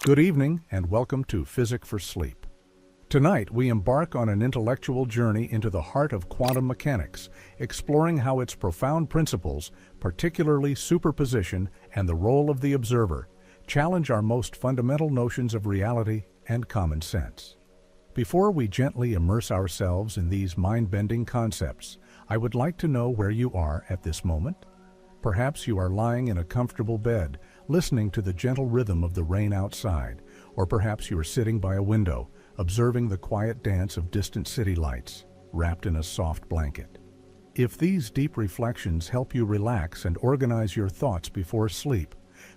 Good evening and welcome to Physic for Sleep. Tonight we embark on an intellectual journey into the heart of quantum mechanics, exploring how its profound principles, particularly superposition and the role of the observer, challenge our most fundamental notions of reality and common sense. Before we gently immerse ourselves in these mind-bending concepts, I would like to know where you are at this moment. Perhaps you are lying in a comfortable bed, listening to the gentle rhythm of the rain outside, or perhaps you are sitting by a window, observing the quiet dance of distant city lights, wrapped in a soft blanket. If these deep reflections help you relax and organize your thoughts before sleep,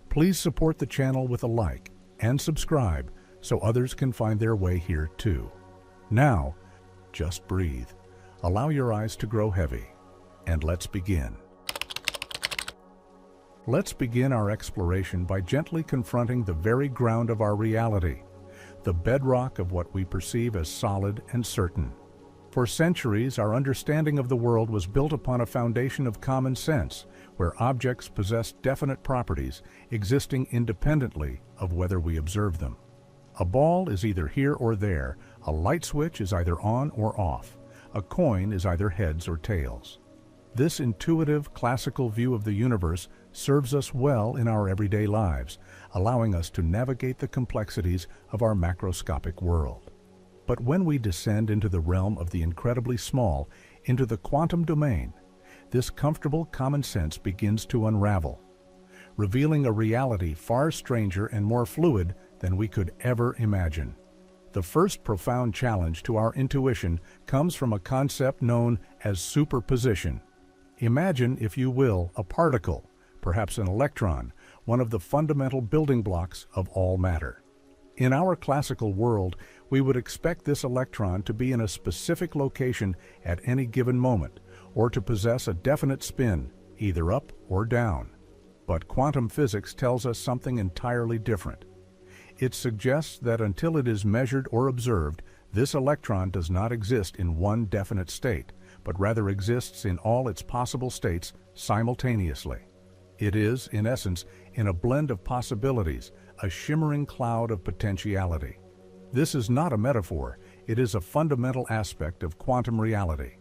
please support the channel with a like and subscribe so others can find their way here too. Now, just breathe, allow your eyes to grow heavy, and let's begin. Let's begin our exploration by gently confronting the very ground of our reality, the bedrock of what we perceive as solid and certain. For centuries, our understanding of the world was built upon a foundation of common sense, where objects possess definite properties, existing independently of whether we observe them. A ball is either here or there, a light switch is either on or off, a coin is either heads or tails. This intuitive, classical view of the universe serves us well in our everyday lives, allowing us to navigate the complexities of our macroscopic world. But when we descend into the realm of the incredibly small, into the quantum domain, this comfortable common sense begins to unravel, revealing a reality far stranger and more fluid than we could ever imagine. The first profound challenge to our intuition comes from a concept known as superposition. Imagine, if you will, a particle, perhaps an electron, one of the fundamental building blocks of all matter. In our classical world, we would expect this electron to be in a specific location at any given moment, or to possess a definite spin, either up or down. But quantum physics tells us something entirely different. It suggests that until it is measured or observed, this electron does not exist in one definite state, but rather exists in all its possible states simultaneously. It is, in essence, in a blend of possibilities, a shimmering cloud of potentiality. This is not a metaphor, it is a fundamental aspect of quantum reality,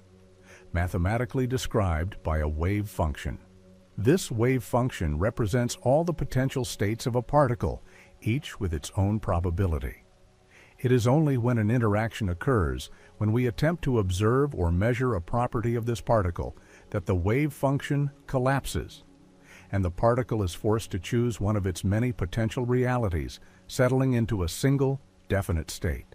mathematically described by a wave function. This wave function represents all the potential states of a particle, each with its own probability. It is only when an interaction occurs, when we attempt to observe or measure a property of this particle, that the wave function collapses, and the particle is forced to choose one of its many potential realities, settling into a single, definite state.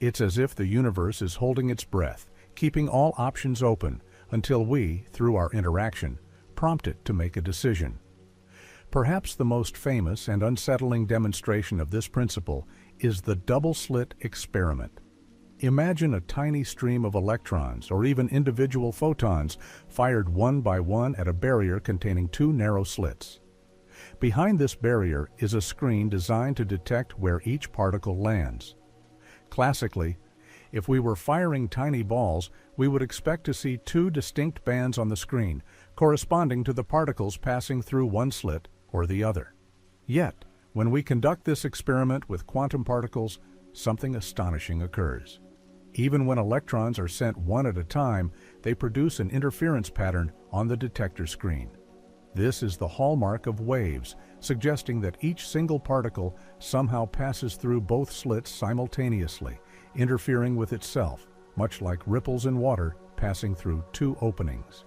It's as if the universe is holding its breath, keeping all options open, until we, through our interaction, prompt it to make a decision. Perhaps the most famous and unsettling demonstration of this principle is the double-slit experiment. Imagine a tiny stream of electrons, or even individual photons, fired one by one at a barrier containing two narrow slits. Behind this barrier is a screen designed to detect where each particle lands. Classically, if we were firing tiny balls, we would expect to see two distinct bands on the screen, corresponding to the particles passing through one slit or the other. Yet, when we conduct this experiment with quantum particles, something astonishing occurs. Even when electrons are sent one at a time, they produce an interference pattern on the detector screen. This is the hallmark of waves, suggesting that each single particle somehow passes through both slits simultaneously, interfering with itself, much like ripples in water passing through two openings.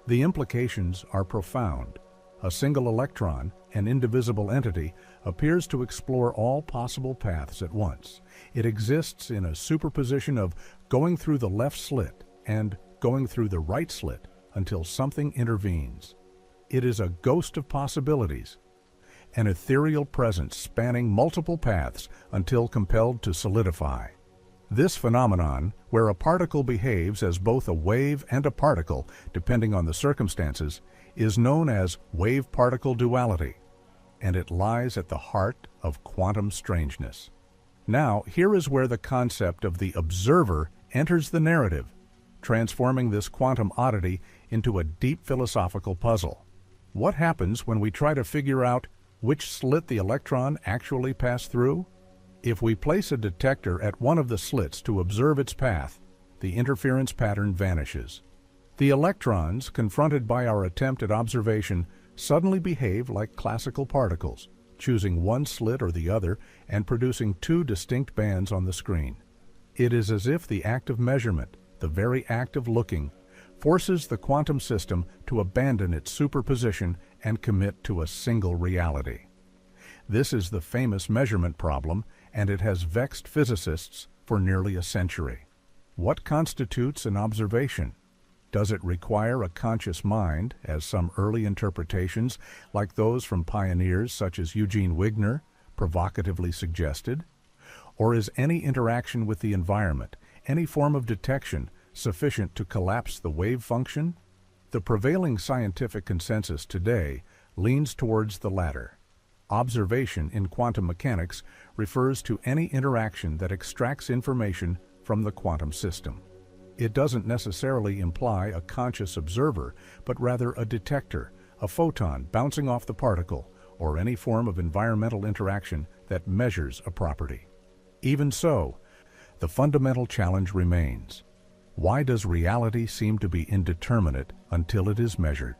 The implications are profound. A single electron, an indivisible entity, appears to explore all possible paths at once. It exists in a superposition of going through the left slit and going through the right slit until something intervenes. It is a ghost of possibilities, an ethereal presence spanning multiple paths until compelled to solidify. This phenomenon, where a particle behaves as both a wave and a particle, depending on the circumstances, is known as wave-particle duality, and it lies at the heart of quantum strangeness. Now, here is where the concept of the observer enters the narrative, transforming this quantum oddity into a deep philosophical puzzle. What happens when we try to figure out which slit the electron actually passed through? If we place a detector at one of the slits to observe its path, the interference pattern vanishes. The electrons, confronted by our attempt at observation, suddenly behave like classical particles, choosing one slit or the other and producing two distinct bands on the screen. It is as if the act of measurement, the very act of looking, forces the quantum system to abandon its superposition and commit to a single reality. This is the famous measurement problem, and it has vexed physicists for nearly a century. What constitutes an observation? Does it require a conscious mind, as some early interpretations, like those from pioneers such as Eugene Wigner, provocatively suggested? Or is any interaction with the environment, any form of detection, sufficient to collapse the wave function? The prevailing scientific consensus today leans towards the latter. Observation in quantum mechanics refers to any interaction that extracts information from the quantum system. It doesn't necessarily imply a conscious observer, but rather a detector, a photon bouncing off the particle, or any form of environmental interaction that measures a property. Even so, the fundamental challenge remains. Why does reality seem to be indeterminate until it is measured?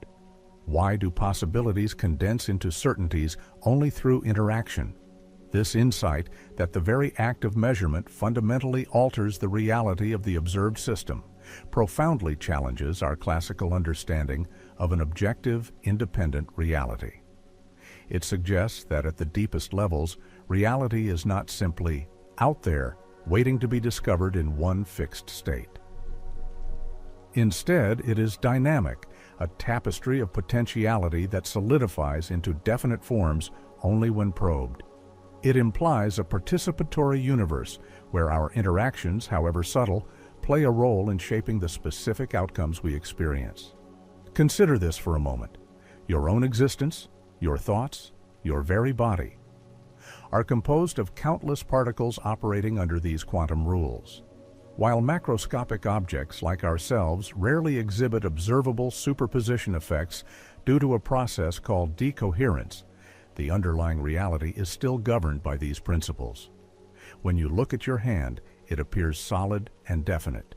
Why do possibilities condense into certainties only through interaction? This insight that the very act of measurement fundamentally alters the reality of the observed system profoundly challenges our classical understanding of an objective, independent reality. It suggests that at the deepest levels, reality is not simply out there, waiting to be discovered in one fixed state. Instead, it is dynamic, a tapestry of potentiality that solidifies into definite forms only when probed. It implies a participatory universe where our interactions, however subtle, play a role in shaping the specific outcomes we experience. Consider this for a moment. Your own existence, your thoughts, your very body, are composed of countless particles operating under these quantum rules. While macroscopic objects like ourselves rarely exhibit observable superposition effects due to a process called decoherence, the underlying reality is still governed by these principles. When you look at your hand, it appears solid and definite.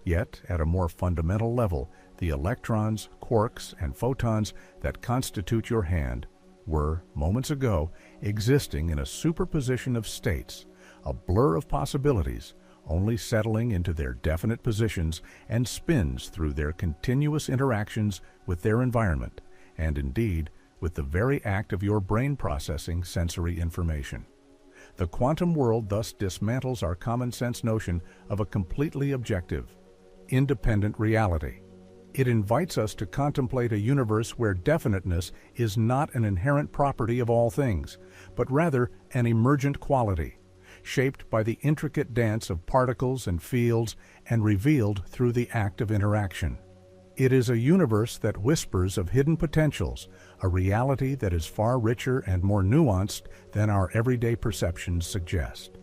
Yet, at a more fundamental level, the electrons, quarks, and photons that constitute your hand were, moments ago, existing in a superposition of states, a blur of possibilities, only settling into their definite positions and spins through their continuous interactions with their environment, and indeed, with the very act of your brain processing sensory information. The quantum world thus dismantles our common sense notion of a completely objective, independent reality. It invites us to contemplate a universe where definiteness is not an inherent property of all things, but rather an emergent quality, shaped by the intricate dance of particles and fields and revealed through the act of interaction. It is a universe that whispers of hidden potentials, a reality that is far richer and more nuanced than our everyday perceptions suggest.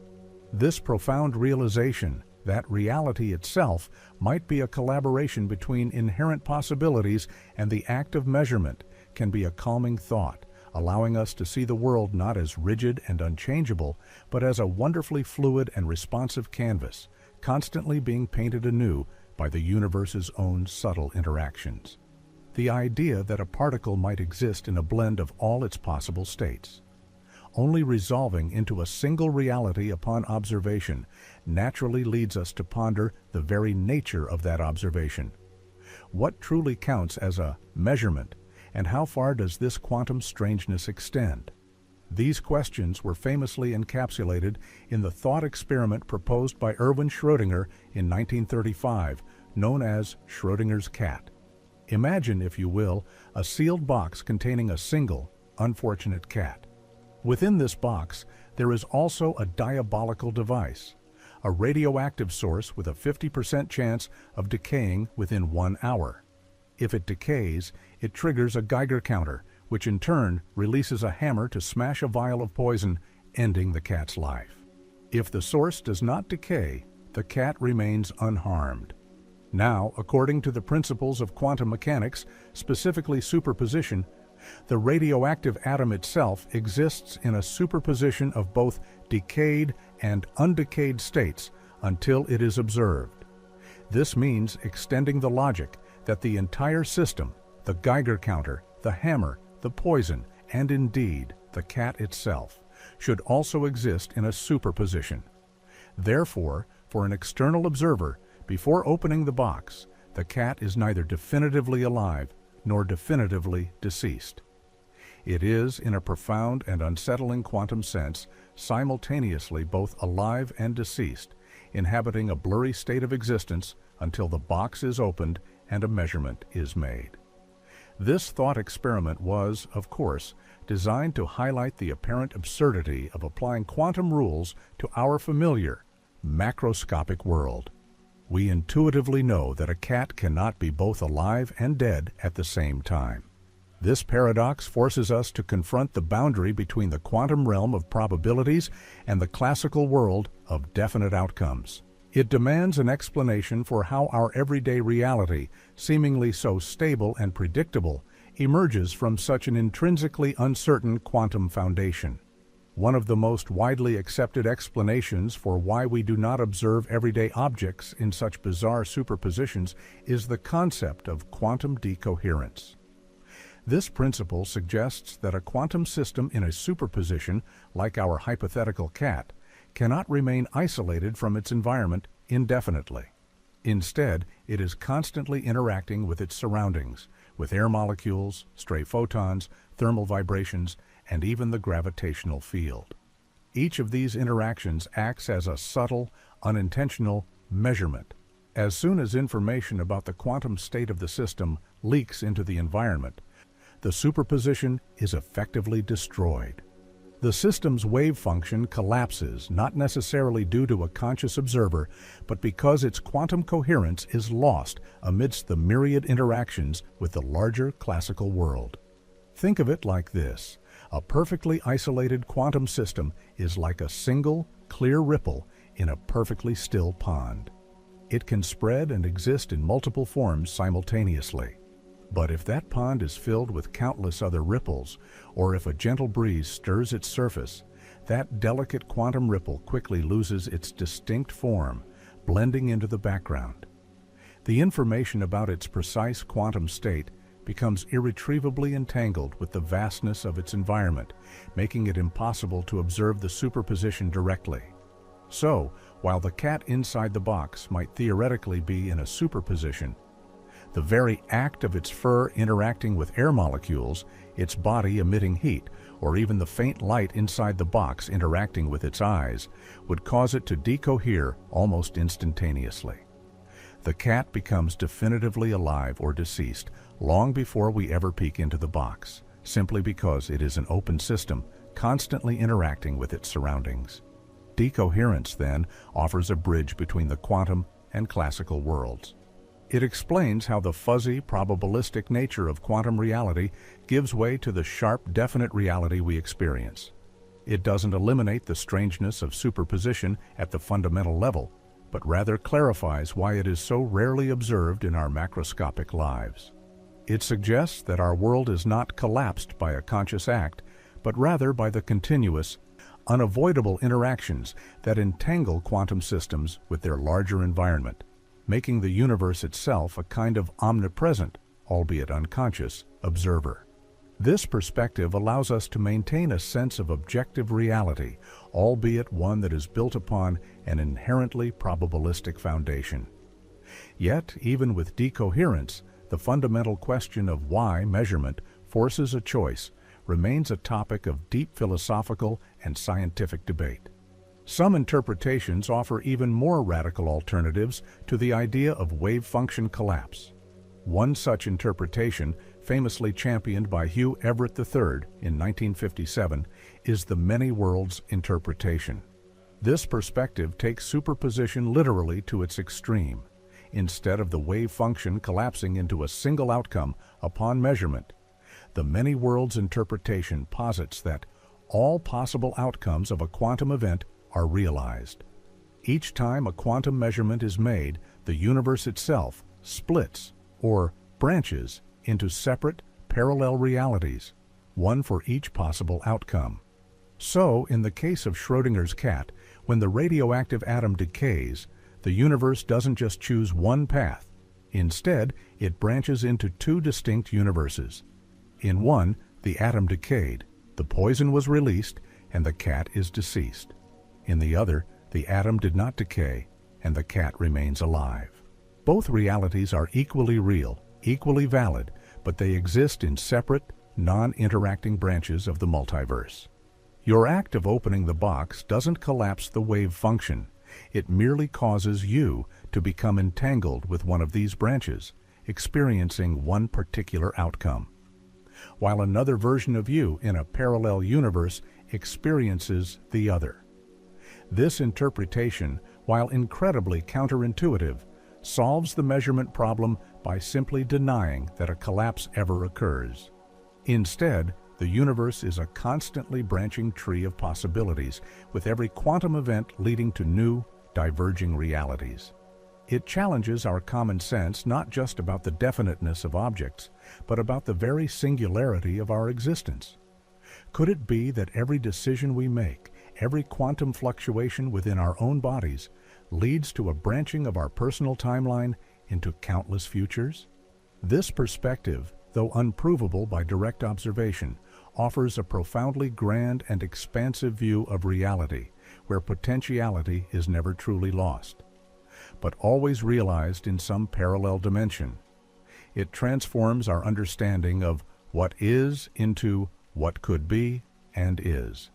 This profound realization that reality itself might be a collaboration between inherent possibilities and the act of measurement can be a calming thought, allowing us to see the world not as rigid and unchangeable, but as a wonderfully fluid and responsive canvas, constantly being painted anew by the universe's own subtle interactions. The idea that a particle might exist in a blend of all its possible states, only resolving into a single reality upon observation, naturally leads us to ponder the very nature of that observation. What truly counts as a measurement, and how far does this quantum strangeness extend? These questions were famously encapsulated in the thought experiment proposed by Erwin Schrödinger in 1935, known as Schrödinger's cat. Imagine, if you will, a sealed box containing a single, unfortunate cat. Within this box, there is also a diabolical device, a radioactive source with a 50% chance of decaying within 1 hour. If it decays, it triggers a Geiger counter, which in turn releases a hammer to smash a vial of poison, ending the cat's life. If the source does not decay, the cat remains unharmed. Now, according to the principles of quantum mechanics, specifically superposition, The radioactive atom itself exists in a superposition of both decayed and undecayed states until it is observed. This means extending the logic that the entire system, the Geiger counter, the hammer, the poison, and indeed the cat itself, should also exist in a superposition. Therefore, for an external observer, before opening the box, the cat is neither definitively alive nor definitively deceased. It is, in a profound and unsettling quantum sense, simultaneously both alive and deceased, inhabiting a blurry state of existence until the box is opened and a measurement is made. This thought experiment was, of course, designed to highlight the apparent absurdity of applying quantum rules to our familiar, macroscopic world. We intuitively know that a cat cannot be both alive and dead at the same time. This paradox forces us to confront the boundary between the quantum realm of probabilities and the classical world of definite outcomes. It demands an explanation for how our everyday reality, seemingly so stable and predictable, emerges from such an intrinsically uncertain quantum foundation. One of the most widely accepted explanations for why we do not observe everyday objects in such bizarre superpositions is the concept of quantum decoherence. This principle suggests that a quantum system in a superposition, like our hypothetical cat, cannot remain isolated from its environment indefinitely. Instead, it is constantly interacting with its surroundings, with air molecules, stray photons, thermal vibrations, and even the gravitational field. Each of these interactions acts as a subtle, unintentional measurement. As soon as information about the quantum state of the system leaks into the environment, the superposition is effectively destroyed. The system's wave function collapses not necessarily due to a conscious observer, but because its quantum coherence is lost amidst the myriad interactions with the larger classical world. Think of it like this. A perfectly isolated quantum system is like a single, clear ripple in a perfectly still pond. It can spread and exist in multiple forms simultaneously. But if that pond is filled with countless other ripples, or if a gentle breeze stirs its surface, that delicate quantum ripple quickly loses its distinct form, blending into the background. The information about its precise quantum state becomes irretrievably entangled with the vastness of its environment, making it impossible to observe the superposition directly. So, while the cat inside the box might theoretically be in a superposition, the very act of its fur interacting with air molecules, its body emitting heat, or even the faint light inside the box interacting with its eyes, would cause it to decohere almost instantaneously. The cat becomes definitively alive or deceased long before we ever peek into the box, simply because it is an open system, constantly interacting with its surroundings. Decoherence, then, offers a bridge between the quantum and classical worlds. It explains how the fuzzy, probabilistic nature of quantum reality gives way to the sharp, definite reality we experience. It doesn't eliminate the strangeness of superposition at the fundamental level, but rather clarifies why it is so rarely observed in our macroscopic lives. It suggests that our world is not collapsed by a conscious act, but rather by the continuous, unavoidable interactions that entangle quantum systems with their larger environment, making the universe itself a kind of omnipresent, albeit unconscious, observer. This perspective allows us to maintain a sense of objective reality, albeit one that is built upon an inherently probabilistic foundation. Yet, even with decoherence, the fundamental question of why measurement forces a choice remains a topic of deep philosophical and scientific debate. Some interpretations offer even more radical alternatives to the idea of wave function collapse. One such interpretation, famously championed by Hugh Everett III in 1957, is the many worlds interpretation. This perspective takes superposition literally to its extreme. Instead of the wave function collapsing into a single outcome upon measurement, the many worlds interpretation posits that all possible outcomes of a quantum event are realized. Each time a quantum measurement is made, the universe itself splits or branches into separate parallel realities, one for each possible outcome. So, in the case of Schrödinger's cat, when the radioactive atom decays, the universe doesn't just choose one path. Instead, it branches into two distinct universes. In one, the atom decayed, the poison was released, and the cat is deceased. In the other, the atom did not decay, and the cat remains alive. Both realities are equally real, equally valid, but they exist in separate, non-interacting branches of the multiverse. Your act of opening the box doesn't collapse the wave function. It merely causes you to become entangled with one of these branches, experiencing one particular outcome, while another version of you in a parallel universe experiences the other. This interpretation, while incredibly counterintuitive, solves the measurement problem by simply denying that a collapse ever occurs. Instead, the universe is a constantly branching tree of possibilities, with every quantum event leading to new, diverging realities. It challenges our common sense not just about the definiteness of objects, but about the very singularity of our existence. Could it be that every decision we make, every quantum fluctuation within our own bodies, leads to a branching of our personal timeline into countless futures? This perspective, though unprovable by direct observation, offers a profoundly grand and expansive view of reality, where potentiality is never truly lost, but always realized in some parallel dimension. It transforms our understanding of what is into what could be and is.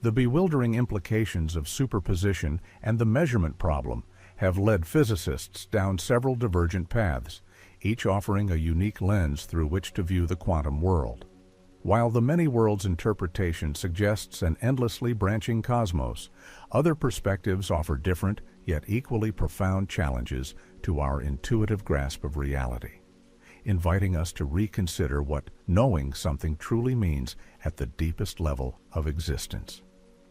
The bewildering implications of superposition and the measurement problem have led physicists down several divergent paths, each offering a unique lens through which to view the quantum world. While the many worlds interpretation suggests an endlessly branching cosmos, other perspectives offer different yet equally profound challenges to our intuitive grasp of reality, inviting us to reconsider what knowing something truly means at the deepest level of existence.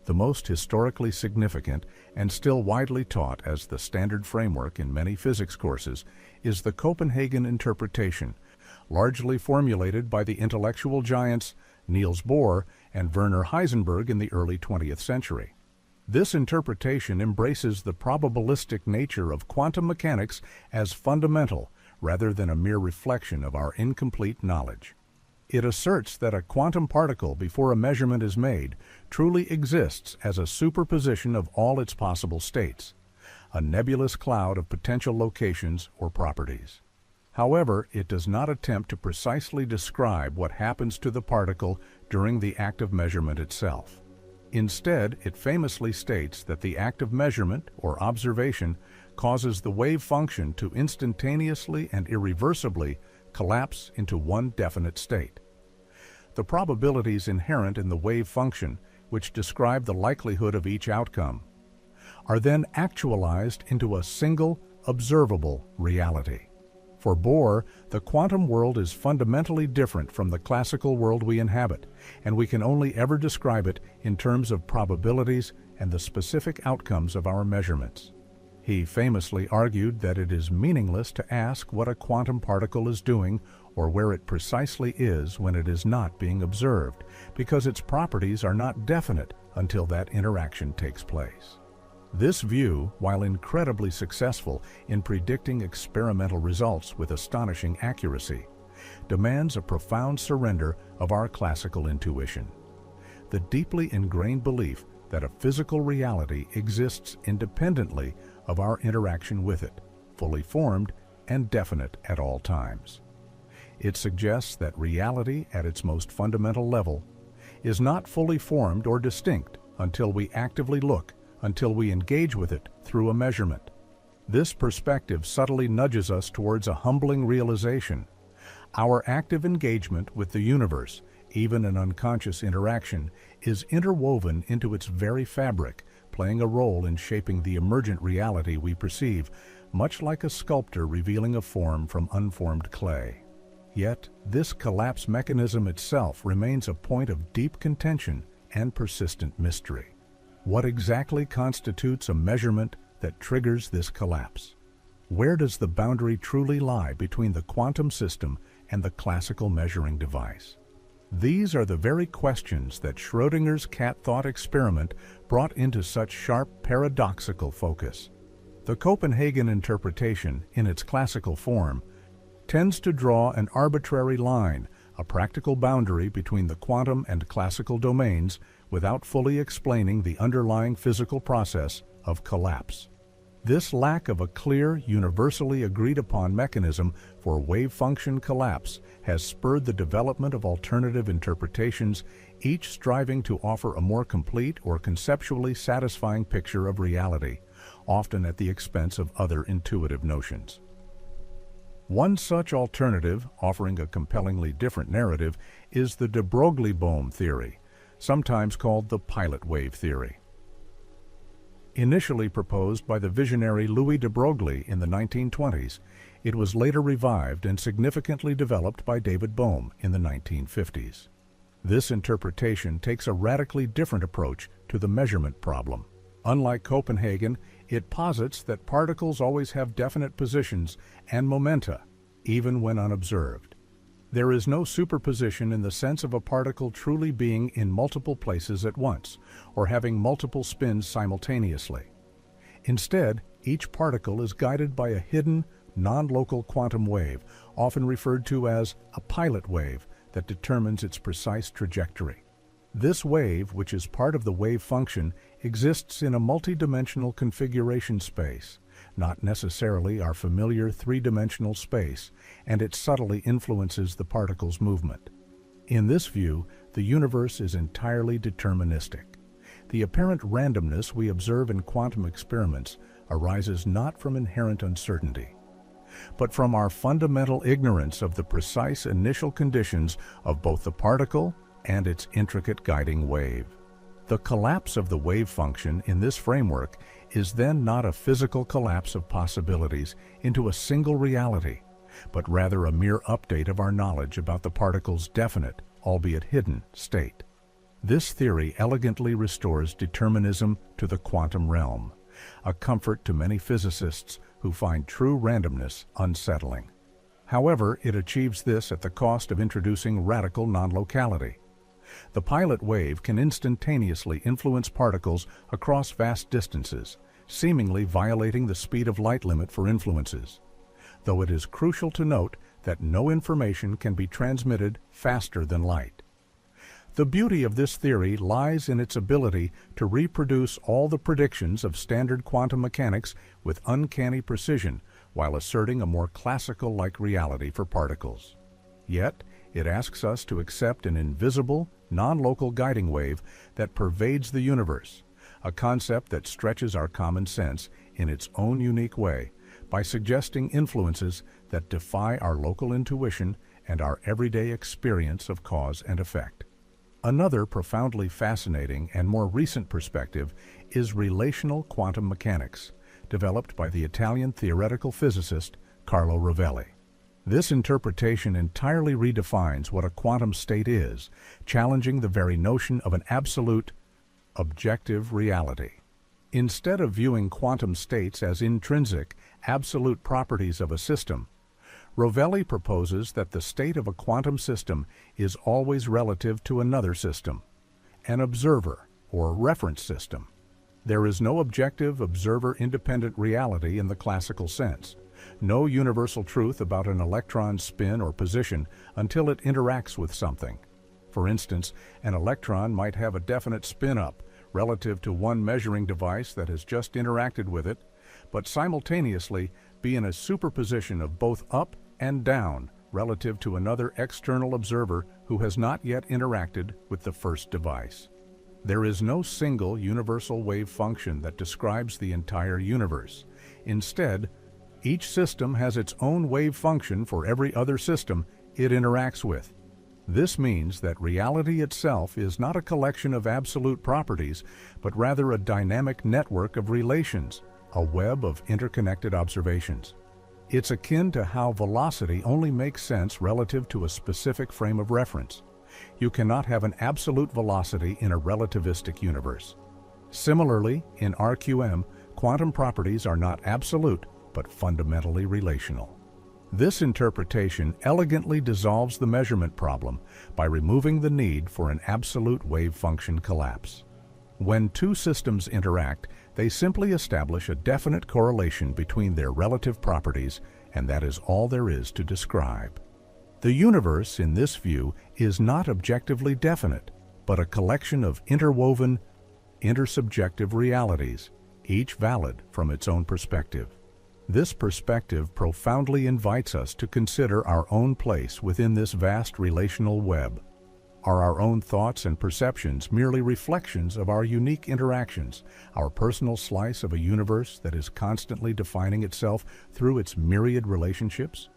The most historically significant and still widely taught as the standard framework in many physics courses is the Copenhagen interpretation, largely formulated by the intellectual giants Niels Bohr and Werner Heisenberg in the early 20th century. This interpretation embraces the probabilistic nature of quantum mechanics as fundamental rather than a mere reflection of our incomplete knowledge. It asserts that a quantum particle before a measurement is made truly exists as a superposition of all its possible states, a nebulous cloud of potential locations or properties. However, it does not attempt to precisely describe what happens to the particle during the act of measurement itself. Instead, it famously states that the act of measurement or observation causes the wave function to instantaneously and irreversibly collapse into one definite state. The probabilities inherent in the wave function, which describe the likelihood of each outcome, are then actualized into a single, observable reality. For Bohr, the quantum world is fundamentally different from the classical world we inhabit, and we can only ever describe it in terms of probabilities and the specific outcomes of our measurements. He famously argued that it is meaningless to ask what a quantum particle is doing or where it precisely is when it is not being observed, because its properties are not definite until that interaction takes place. This view, while incredibly successful in predicting experimental results with astonishing accuracy, demands a profound surrender of our classical intuition. The deeply ingrained belief that a physical reality exists independently of our interaction with it, fully formed and definite at all times. It suggests that reality at its most fundamental level is not fully formed or distinct until we actively look, until we engage with it through a measurement. This perspective subtly nudges us towards a humbling realization. Our active engagement with the universe, even an unconscious interaction, is interwoven into its very fabric, playing a role in shaping the emergent reality we perceive, much like a sculptor revealing a form from unformed clay. Yet, this collapse mechanism itself remains a point of deep contention and persistent mystery. What exactly constitutes a measurement that triggers this collapse? Where does the boundary truly lie between the quantum system and the classical measuring device. These are the very questions that Schrödinger's cat thought experiment brought into such sharp paradoxical focus. The Copenhagen interpretation, in its classical form, tends to draw an arbitrary line, a practical boundary between the quantum and classical domains, without fully explaining the underlying physical process of collapse. This lack of a clear, universally agreed-upon mechanism for wave function collapse has spurred the development of alternative interpretations, each striving to offer a more complete or conceptually satisfying picture of reality, often at the expense of other intuitive notions. One such alternative, offering a compellingly different narrative, is the de Broglie-Bohm theory, sometimes called the pilot wave theory. Initially proposed by the visionary Louis de Broglie in the 1920s, it was later revived and significantly developed by David Bohm in the 1950s. This interpretation takes a radically different approach to the measurement problem. Unlike Copenhagen, it posits that particles always have definite positions and momenta, even when unobserved. There is no superposition in the sense of a particle truly being in multiple places at once, or having multiple spins simultaneously. Instead, each particle is guided by a hidden, non-local quantum wave, often referred to as a pilot wave, that determines its precise trajectory. This wave, which is part of the wave function, exists in a multidimensional configuration space, not necessarily our familiar three-dimensional space, and it subtly influences the particle's movement. In this view, the universe is entirely deterministic. The apparent randomness we observe in quantum experiments arises not from inherent uncertainty, but from our fundamental ignorance of the precise initial conditions of both the particle and its intricate guiding wave. The collapse of the wave function in this framework is then not a physical collapse of possibilities into a single reality, but rather a mere update of our knowledge about the particle's definite, albeit hidden, state. This theory elegantly restores determinism to the quantum realm, a comfort to many physicists who find true randomness unsettling. However, it achieves this at the cost of introducing radical non-locality. The pilot wave can instantaneously influence particles across vast distances, seemingly violating the speed of light limit for influences, though it is crucial to note that no information can be transmitted faster than light. The beauty of this theory lies in its ability to reproduce all the predictions of standard quantum mechanics with uncanny precision, while asserting a more classical-like reality for particles. Yet, it asks us to accept an invisible, non-local guiding wave that pervades the universe, a concept that stretches our common sense in its own unique way by suggesting influences that defy our local intuition and our everyday experience of cause and effect. Another profoundly fascinating and more recent perspective is relational quantum mechanics, developed by the Italian theoretical physicist Carlo Rovelli. This interpretation entirely redefines what a quantum state is, challenging the very notion of an absolute, objective reality. Instead of viewing quantum states as intrinsic, absolute properties of a system, Rovelli proposes that the state of a quantum system is always relative to another system, an observer or reference system. There is no objective, observer-independent reality in the classical sense, no universal truth about an electron's spin or position until it interacts with something. For instance, an electron might have a definite spin-up relative to one measuring device that has just interacted with it, but simultaneously be in a superposition of both up and down relative to another external observer who has not yet interacted with the first device. There is no single universal wave function that describes the entire universe. Instead, each system has its own wave function for every other system it interacts with. This means that reality itself is not a collection of absolute properties, but rather a dynamic network of relations, a web of interconnected observations. It's akin to how velocity only makes sense relative to a specific frame of reference. You cannot have an absolute velocity in a relativistic universe. Similarly, in RQM, quantum properties are not absolute, but fundamentally relational. This interpretation elegantly dissolves the measurement problem by removing the need for an absolute wave function collapse. When two systems interact, they simply establish a definite correlation between their relative properties, and that is all there is to describe. The universe, in this view, is not objectively definite, but a collection of interwoven, intersubjective realities, each valid from its own perspective. This perspective profoundly invites us to consider our own place within this vast relational web. Are our own thoughts and perceptions merely reflections of our unique interactions, our personal slice of a universe that is constantly defining itself through its myriad relationships?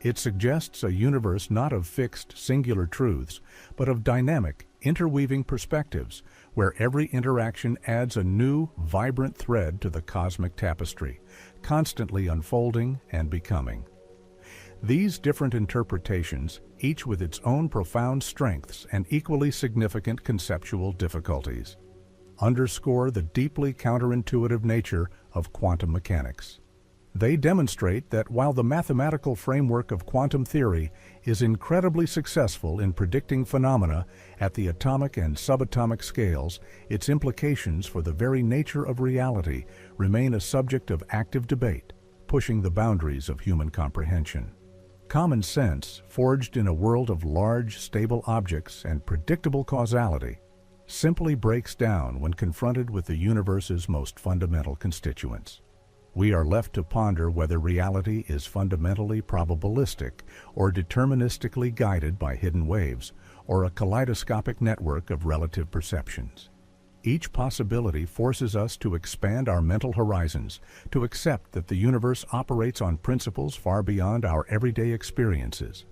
It suggests a universe not of fixed, singular truths, but of dynamic, interweaving perspectives, where every interaction adds a new, vibrant thread to the cosmic tapestry, constantly unfolding and becoming. These different interpretations, each with its own profound strengths and equally significant conceptual difficulties, underscore the deeply counterintuitive nature of quantum mechanics. They demonstrate that while the mathematical framework of quantum theory is incredibly successful in predicting phenomena at the atomic and subatomic scales, its implications for the very nature of reality remain a subject of active debate, pushing the boundaries of human comprehension. Common sense, forged in a world of large, stable objects and predictable causality, simply breaks down when confronted with the universe's most fundamental constituents. We are left to ponder whether reality is fundamentally probabilistic or deterministically guided by hidden waves, or a kaleidoscopic network of relative perceptions. Each possibility forces us to expand our mental horizons, to accept that the universe operates on principles far beyond our everyday experiences,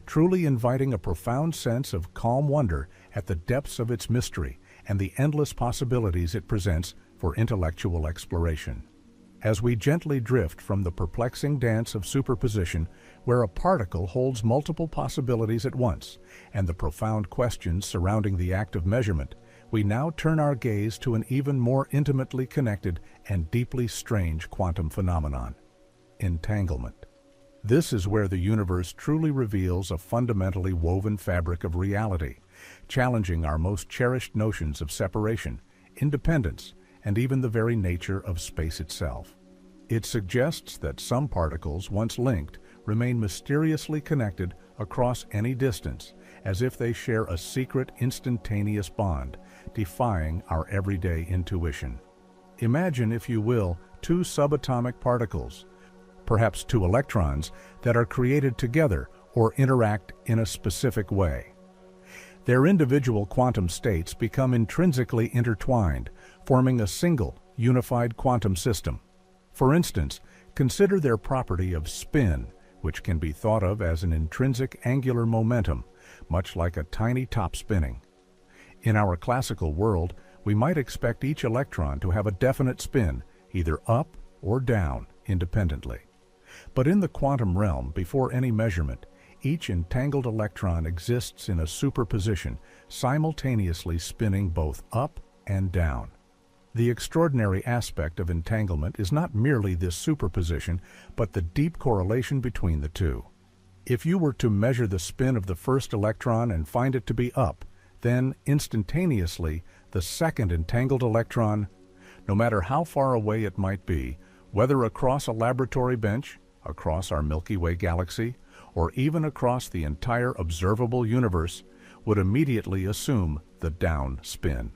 truly inviting a profound sense of calm wonder at the depths of its mystery and the endless possibilities it presents for intellectual exploration. As we gently drift from the perplexing dance of superposition, where a particle holds multiple possibilities at once, and the profound questions surrounding the act of measurement, we now turn our gaze to an even more intimately connected and deeply strange quantum phenomenon: entanglement. This is where the universe truly reveals a fundamentally woven fabric of reality, challenging our most cherished notions of separation, independence, and even the very nature of space itself. It suggests that some particles, once linked, remain mysteriously connected across any distance, as if they share a secret, instantaneous bond, defying our everyday intuition. Imagine, if you will, two subatomic particles, perhaps two electrons, that are created together or interact in a specific way. Their individual quantum states become intrinsically intertwined, forming a single, unified quantum system. For instance, consider their property of spin, which can be thought of as an intrinsic angular momentum, much like a tiny top spinning. In our classical world, we might expect each electron to have a definite spin, either up or down, independently. But in the quantum realm, before any measurement, each entangled electron exists in a superposition, simultaneously spinning both up and down. The extraordinary aspect of entanglement is not merely this superposition, but the deep correlation between the two. If you were to measure the spin of the first electron and find it to be up, then instantaneously the second entangled electron, no matter how far away it might be, whether across a laboratory bench, across our Milky Way galaxy, or even across the entire observable universe, would immediately assume the down spin.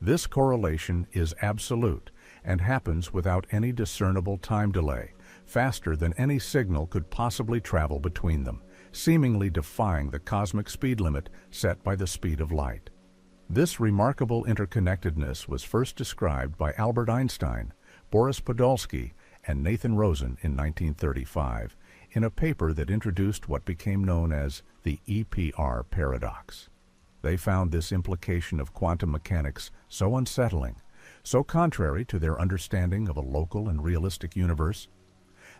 This correlation is absolute and happens without any discernible time delay, faster than any signal could possibly travel between them, seemingly defying the cosmic speed limit set by the speed of light. This remarkable interconnectedness was first described by Albert Einstein, Boris Podolsky, and Nathan Rosen in 1935 in a paper that introduced what became known as the EPR paradox. They found this implication of quantum mechanics so unsettling, so contrary to their understanding of a local and realistic universe,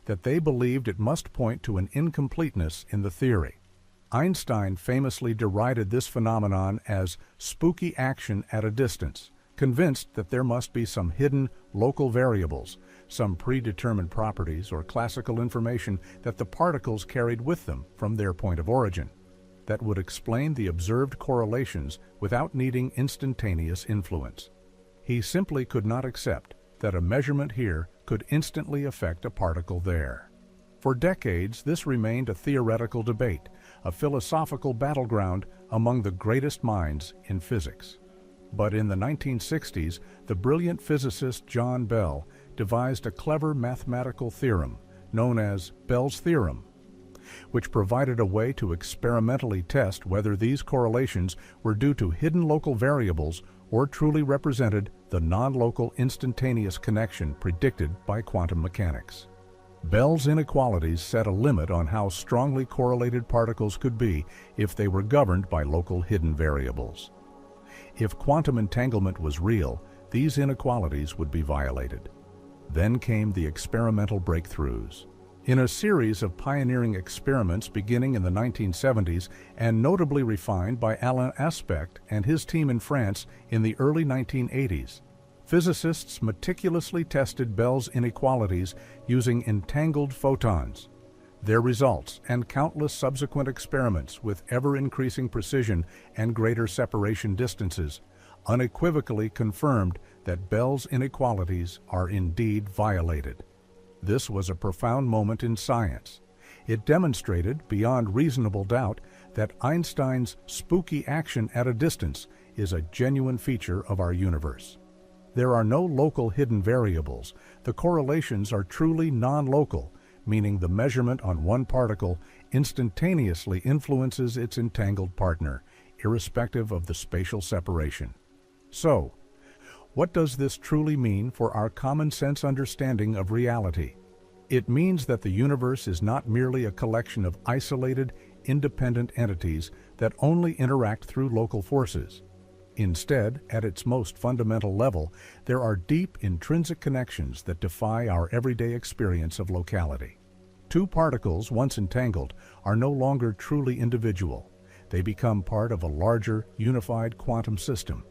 that they believed it must point to an incompleteness in the theory. Einstein famously derided this phenomenon as spooky action at a distance, convinced that there must be some hidden local variables, some predetermined properties or classical information that the particles carried with them from their point of origin, that would explain the observed correlations without needing instantaneous influence. He simply could not accept that a measurement here could instantly affect a particle there. For decades, this remained a theoretical debate, a philosophical battleground among the greatest minds in physics. But in the 1960s, the brilliant physicist John Bell devised a clever mathematical theorem known as Bell's theorem, which provided a way to experimentally test whether these correlations were due to hidden local variables or truly represented the non-local instantaneous connection predicted by quantum mechanics. Bell's inequalities set a limit on how strongly correlated particles could be if they were governed by local hidden variables. If quantum entanglement was real, these inequalities would be violated. Then came the experimental breakthroughs. In a series of pioneering experiments beginning in the 1970s and notably refined by Alain Aspect and his team in France in the early 1980s, physicists meticulously tested Bell's inequalities using entangled photons. Their results and countless subsequent experiments with ever-increasing precision and greater separation distances unequivocally confirmed that Bell's inequalities are indeed violated. This was a profound moment in science. It demonstrated, beyond reasonable doubt, that Einstein's spooky action at a distance is a genuine feature of our universe. There are no local hidden variables. The correlations are truly non-local, meaning the measurement on one particle instantaneously influences its entangled partner, irrespective of the spatial separation. So, what does this truly mean for our common-sense understanding of reality? It means that the universe is not merely a collection of isolated, independent entities that only interact through local forces. Instead, at its most fundamental level, there are deep, intrinsic connections that defy our everyday experience of locality. Two particles, once entangled, are no longer truly individual. They become part of a larger, unified quantum system.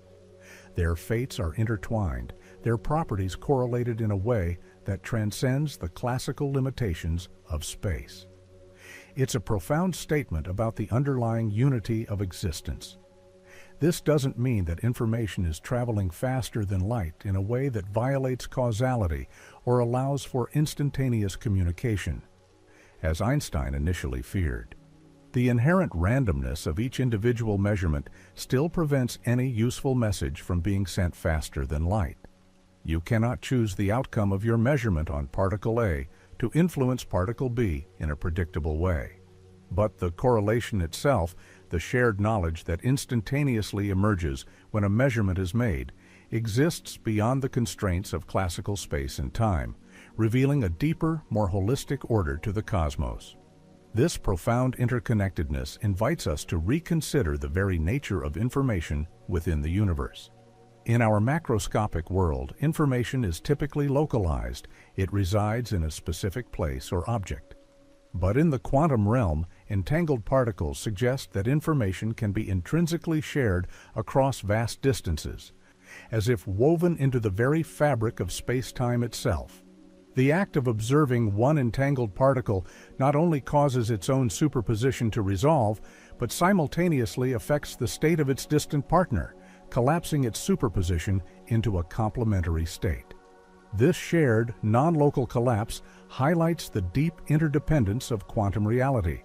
Their fates are intertwined, their properties correlated in a way that transcends the classical limitations of space. It's a profound statement about the underlying unity of existence. This doesn't mean that information is traveling faster than light in a way that violates causality or allows for instantaneous communication, as Einstein initially feared. The inherent randomness of each individual measurement still prevents any useful message from being sent faster than light. You cannot choose the outcome of your measurement on particle A to influence particle B in a predictable way. But the correlation itself, the shared knowledge that instantaneously emerges when a measurement is made, exists beyond the constraints of classical space and time, revealing a deeper, more holistic order to the cosmos. This profound interconnectedness invites us to reconsider the very nature of information within the universe. In our macroscopic world, information is typically localized. It resides in a specific place or object. But in the quantum realm, entangled particles suggest that information can be intrinsically shared across vast distances, as if woven into the very fabric of space-time itself. The act of observing one entangled particle not only causes its own superposition to resolve, but simultaneously affects the state of its distant partner, collapsing its superposition into a complementary state. This shared, non-local collapse highlights the deep interdependence of quantum reality,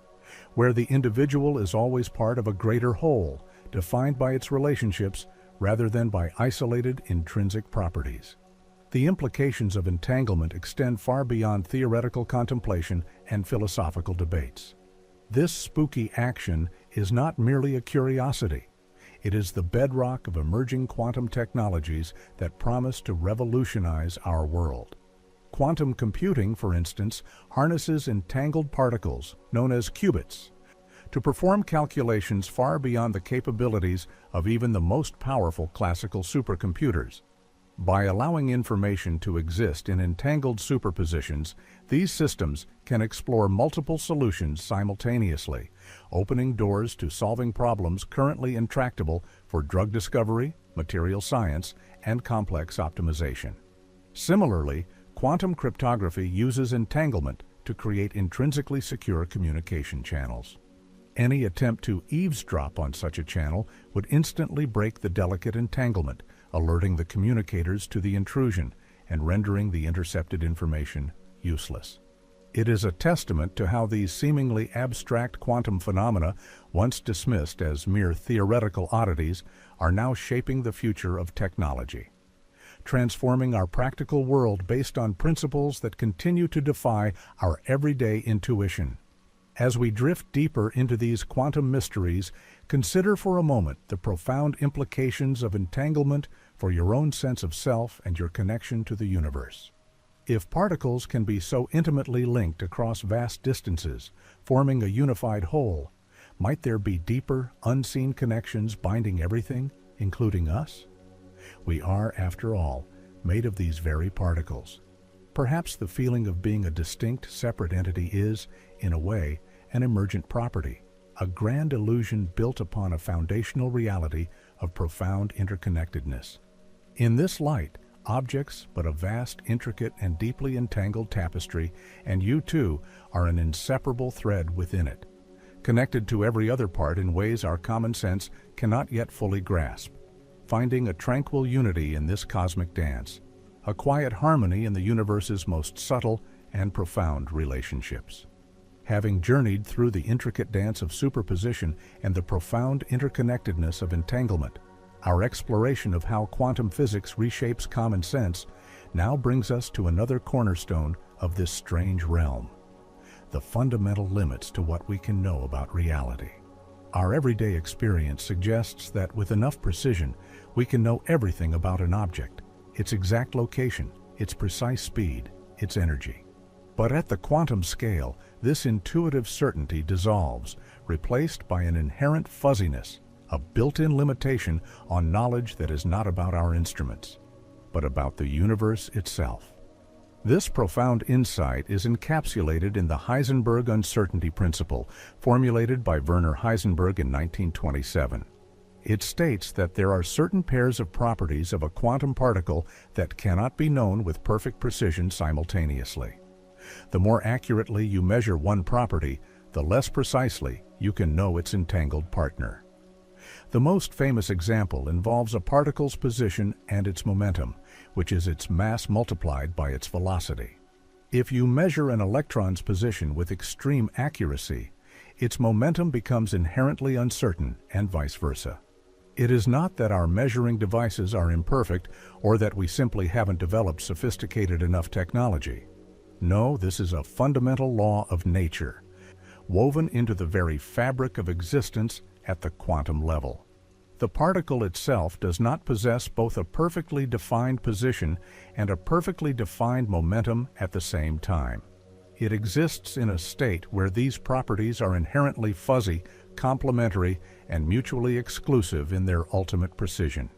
where the individual is always part of a greater whole, defined by its relationships rather than by isolated intrinsic properties. The implications of entanglement extend far beyond theoretical contemplation and philosophical debates. This spooky action is not merely a curiosity. It is the bedrock of emerging quantum technologies that promise to revolutionize our world. Quantum computing, for instance, harnesses entangled particles, known as qubits, to perform calculations far beyond the capabilities of even the most powerful classical supercomputers. By allowing information to exist in entangled superpositions, these systems can explore multiple solutions simultaneously, opening doors to solving problems currently intractable for drug discovery, material science, and complex optimization. Similarly, quantum cryptography uses entanglement to create intrinsically secure communication channels. Any attempt to eavesdrop on such a channel would instantly break the delicate entanglement, alerting the communicators to the intrusion and rendering the intercepted information useless. It is a testament to how these seemingly abstract quantum phenomena, once dismissed as mere theoretical oddities, are now shaping the future of technology, transforming our practical world based on principles that continue to defy our everyday intuition. As we drift deeper into these quantum mysteries, consider for a moment the profound implications of entanglement for your own sense of self and your connection to the universe. If particles can be so intimately linked across vast distances, forming a unified whole, might there be deeper, unseen connections binding everything, including us? We are, after all, made of these very particles. Perhaps the feeling of being a distinct, separate entity is, in a way, an emergent property, a grand illusion built upon a foundational reality of profound interconnectedness. In this light, objects but a vast, intricate, and deeply entangled tapestry, and you too are an inseparable thread within it, connected to every other part in ways our common sense cannot yet fully grasp, finding a tranquil unity in this cosmic dance, a quiet harmony in the universe's most subtle and profound relationships. Having journeyed through the intricate dance of superposition and the profound interconnectedness of entanglement, our exploration of how quantum physics reshapes common sense now brings us to another cornerstone of this strange realm: the fundamental limits to what we can know about reality. Our everyday experience suggests that with enough precision, we can know everything about an object, its exact location, its precise speed, its energy. But at the quantum scale, this intuitive certainty dissolves, replaced by an inherent fuzziness, a built-in limitation on knowledge that is not about our instruments, but about the universe itself. This profound insight is encapsulated in the Heisenberg uncertainty principle, formulated by Werner Heisenberg in 1927. It states that there are certain pairs of properties of a quantum particle that cannot be known with perfect precision simultaneously. The more accurately you measure one property, the less precisely you can know its entangled partner. The most famous example involves a particle's position and its momentum, which is its mass multiplied by its velocity. If you measure an electron's position with extreme accuracy, its momentum becomes inherently uncertain, and vice versa. It is not that our measuring devices are imperfect or that we simply haven't developed sophisticated enough technology. No, this is a fundamental law of nature, woven into the very fabric of existence at the quantum level. The particle itself does not possess both a perfectly defined position and a perfectly defined momentum at the same time. It exists in a state where these properties are inherently fuzzy, complementary, and mutually exclusive in their ultimate precision.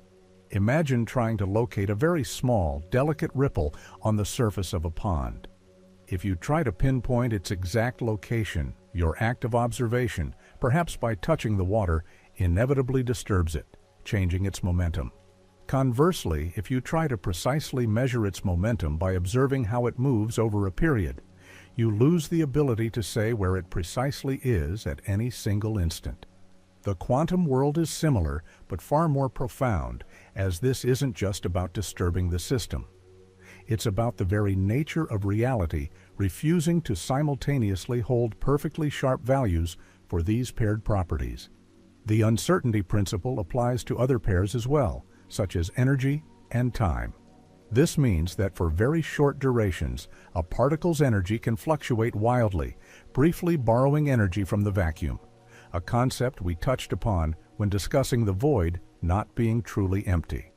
Imagine trying to locate a very small, delicate ripple on the surface of a pond. If you try to pinpoint its exact location, your act of observation, perhaps by touching the water, inevitably disturbs it, changing its momentum. Conversely, if you try to precisely measure its momentum by observing how it moves over a period, you lose the ability to say where it precisely is at any single instant. The quantum world is similar, but far more profound, as this isn't just about disturbing the system. It's about the very nature of reality refusing to simultaneously hold perfectly sharp values for these paired properties. The uncertainty principle applies to other pairs as well, such as energy and time. This means that for very short durations, a particle's energy can fluctuate wildly, briefly borrowing energy from the vacuum, a concept we touched upon when discussing the void not being truly empty.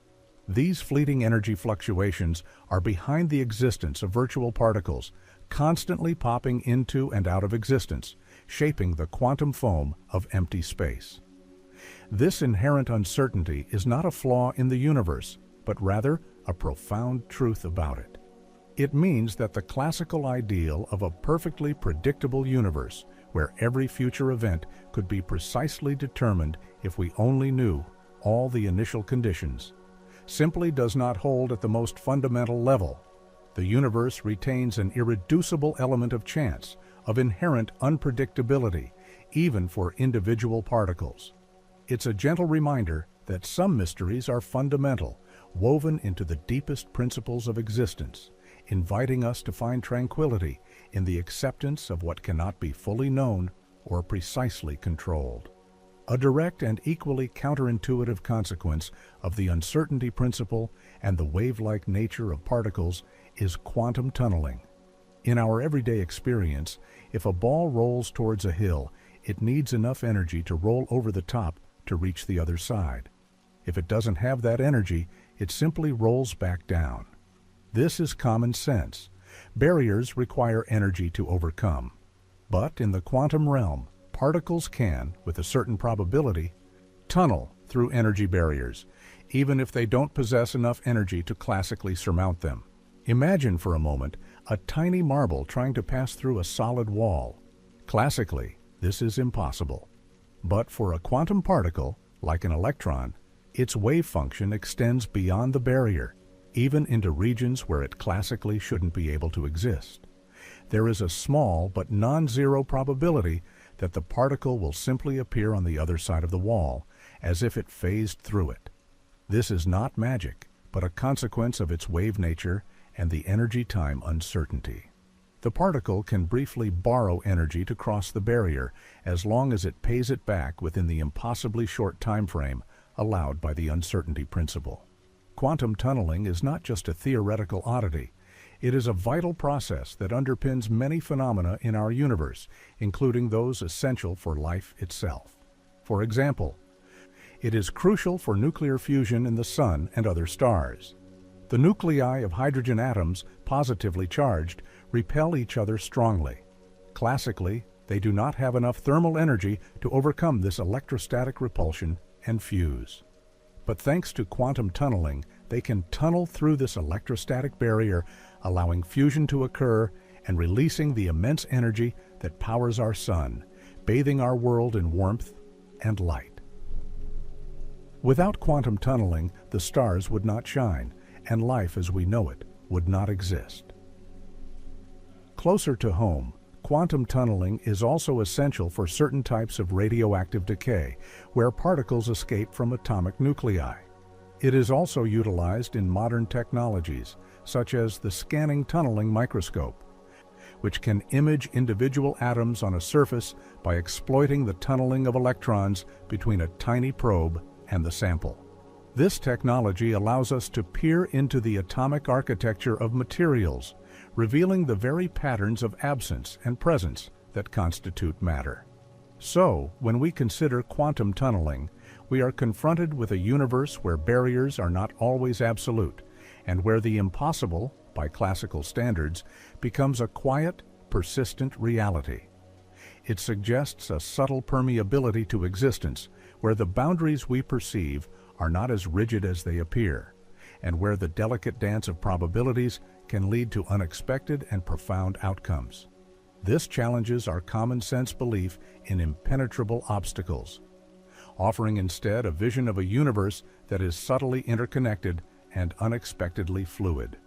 These fleeting energy fluctuations are behind the existence of virtual particles, constantly popping into and out of existence, shaping the quantum foam of empty space. This inherent uncertainty is not a flaw in the universe, but rather a profound truth about it. It means that the classical ideal of a perfectly predictable universe, where every future event could be precisely determined if we only knew all the initial conditions, simply does not hold at the most fundamental level. The universe retains an irreducible element of chance, of inherent unpredictability, even for individual particles. It's a gentle reminder that some mysteries are fundamental, woven into the deepest principles of existence, inviting us to find tranquility in the acceptance of what cannot be fully known or precisely controlled. A direct and equally counterintuitive consequence of the uncertainty principle and the wave-like nature of particles is quantum tunneling. In our everyday experience, if a ball rolls towards a hill, it needs enough energy to roll over the top to reach the other side. If it doesn't have that energy, it simply rolls back down. This is common sense. Barriers require energy to overcome. But in the quantum realm, particles can, with a certain probability, tunnel through energy barriers, even if they don't possess enough energy to classically surmount them. Imagine for a moment a tiny marble trying to pass through a solid wall. Classically, this is impossible. But for a quantum particle, like an electron, its wave function extends beyond the barrier, even into regions where it classically shouldn't be able to exist. There is a small but non-zero probability that the particle will simply appear on the other side of the wall, as if it phased through it. This is not magic, but a consequence of its wave nature and the energy-time uncertainty. The particle can briefly borrow energy to cross the barrier as long as it pays it back within the impossibly short time frame allowed by the uncertainty principle. Quantum tunneling is not just a theoretical oddity. It is a vital process that underpins many phenomena in our universe, including those essential for life itself. For example, it is crucial for nuclear fusion in the Sun and other stars. The nuclei of hydrogen atoms, positively charged, repel each other strongly. Classically, they do not have enough thermal energy to overcome this electrostatic repulsion and fuse. But thanks to quantum tunneling, they can tunnel through this electrostatic barrier, allowing fusion to occur and releasing the immense energy that powers our Sun, bathing our world in warmth and light. Without quantum tunneling, the stars would not shine, and life as we know it would not exist. Closer to home, quantum tunneling is also essential for certain types of radioactive decay, where particles escape from atomic nuclei. It is also utilized in modern technologies, such as the scanning tunneling microscope, which can image individual atoms on a surface by exploiting the tunneling of electrons between a tiny probe and the sample. This technology allows us to peer into the atomic architecture of materials, revealing the very patterns of absence and presence that constitute matter. So, when we consider quantum tunneling, we are confronted with a universe where barriers are not always absolute, and where the impossible, by classical standards, becomes a quiet, persistent reality. It suggests a subtle permeability to existence, where the boundaries we perceive are not as rigid as they appear, and where the delicate dance of probabilities can lead to unexpected and profound outcomes. This challenges our common sense belief in impenetrable obstacles, offering instead a vision of a universe that is subtly interconnected and unexpectedly fluid.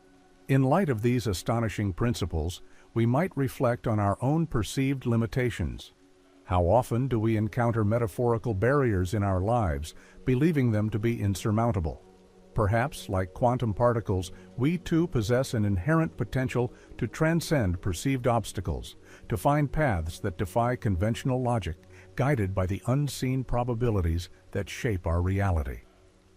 In light of these astonishing principles, we might reflect on our own perceived limitations. How often do we encounter metaphorical barriers in our lives, believing them to be insurmountable? Perhaps, like quantum particles, we too possess an inherent potential to transcend perceived obstacles, to find paths that defy conventional logic, guided by the unseen probabilities that shape our reality.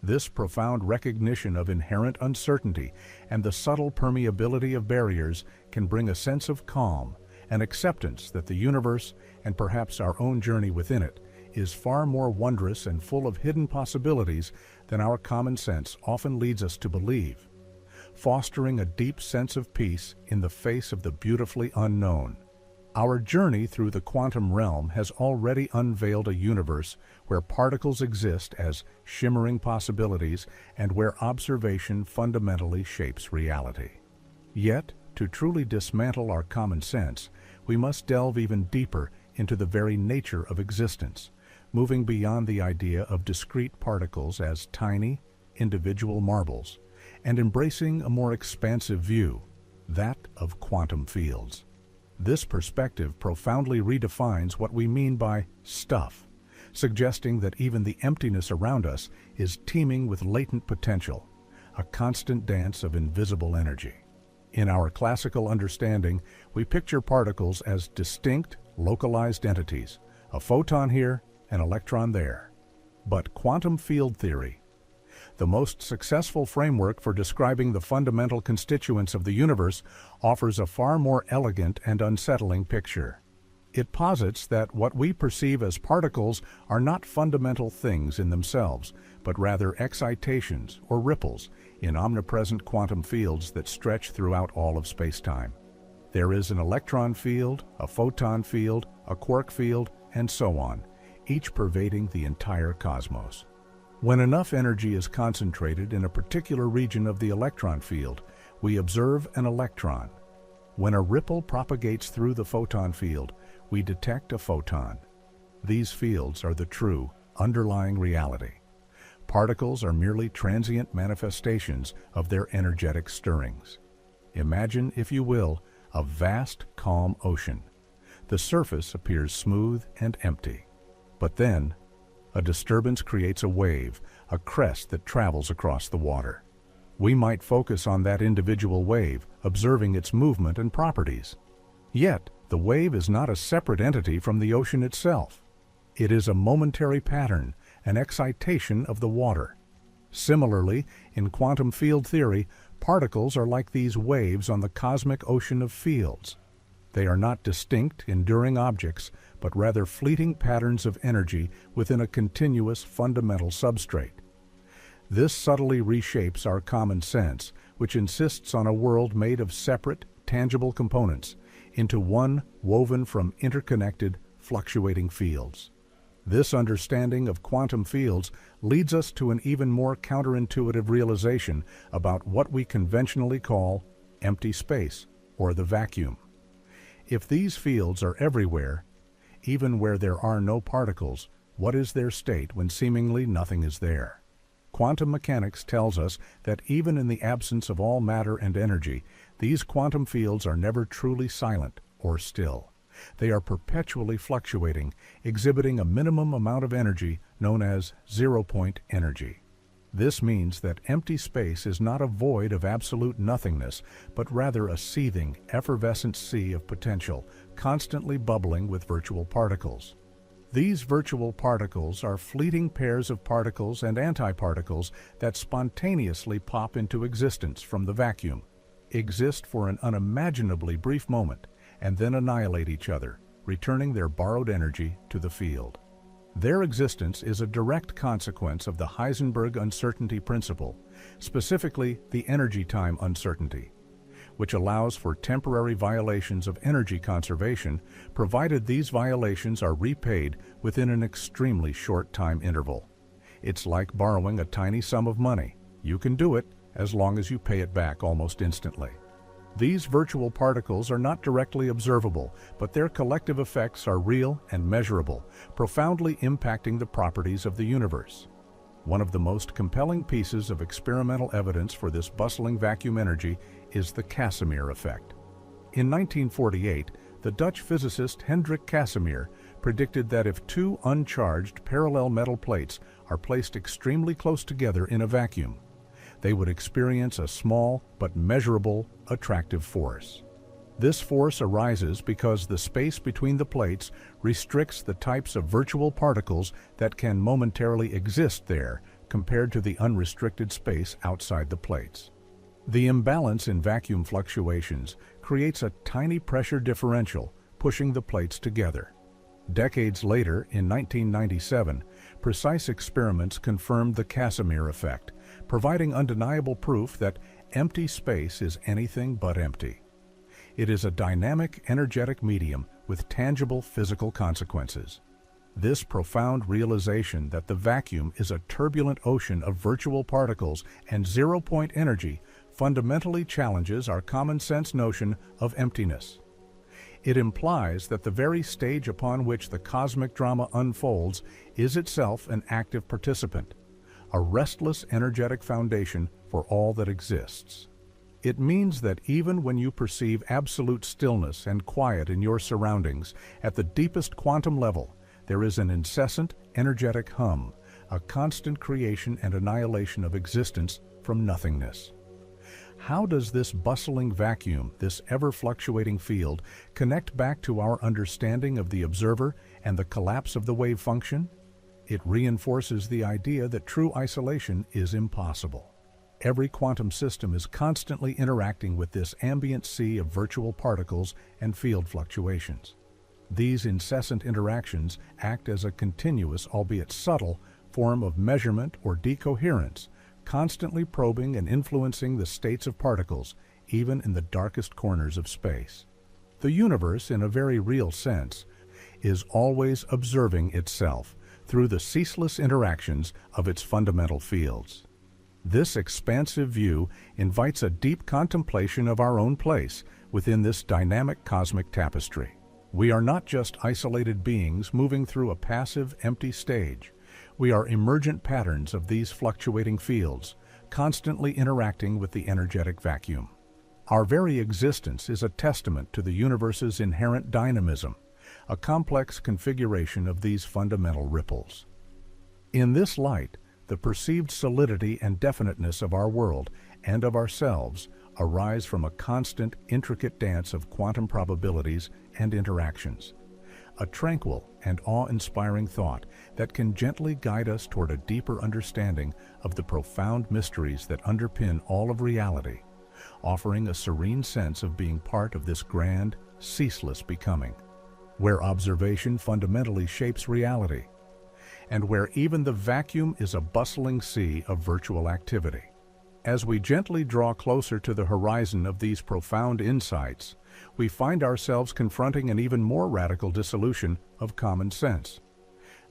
This profound recognition of inherent uncertainty and the subtle permeability of barriers can bring a sense of calm, an acceptance that the universe, and perhaps our own journey within it, is far more wondrous and full of hidden possibilities than our common sense often leads us to believe, fostering a deep sense of peace in the face of the beautifully unknown. Our journey through the quantum realm has already unveiled a universe where particles exist as shimmering possibilities and where observation fundamentally shapes reality. Yet, to truly dismantle our common sense, we must delve even deeper into the very nature of existence, moving beyond the idea of discrete particles as tiny, individual marbles, and embracing a more expansive view, that of quantum fields. This perspective profoundly redefines what we mean by stuff, suggesting that even the emptiness around us is teeming with latent potential, a constant dance of invisible energy. In our classical understanding, we picture particles as distinct, localized entities, a photon here, an electron there. But quantum field theory, the most successful framework for describing the fundamental constituents of the universe, offers a far more elegant and unsettling picture. It posits that what we perceive as particles are not fundamental things in themselves, but rather excitations or ripples in omnipresent quantum fields that stretch throughout all of space-time. There is an electron field, a photon field, a quark field, and so on, each pervading the entire cosmos. When enough energy is concentrated in a particular region of the electron field, we observe an electron. When a ripple propagates through the photon field, we detect a photon. These fields are the true, underlying reality. Particles are merely transient manifestations of their energetic stirrings. Imagine, if you will, a vast, calm ocean. The surface appears smooth and empty. But then, a disturbance creates a wave, a crest that travels across the water. We might focus on that individual wave, observing its movement and properties. Yet, the wave is not a separate entity from the ocean itself. It is a momentary pattern, an excitation of the water. Similarly, in quantum field theory, particles are like these waves on the cosmic ocean of fields. They are not distinct, enduring objects, but rather fleeting patterns of energy within a continuous, fundamental substrate. This subtly reshapes our common sense, which insists on a world made of separate, tangible components, into one woven from interconnected, fluctuating fields. This understanding of quantum fields leads us to an even more counterintuitive realization about what we conventionally call empty space, or the vacuum. If these fields are everywhere, even where there are no particles, what is their state when seemingly nothing is there? Quantum mechanics tells us that even in the absence of all matter and energy, these quantum fields are never truly silent or still. They are perpetually fluctuating, exhibiting a minimum amount of energy known as zero-point energy. This means that empty space is not a void of absolute nothingness, but rather a seething, effervescent sea of potential, constantly bubbling with virtual particles. These virtual particles are fleeting pairs of particles and antiparticles that spontaneously pop into existence from the vacuum, exist for an unimaginably brief moment, and then annihilate each other, returning their borrowed energy to the field. Their existence is a direct consequence of the Heisenberg uncertainty principle, specifically the energy-time uncertainty, which allows for temporary violations of energy conservation, provided these violations are repaid within an extremely short time interval. It's like borrowing a tiny sum of money. You can do it as long as you pay it back almost instantly. These virtual particles are not directly observable, but their collective effects are real and measurable, profoundly impacting the properties of the universe. One of the most compelling pieces of experimental evidence for this bustling vacuum energy is the Casimir effect. In 1948, the Dutch physicist Hendrik Casimir predicted that if two uncharged parallel metal plates are placed extremely close together in a vacuum, they would experience a small but measurable attractive force. This force arises because the space between the plates restricts the types of virtual particles that can momentarily exist there compared to the unrestricted space outside the plates. The imbalance in vacuum fluctuations creates a tiny pressure differential, pushing the plates together. Decades later, in 1997, precise experiments confirmed the Casimir effect, providing undeniable proof that empty space is anything but empty. It is a dynamic, energetic medium with tangible physical consequences. This profound realization that the vacuum is a turbulent ocean of virtual particles and zero-point energy fundamentally challenges our common-sense notion of emptiness. It implies that the very stage upon which the cosmic drama unfolds is itself an active participant, a restless, energetic foundation for all that exists. It means that even when you perceive absolute stillness and quiet in your surroundings, at the deepest quantum level, there is an incessant, energetic hum, a constant creation and annihilation of existence from nothingness. How does this bustling vacuum, this ever-fluctuating field, connect back to our understanding of the observer and the collapse of the wave function? It reinforces the idea that true isolation is impossible. Every quantum system is constantly interacting with this ambient sea of virtual particles and field fluctuations. These incessant interactions act as a continuous, albeit subtle, form of measurement or decoherence, constantly probing and influencing the states of particles, even in the darkest corners of space. The universe, in a very real sense, is always observing itself through the ceaseless interactions of its fundamental fields. This expansive view invites a deep contemplation of our own place within this dynamic cosmic tapestry. We are not just isolated beings moving through a passive, empty stage. We are emergent patterns of these fluctuating fields, constantly interacting with the energetic vacuum. Our very existence is a testament to the universe's inherent dynamism, a complex configuration of these fundamental ripples. In this light, the perceived solidity and definiteness of our world and of ourselves arise from a constant, intricate dance of quantum probabilities and interactions, a tranquil and awe-inspiring thought that can gently guide us toward a deeper understanding of the profound mysteries that underpin all of reality, offering a serene sense of being part of this grand, ceaseless becoming, where observation fundamentally shapes reality, and where even the vacuum is a bustling sea of virtual activity. As we gently draw closer to the horizon of these profound insights, we find ourselves confronting an even more radical dissolution of common sense.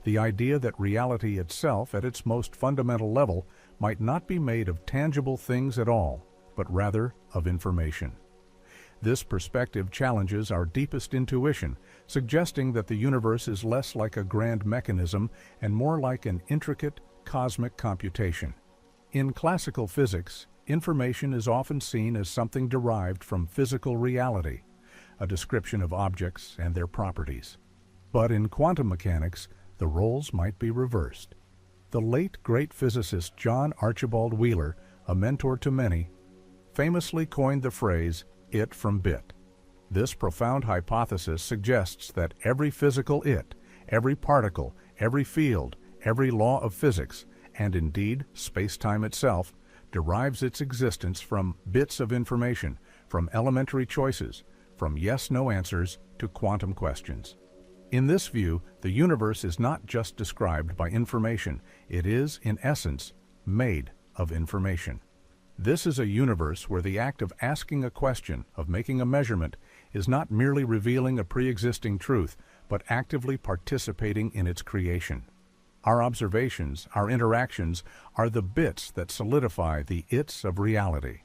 The idea that reality itself, at its most fundamental level, might not be made of tangible things at all, but rather of information. This perspective challenges our deepest intuition, suggesting that the universe is less like a grand mechanism and more like an intricate, cosmic computation. In classical physics, information is often seen as something derived from physical reality, a description of objects and their properties. But in quantum mechanics, the roles might be reversed. The late great physicist John Archibald Wheeler, a mentor to many, famously coined the phrase, "it from bit." This profound hypothesis suggests that every physical it, every particle, every field, every law of physics, and indeed space-time itself, derives its existence from bits of information, from elementary choices, from yes-no answers to quantum questions. In this view, the universe is not just described by information, it is, in essence, made of information. This is a universe where the act of asking a question, of making a measurement, is not merely revealing a pre-existing truth, but actively participating in its creation. Our observations, our interactions, are the bits that solidify the its of reality.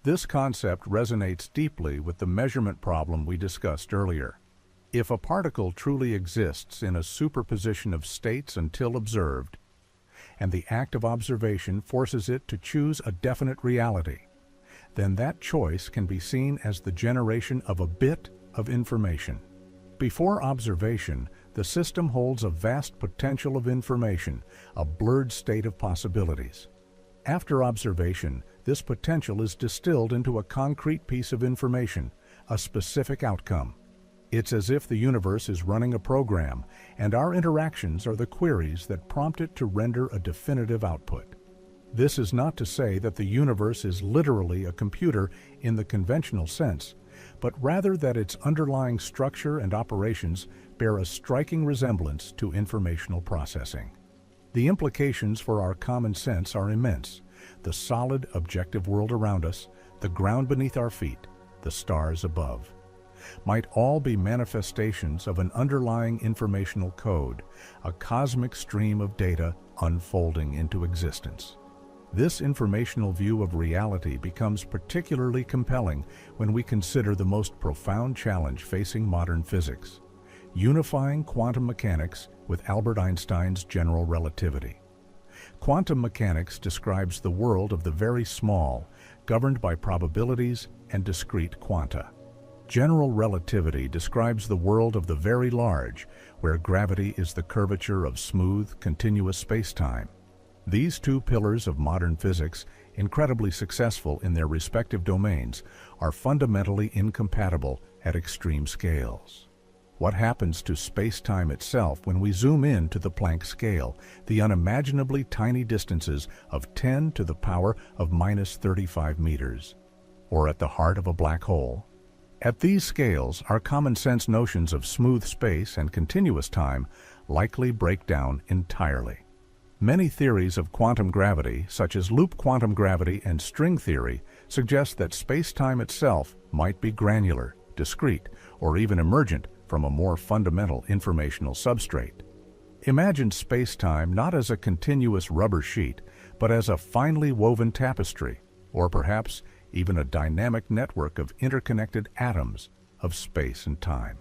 This concept resonates deeply with the measurement problem we discussed earlier. If a particle truly exists in a superposition of states until observed, and the act of observation forces it to choose a definite reality, then that choice can be seen as the generation of a bit of information. Before observation, the system holds a vast potential of information, a blurred state of possibilities. After observation, this potential is distilled into a concrete piece of information, a specific outcome. It's as if the universe is running a program, and our interactions are the queries that prompt it to render a definitive output. This is not to say that the universe is literally a computer in the conventional sense, but rather that its underlying structure and operations bear a striking resemblance to informational processing. The implications for our common sense are immense. The solid, objective world around us, the ground beneath our feet, the stars above, might all be manifestations of an underlying informational code, a cosmic stream of data unfolding into existence. This informational view of reality becomes particularly compelling when we consider the most profound challenge facing modern physics: unifying quantum mechanics with Albert Einstein's general relativity. Quantum mechanics describes the world of the very small, governed by probabilities and discrete quanta. General relativity describes the world of the very large, where gravity is the curvature of smooth, continuous space-time. These two pillars of modern physics, incredibly successful in their respective domains, are fundamentally incompatible at extreme scales. What happens to space-time itself when we zoom in to the Planck scale, the unimaginably tiny distances of 10 to the power of -35 meters? Or at the heart of a black hole? At these scales, our common-sense notions of smooth space and continuous time likely break down entirely. Many theories of quantum gravity, such as loop quantum gravity and string theory, suggest that space-time itself might be granular, discrete, or even emergent from a more fundamental informational substrate. Imagine space-time not as a continuous rubber sheet, but as a finely woven tapestry, or perhaps even a dynamic network of interconnected atoms of space and time.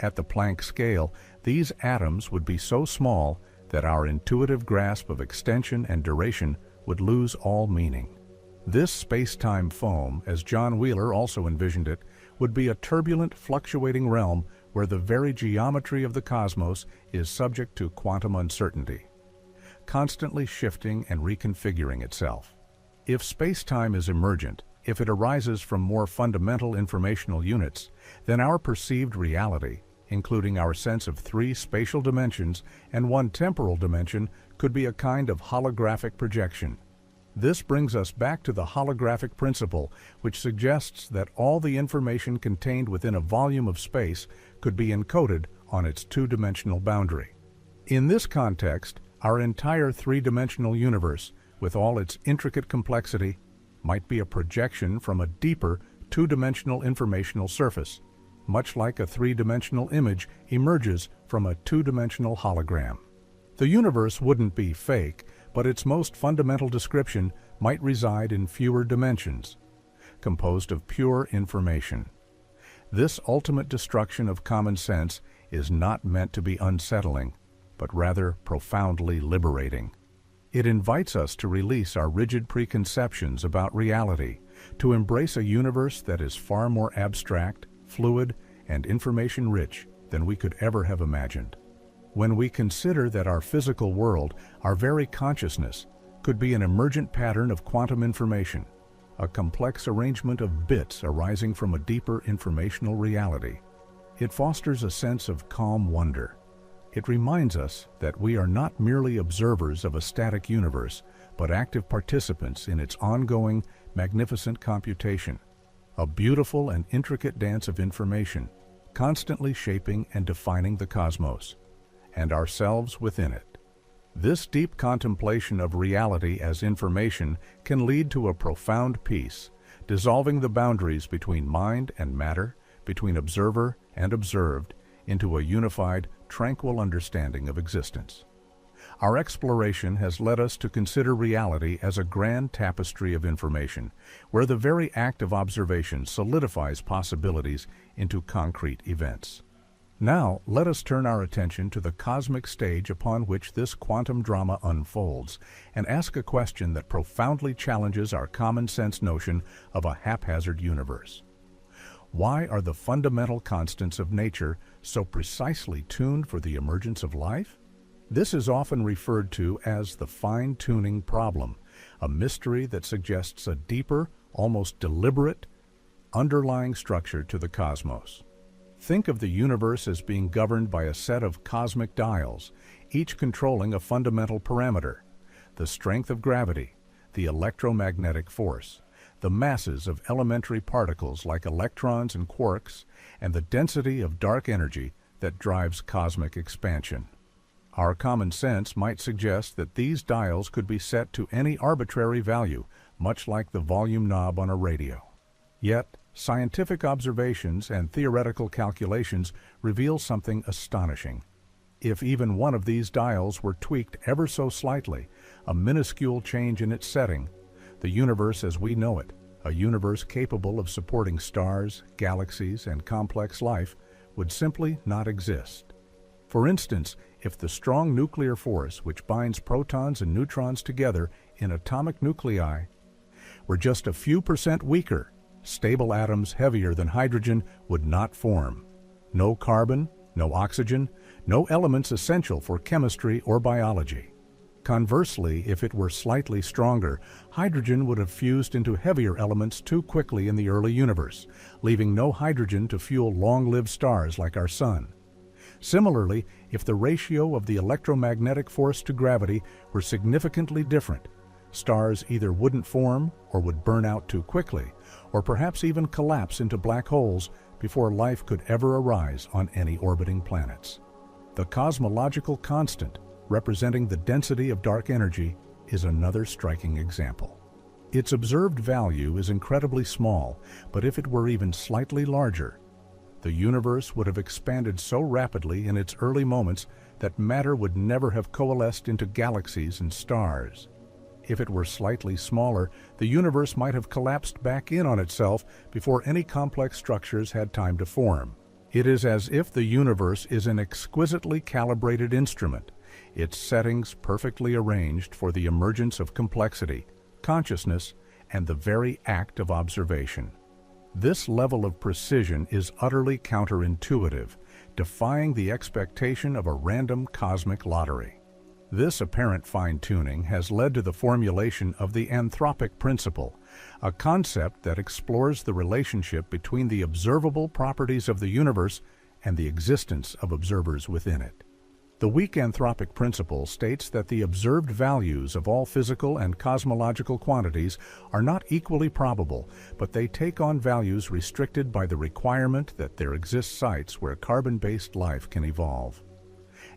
At the Planck scale, these atoms would be so small that our intuitive grasp of extension and duration would lose all meaning. This space-time foam, as John Wheeler also envisioned it, would be a turbulent, fluctuating realm where the very geometry of the cosmos is subject to quantum uncertainty, constantly shifting and reconfiguring itself. If space-time is emergent, if it arises from more fundamental informational units, then our perceived reality, including our sense of 3 spatial dimensions and 1 temporal dimension, could be a kind of holographic projection. This brings us back to the holographic principle, which suggests that all the information contained within a volume of space could be encoded on its 2-dimensional boundary. In this context, our entire 3-dimensional universe, with all its intricate complexity, might be a projection from a deeper 2-dimensional informational surface, much like a 3-dimensional image emerges from a 2-dimensional hologram. The universe wouldn't be fake, but its most fundamental description might reside in fewer dimensions, composed of pure information. This ultimate destruction of common sense is not meant to be unsettling, but rather profoundly liberating. It invites us to release our rigid preconceptions about reality, to embrace a universe that is far more abstract, fluid, and information-rich than we could ever have imagined. When we consider that our physical world, our very consciousness, could be an emergent pattern of quantum information, a complex arrangement of bits arising from a deeper informational reality, it fosters a sense of calm wonder. It reminds us that we are not merely observers of a static universe, but active participants in its ongoing, magnificent computation, a beautiful and intricate dance of information, constantly shaping and defining the cosmos, and ourselves within it. This deep contemplation of reality as information can lead to a profound peace, dissolving the boundaries between mind and matter, between observer and observed, into a unified, tranquil understanding of existence. Our exploration has led us to consider reality as a grand tapestry of information, where the very act of observation solidifies possibilities into concrete events. Now, let us turn our attention to the cosmic stage upon which this quantum drama unfolds, and ask a question that profoundly challenges our common-sense notion of a haphazard universe. Why are the fundamental constants of nature so precisely tuned for the emergence of life? This is often referred to as the fine-tuning problem, a mystery that suggests a deeper, almost deliberate, underlying structure to the cosmos. Think of the universe as being governed by a set of cosmic dials, each controlling a fundamental parameter: the strength of gravity, the electromagnetic force, the masses of elementary particles like electrons and quarks, and the density of dark energy that drives cosmic expansion. Our common sense might suggest that these dials could be set to any arbitrary value, much like the volume knob on a radio. Yet, scientific observations and theoretical calculations reveal something astonishing. If even one of these dials were tweaked ever so slightly, a minuscule change in its setting, the universe as we know it, a universe capable of supporting stars, galaxies, and complex life, would simply not exist. For instance, if the strong nuclear force which binds protons and neutrons together in atomic nuclei were just a few percent weaker, stable atoms heavier than hydrogen would not form. No carbon, no oxygen, no elements essential for chemistry or biology. Conversely, if it were slightly stronger, hydrogen would have fused into heavier elements too quickly in the early universe, leaving no hydrogen to fuel long-lived stars like our Sun. Similarly, if the ratio of the electromagnetic force to gravity were significantly different, stars either wouldn't form or would burn out too quickly, or perhaps even collapse into black holes before life could ever arise on any orbiting planets. The cosmological constant, representing the density of dark energy, is another striking example. Its observed value is incredibly small, but if it were even slightly larger, the universe would have expanded so rapidly in its early moments that matter would never have coalesced into galaxies and stars. If it were slightly smaller, the universe might have collapsed back in on itself before any complex structures had time to form. It is as if the universe is an exquisitely calibrated instrument, its settings perfectly arranged for the emergence of complexity, consciousness, and the very act of observation. This level of precision is utterly counterintuitive, defying the expectation of a random cosmic lottery. This apparent fine-tuning has led to the formulation of the anthropic principle, a concept that explores the relationship between the observable properties of the universe and the existence of observers within it. The weak anthropic principle states that the observed values of all physical and cosmological quantities are not equally probable, but they take on values restricted by the requirement that there exist sites where carbon-based life can evolve,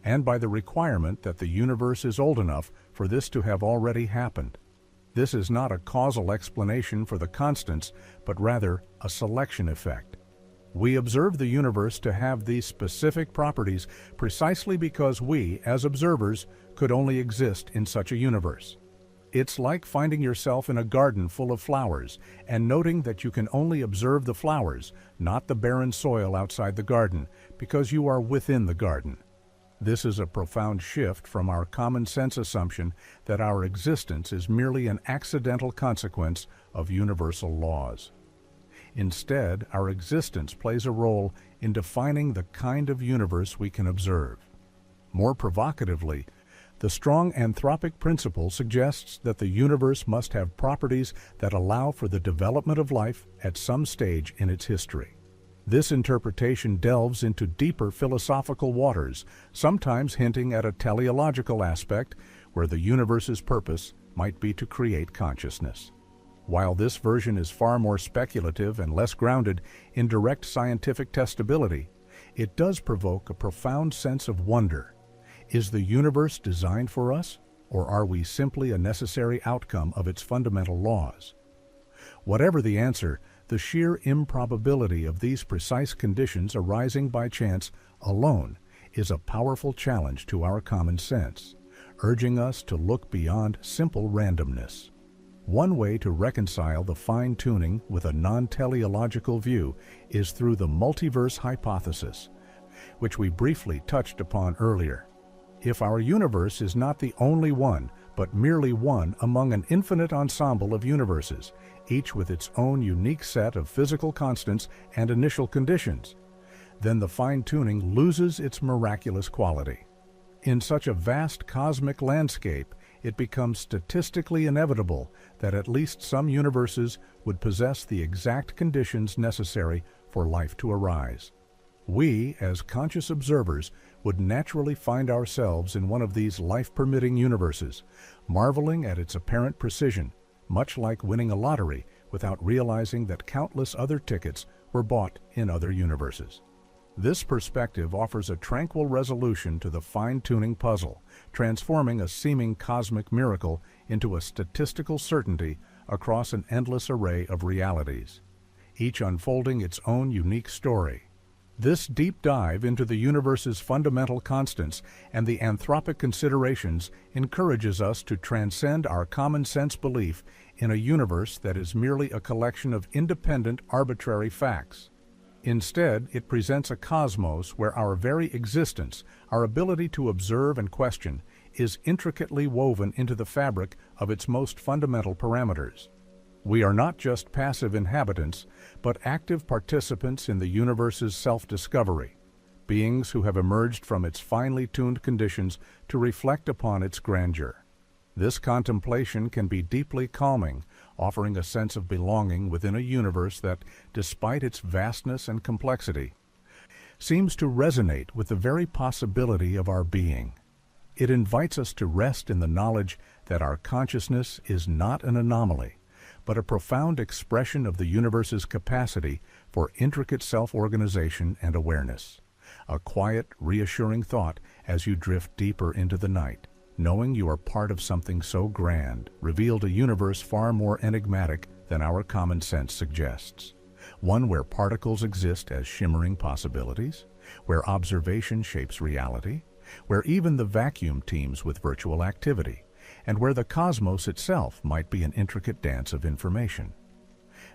and by the requirement that the universe is old enough for this to have already happened. This is not a causal explanation for the constants, but rather a selection effect. We observe the universe to have these specific properties precisely because we, as observers, could only exist in such a universe. It's like finding yourself in a garden full of flowers and noting that you can only observe the flowers, not the barren soil outside the garden, because you are within the garden. This is a profound shift from our common sense assumption that our existence is merely an accidental consequence of universal laws. Instead, our existence plays a role in defining the kind of universe we can observe. More provocatively, the strong anthropic principle suggests that the universe must have properties that allow for the development of life at some stage in its history. This interpretation delves into deeper philosophical waters, sometimes hinting at a teleological aspect where the universe's purpose might be to create consciousness. While this version is far more speculative and less grounded in direct scientific testability, it does provoke a profound sense of wonder. Is the universe designed for us, or are we simply a necessary outcome of its fundamental laws? Whatever the answer, the sheer improbability of these precise conditions arising by chance alone is a powerful challenge to our common sense, urging us to look beyond simple randomness. One way to reconcile the fine-tuning with a non-teleological view is through the multiverse hypothesis, which we briefly touched upon earlier. If our universe is not the only one, but merely one among an infinite ensemble of universes, each with its own unique set of physical constants and initial conditions, then the fine-tuning loses its miraculous quality. In such a vast cosmic landscape, it becomes statistically inevitable that at least some universes would possess the exact conditions necessary for life to arise. We, as conscious observers, would naturally find ourselves in one of these life-permitting universes, marveling at its apparent precision, much like winning a lottery without realizing that countless other tickets were bought in other universes. This perspective offers a tranquil resolution to the fine-tuning puzzle, transforming a seeming cosmic miracle into a statistical certainty across an endless array of realities, each unfolding its own unique story. This deep dive into the universe's fundamental constants and the anthropic considerations encourages us to transcend our common-sense belief in a universe that is merely a collection of independent, arbitrary facts. Instead, it presents a cosmos where our very existence, our ability to observe and question, is intricately woven into the fabric of its most fundamental parameters. We are not just passive inhabitants, but active participants in the universe's self-discovery, beings who have emerged from its finely tuned conditions to reflect upon its grandeur. This contemplation can be deeply calming, offering a sense of belonging within a universe that, despite its vastness and complexity, seems to resonate with the very possibility of our being. It invites us to rest in the knowledge that our consciousness is not an anomaly, but a profound expression of the universe's capacity for intricate self-organization and awareness. A quiet, reassuring thought as you drift deeper into the night, knowing you are part of something so grand, revealed a universe far more enigmatic than our common sense suggests. One where particles exist as shimmering possibilities, where observation shapes reality, where even the vacuum teems with virtual activity, and where the cosmos itself might be an intricate dance of information.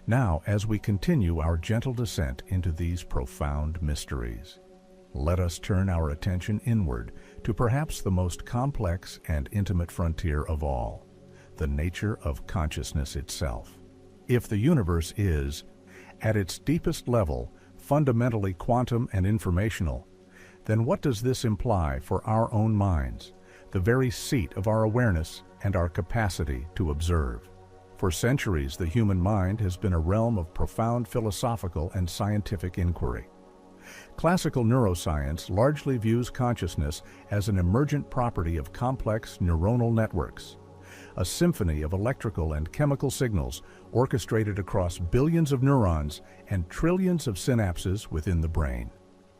Now, as we continue our gentle descent into these profound mysteries, let us turn our attention inward to perhaps the most complex and intimate frontier of all, the nature of consciousness itself. If the universe is, at its deepest level, fundamentally quantum and informational, then what does this imply for our own minds, the very seat of our awareness and our capacity to observe? For centuries, the human mind has been a realm of profound philosophical and scientific inquiry. Classical neuroscience largely views consciousness as an emergent property of complex neuronal networks, a symphony of electrical and chemical signals orchestrated across billions of neurons and trillions of synapses within the brain.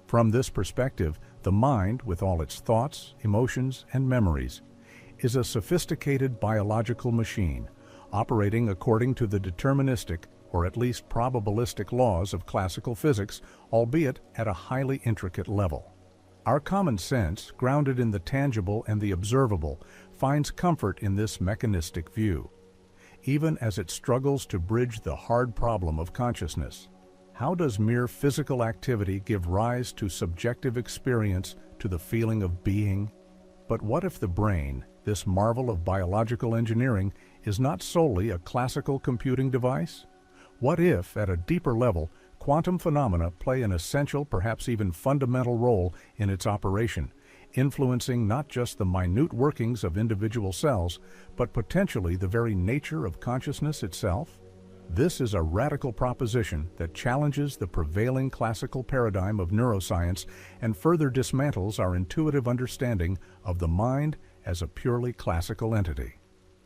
From this perspective, the mind, with all its thoughts, emotions, and memories, is a sophisticated biological machine operating according to the deterministic, or at least probabilistic laws of classical physics, albeit at a highly intricate level. Our common sense, grounded in the tangible and the observable, finds comfort in this mechanistic view, even as it struggles to bridge the hard problem of consciousness. How does mere physical activity give rise to subjective experience, to the feeling of being? But what if the brain, this marvel of biological engineering, is not solely a classical computing device? What if, at a deeper level, quantum phenomena play an essential, perhaps even fundamental role in its operation, influencing not just the minute workings of individual cells, but potentially the very nature of consciousness itself? This is a radical proposition that challenges the prevailing classical paradigm of neuroscience and further dismantles our intuitive understanding of the mind as a purely classical entity.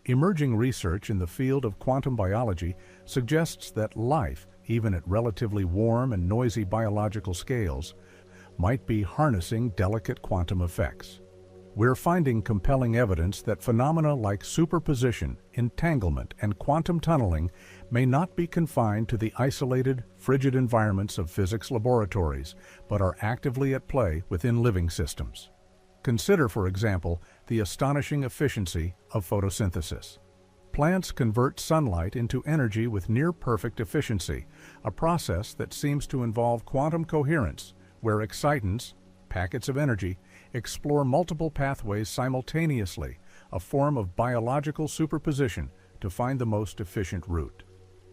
Emerging research in the field of quantum biology suggests that life, even at relatively warm and noisy biological scales, might be harnessing delicate quantum effects. We're finding compelling evidence that phenomena like superposition, entanglement, and quantum tunneling may not be confined to the isolated, frigid environments of physics laboratories, but are actively at play within living systems. Consider, for example, the astonishing efficiency of photosynthesis. Plants convert sunlight into energy with near-perfect efficiency, a process that seems to involve quantum coherence, where excitons, packets of energy, explore multiple pathways simultaneously, a form of biological superposition to find the most efficient route.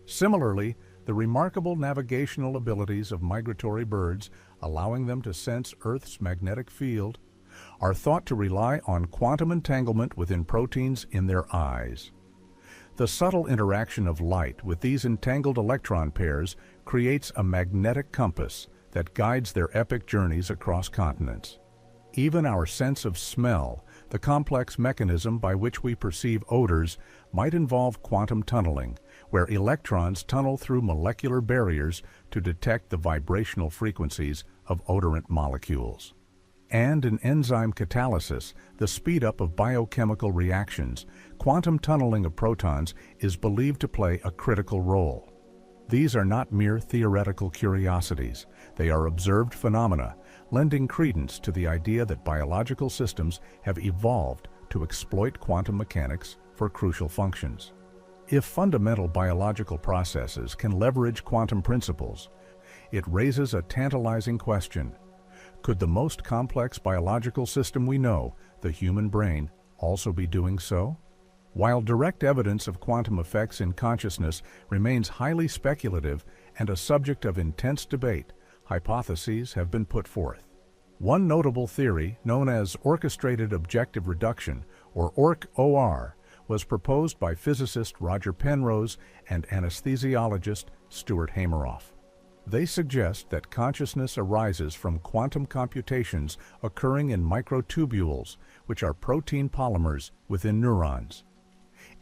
Similarly, the remarkable navigational abilities of migratory birds, allowing them to sense Earth's magnetic field, are thought to rely on quantum entanglement within proteins in their eyes. The subtle interaction of light with these entangled electron pairs creates a magnetic compass that guides their epic journeys across continents. Even our sense of smell, the complex mechanism by which we perceive odors, might involve quantum tunneling, where electrons tunnel through molecular barriers to detect the vibrational frequencies of odorant molecules. And in enzyme catalysis, the speed-up of biochemical reactions, quantum tunneling of protons is believed to play a critical role. These are not mere theoretical curiosities. They are observed phenomena, lending credence to the idea that biological systems have evolved to exploit quantum mechanics for crucial functions. If fundamental biological processes can leverage quantum principles, it raises a tantalizing question. Could the most complex biological system we know, the human brain, also be doing so? While direct evidence of quantum effects in consciousness remains highly speculative and a subject of intense debate, hypotheses have been put forth. One notable theory, known as orchestrated objective reduction, or ORC-OR, was proposed by physicist Roger Penrose and anesthesiologist Stuart Hameroff. They suggest that consciousness arises from quantum computations occurring in microtubules, which are protein polymers within neurons.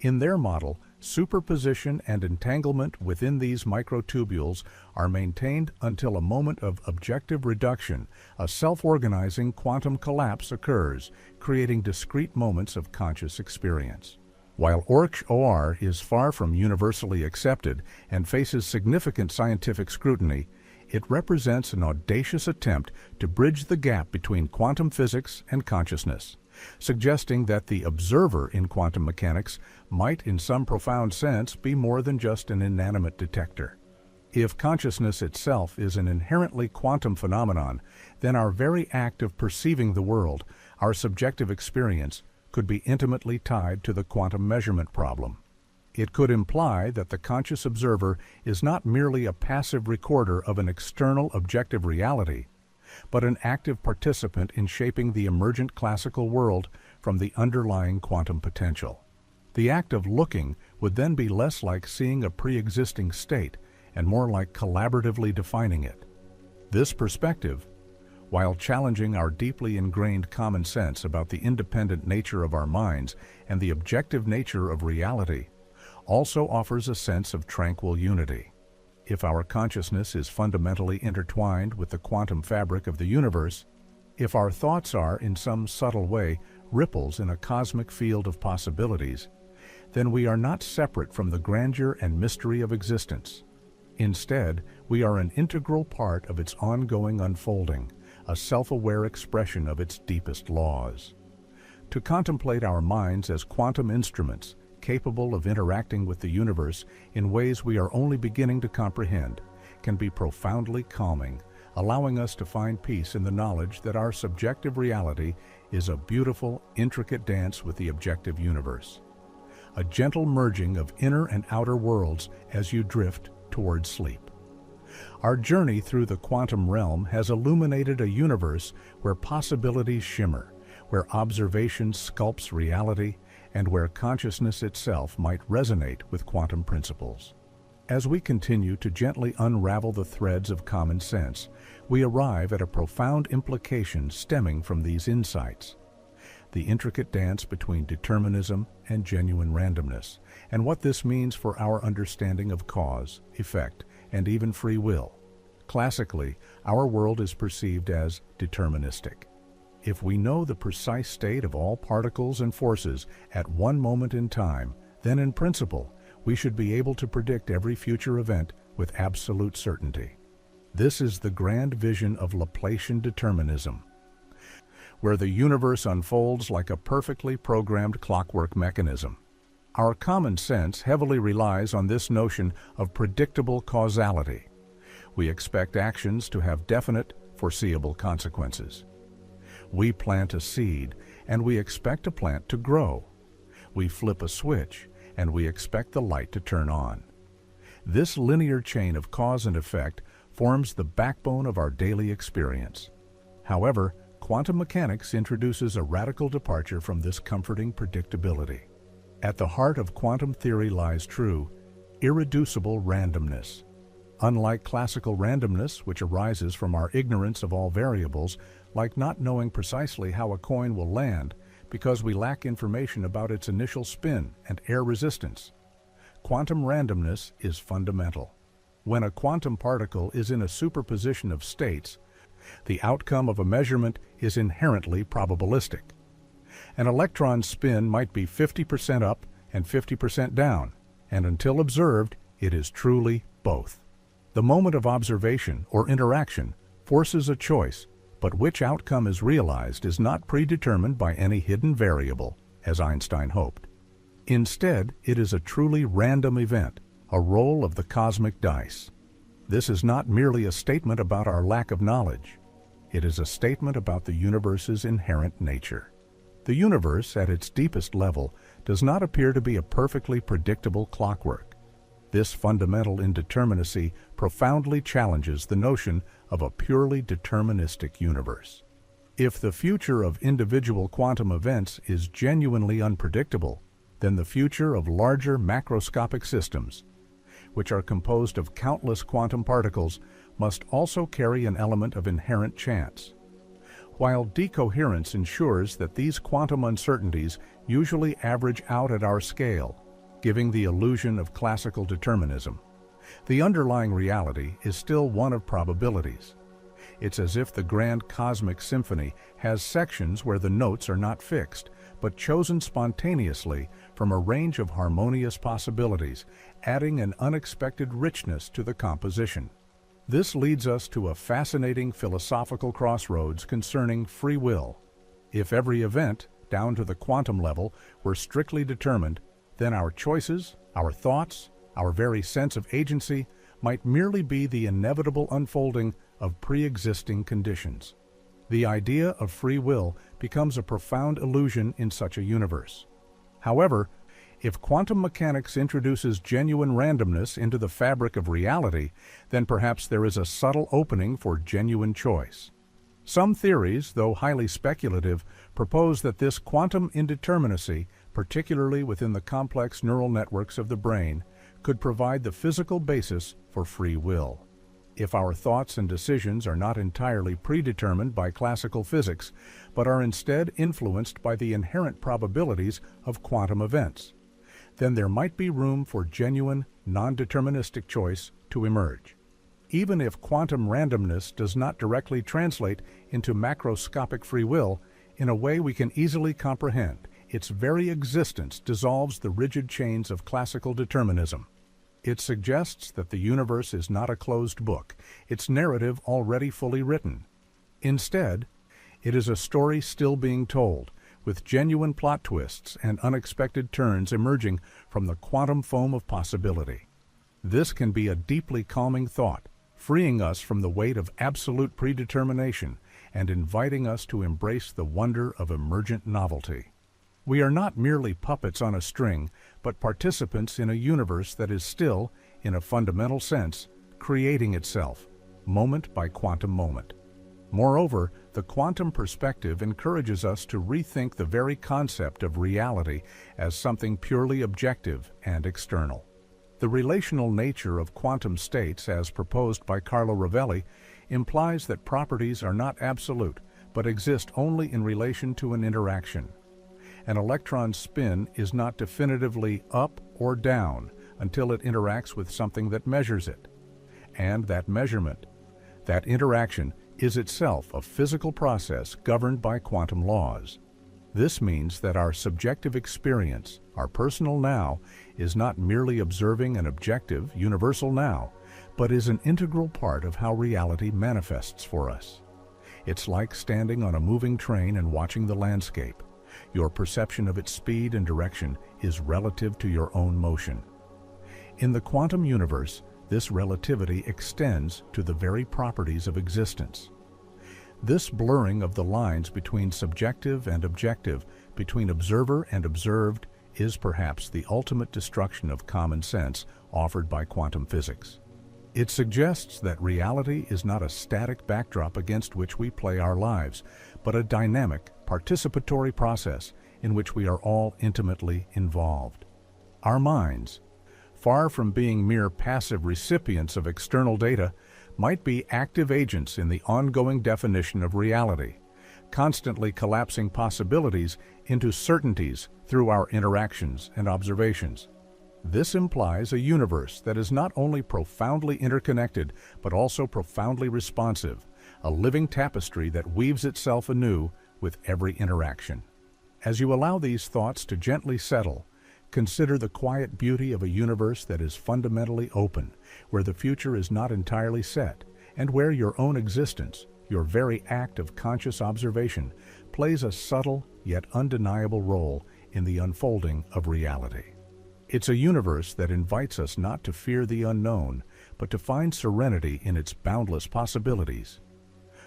In their model, superposition and entanglement within these microtubules are maintained until a moment of objective reduction, a self-organizing quantum collapse occurs, creating discrete moments of conscious experience. While ORC-OR is far from universally accepted and faces significant scientific scrutiny, it represents an audacious attempt to bridge the gap between quantum physics and consciousness, suggesting that the observer in quantum mechanics might, in some profound sense, be more than just an inanimate detector. If consciousness itself is an inherently quantum phenomenon, then our very act of perceiving the world, our subjective experience, could be intimately tied to the quantum measurement problem. It could imply that the conscious observer is not merely a passive recorder of an external objective reality, but an active participant in shaping the emergent classical world from the underlying quantum potential. The act of looking would then be less like seeing a pre-existing state and more like collaboratively defining it. This perspective, while challenging our deeply ingrained common sense about the independent nature of our minds and the objective nature of reality, also offers a sense of tranquil unity. If our consciousness is fundamentally intertwined with the quantum fabric of the universe, if our thoughts are, in some subtle way, ripples in a cosmic field of possibilities, then we are not separate from the grandeur and mystery of existence. Instead, we are an integral part of its ongoing unfolding, a self-aware expression of its deepest laws. To contemplate our minds as quantum instruments, capable of interacting with the universe in ways we are only beginning to comprehend, can be profoundly calming, allowing us to find peace in the knowledge that our subjective reality is a beautiful, intricate dance with the objective universe. A gentle merging of inner and outer worlds as you drift towards sleep. Our journey through the quantum realm has illuminated a universe where possibilities shimmer, where observation sculpts reality, and where consciousness itself might resonate with quantum principles. As we continue to gently unravel the threads of common sense, we arrive at a profound implication stemming from these insights. The intricate dance between determinism and genuine randomness, and what this means for our understanding of cause, effect, and even free will. Classically, our world is perceived as deterministic. If we know the precise state of all particles and forces at one moment in time, then in principle, we should be able to predict every future event with absolute certainty. This is the grand vision of Laplacian determinism, where the universe unfolds like a perfectly programmed clockwork mechanism. Our common sense heavily relies on this notion of predictable causality. We expect actions to have definite, foreseeable consequences. We plant a seed, and we expect a plant to grow. We flip a switch, and we expect the light to turn on. This linear chain of cause and effect forms the backbone of our daily experience. However, quantum mechanics introduces a radical departure from this comforting predictability. At the heart of quantum theory lies true, irreducible randomness. Unlike classical randomness, which arises from our ignorance of all variables, like not knowing precisely how a coin will land because we lack information about its initial spin and air resistance, quantum randomness is fundamental. When a quantum particle is in a superposition of states, the outcome of a measurement is inherently probabilistic. An electron's spin might be 50% up and 50% down, and until observed, it is truly both. The moment of observation or interaction forces a choice, but which outcome is realized is not predetermined by any hidden variable, as Einstein hoped. Instead, it is a truly random event, a roll of the cosmic dice. This is not merely a statement about our lack of knowledge. It is a statement about the universe's inherent nature. The universe, at its deepest level, does not appear to be a perfectly predictable clockwork. This fundamental indeterminacy profoundly challenges the notion of a purely deterministic universe. If the future of individual quantum events is genuinely unpredictable, then the future of larger macroscopic systems, which are composed of countless quantum particles, must also carry an element of inherent chance. While decoherence ensures that these quantum uncertainties usually average out at our scale, giving the illusion of classical determinism, the underlying reality is still one of probabilities. It's as if the grand cosmic symphony has sections where the notes are not fixed, but chosen spontaneously from a range of harmonious possibilities, adding an unexpected richness to the composition. This leads us to a fascinating philosophical crossroads concerning free will. If every event, down to the quantum level, were strictly determined, then our choices, our thoughts, our very sense of agency might merely be the inevitable unfolding of pre-existing conditions. The idea of free will becomes a profound illusion in such a universe. However, if quantum mechanics introduces genuine randomness into the fabric of reality, then perhaps there is a subtle opening for genuine choice. Some theories, though highly speculative, propose that this quantum indeterminacy, particularly within the complex neural networks of the brain, could provide the physical basis for free will. If our thoughts and decisions are not entirely predetermined by classical physics, but are instead influenced by the inherent probabilities of quantum events, then there might be room for genuine, non-deterministic choice to emerge. Even if quantum randomness does not directly translate into macroscopic free will in a way we can easily comprehend, its very existence dissolves the rigid chains of classical determinism. It suggests that the universe is not a closed book, its narrative already fully written. Instead, it is a story still being told, with genuine plot twists and unexpected turns emerging from the quantum foam of possibility. This can be a deeply calming thought, freeing us from the weight of absolute predetermination and inviting us to embrace the wonder of emergent novelty. We are not merely puppets on a string, but participants in a universe that is still, in a fundamental sense, creating itself, moment by quantum moment. Moreover, the quantum perspective encourages us to rethink the very concept of reality as something purely objective and external. The relational nature of quantum states, as proposed by Carlo Rovelli, implies that properties are not absolute, but exist only in relation to an interaction. An electron's spin is not definitively up or down until it interacts with something that measures it. And that measurement, that interaction, is itself a physical process governed by quantum laws. This means that our subjective experience, our personal now, is not merely observing an objective, universal now, but is an integral part of how reality manifests for us. It's like standing on a moving train and watching the landscape. Your perception of its speed and direction is relative to your own motion. In the quantum universe, this relativity extends to the very properties of existence. This blurring of the lines between subjective and objective, between observer and observed, is perhaps the ultimate destruction of common sense offered by quantum physics. It suggests that reality is not a static backdrop against which we play our lives, but a dynamic, participatory process in which we are all intimately involved. Our minds, far from being mere passive recipients of external data, might be active agents in the ongoing definition of reality, constantly collapsing possibilities into certainties through our interactions and observations. This implies a universe that is not only profoundly interconnected, but also profoundly responsive, a living tapestry that weaves itself anew with every interaction. As you allow these thoughts to gently settle, consider the quiet beauty of a universe that is fundamentally open, where the future is not entirely set, and where your own existence, your very act of conscious observation, plays a subtle yet undeniable role in the unfolding of reality. It's a universe that invites us not to fear the unknown, but to find serenity in its boundless possibilities.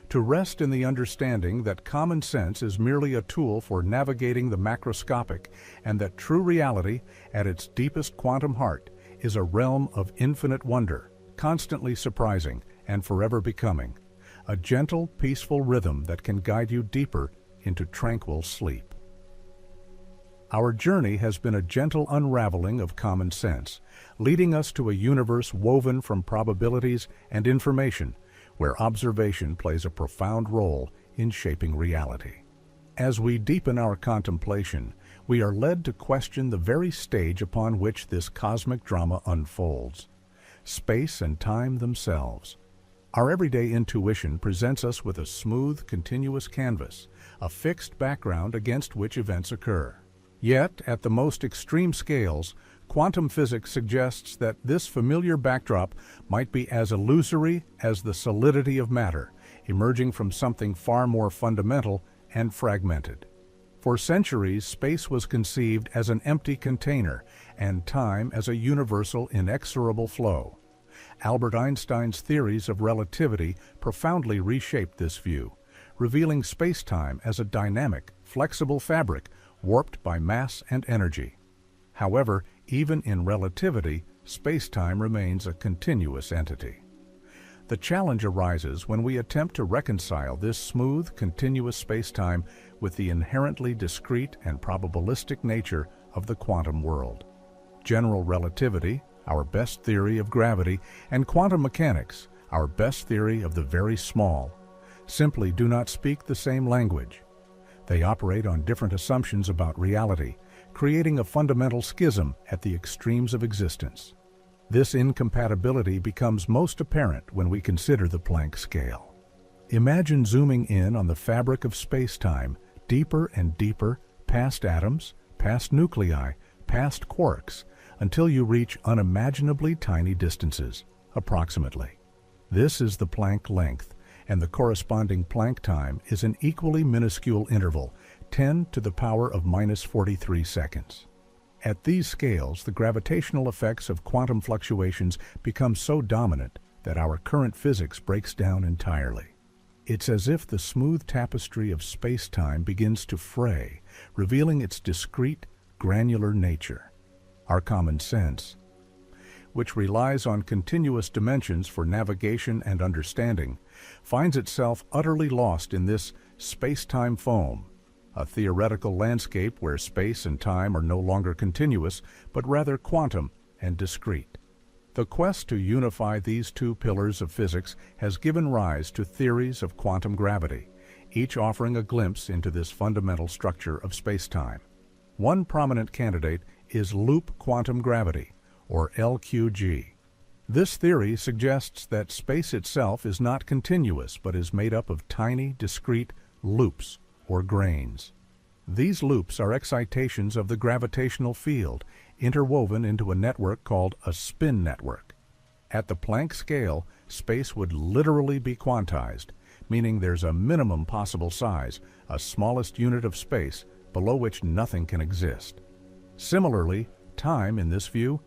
To rest in the understanding that common sense is merely a tool for navigating the macroscopic, and that true reality, at its deepest quantum heart, is a realm of infinite wonder, constantly surprising and forever becoming, a gentle, peaceful rhythm that can guide you deeper into tranquil sleep. Our journey has been a gentle unraveling of common sense, leading us to a universe woven from probabilities and information, where observation plays a profound role in shaping reality. As we deepen our contemplation, we are led to question the very stage upon which this cosmic drama unfolds: space and time themselves. Our everyday intuition presents us with a smooth, continuous canvas, a fixed background against which events occur. Yet, at the most extreme scales, quantum physics suggests that this familiar backdrop might be as illusory as the solidity of matter, emerging from something far more fundamental and fragmented. For centuries, space was conceived as an empty container, and time as a universal, inexorable flow. Albert Einstein's theories of relativity profoundly reshaped this view, revealing space-time as a dynamic, flexible fabric warped by mass and energy. However, even in relativity, space-time remains a continuous entity. The challenge arises when we attempt to reconcile this smooth, continuous space-time with the inherently discrete and probabilistic nature of the quantum world. General relativity, our best theory of gravity, and quantum mechanics, our best theory of the very small, simply do not speak the same language. They operate on different assumptions about reality, creating a fundamental schism at the extremes of existence. This incompatibility becomes most apparent when we consider the Planck scale. Imagine zooming in on the fabric of space-time, deeper and deeper, past atoms, past nuclei, past quarks, until you reach unimaginably tiny distances, approximately. This is the Planck length, and the corresponding Planck time is an equally minuscule interval, 10 to the power of minus 43 seconds. At these scales, the gravitational effects of quantum fluctuations become so dominant that our current physics breaks down entirely. It's as if the smooth tapestry of space-time begins to fray, revealing its discrete, granular nature. Our common sense, which relies on continuous dimensions for navigation and understanding, finds itself utterly lost in this space-time foam, a theoretical landscape where space and time are no longer continuous, but rather quantum and discrete. The quest to unify these two pillars of physics has given rise to theories of quantum gravity, each offering a glimpse into this fundamental structure of space-time. One prominent candidate is loop quantum gravity, or LQG. This theory suggests that space itself is not continuous but is made up of tiny, discrete loops, or grains. These loops are excitations of the gravitational field, interwoven into a network called a spin network. At the Planck scale, space would literally be quantized, meaning there's a minimum possible size, a smallest unit of space, below which nothing can exist. Similarly, time, in this view,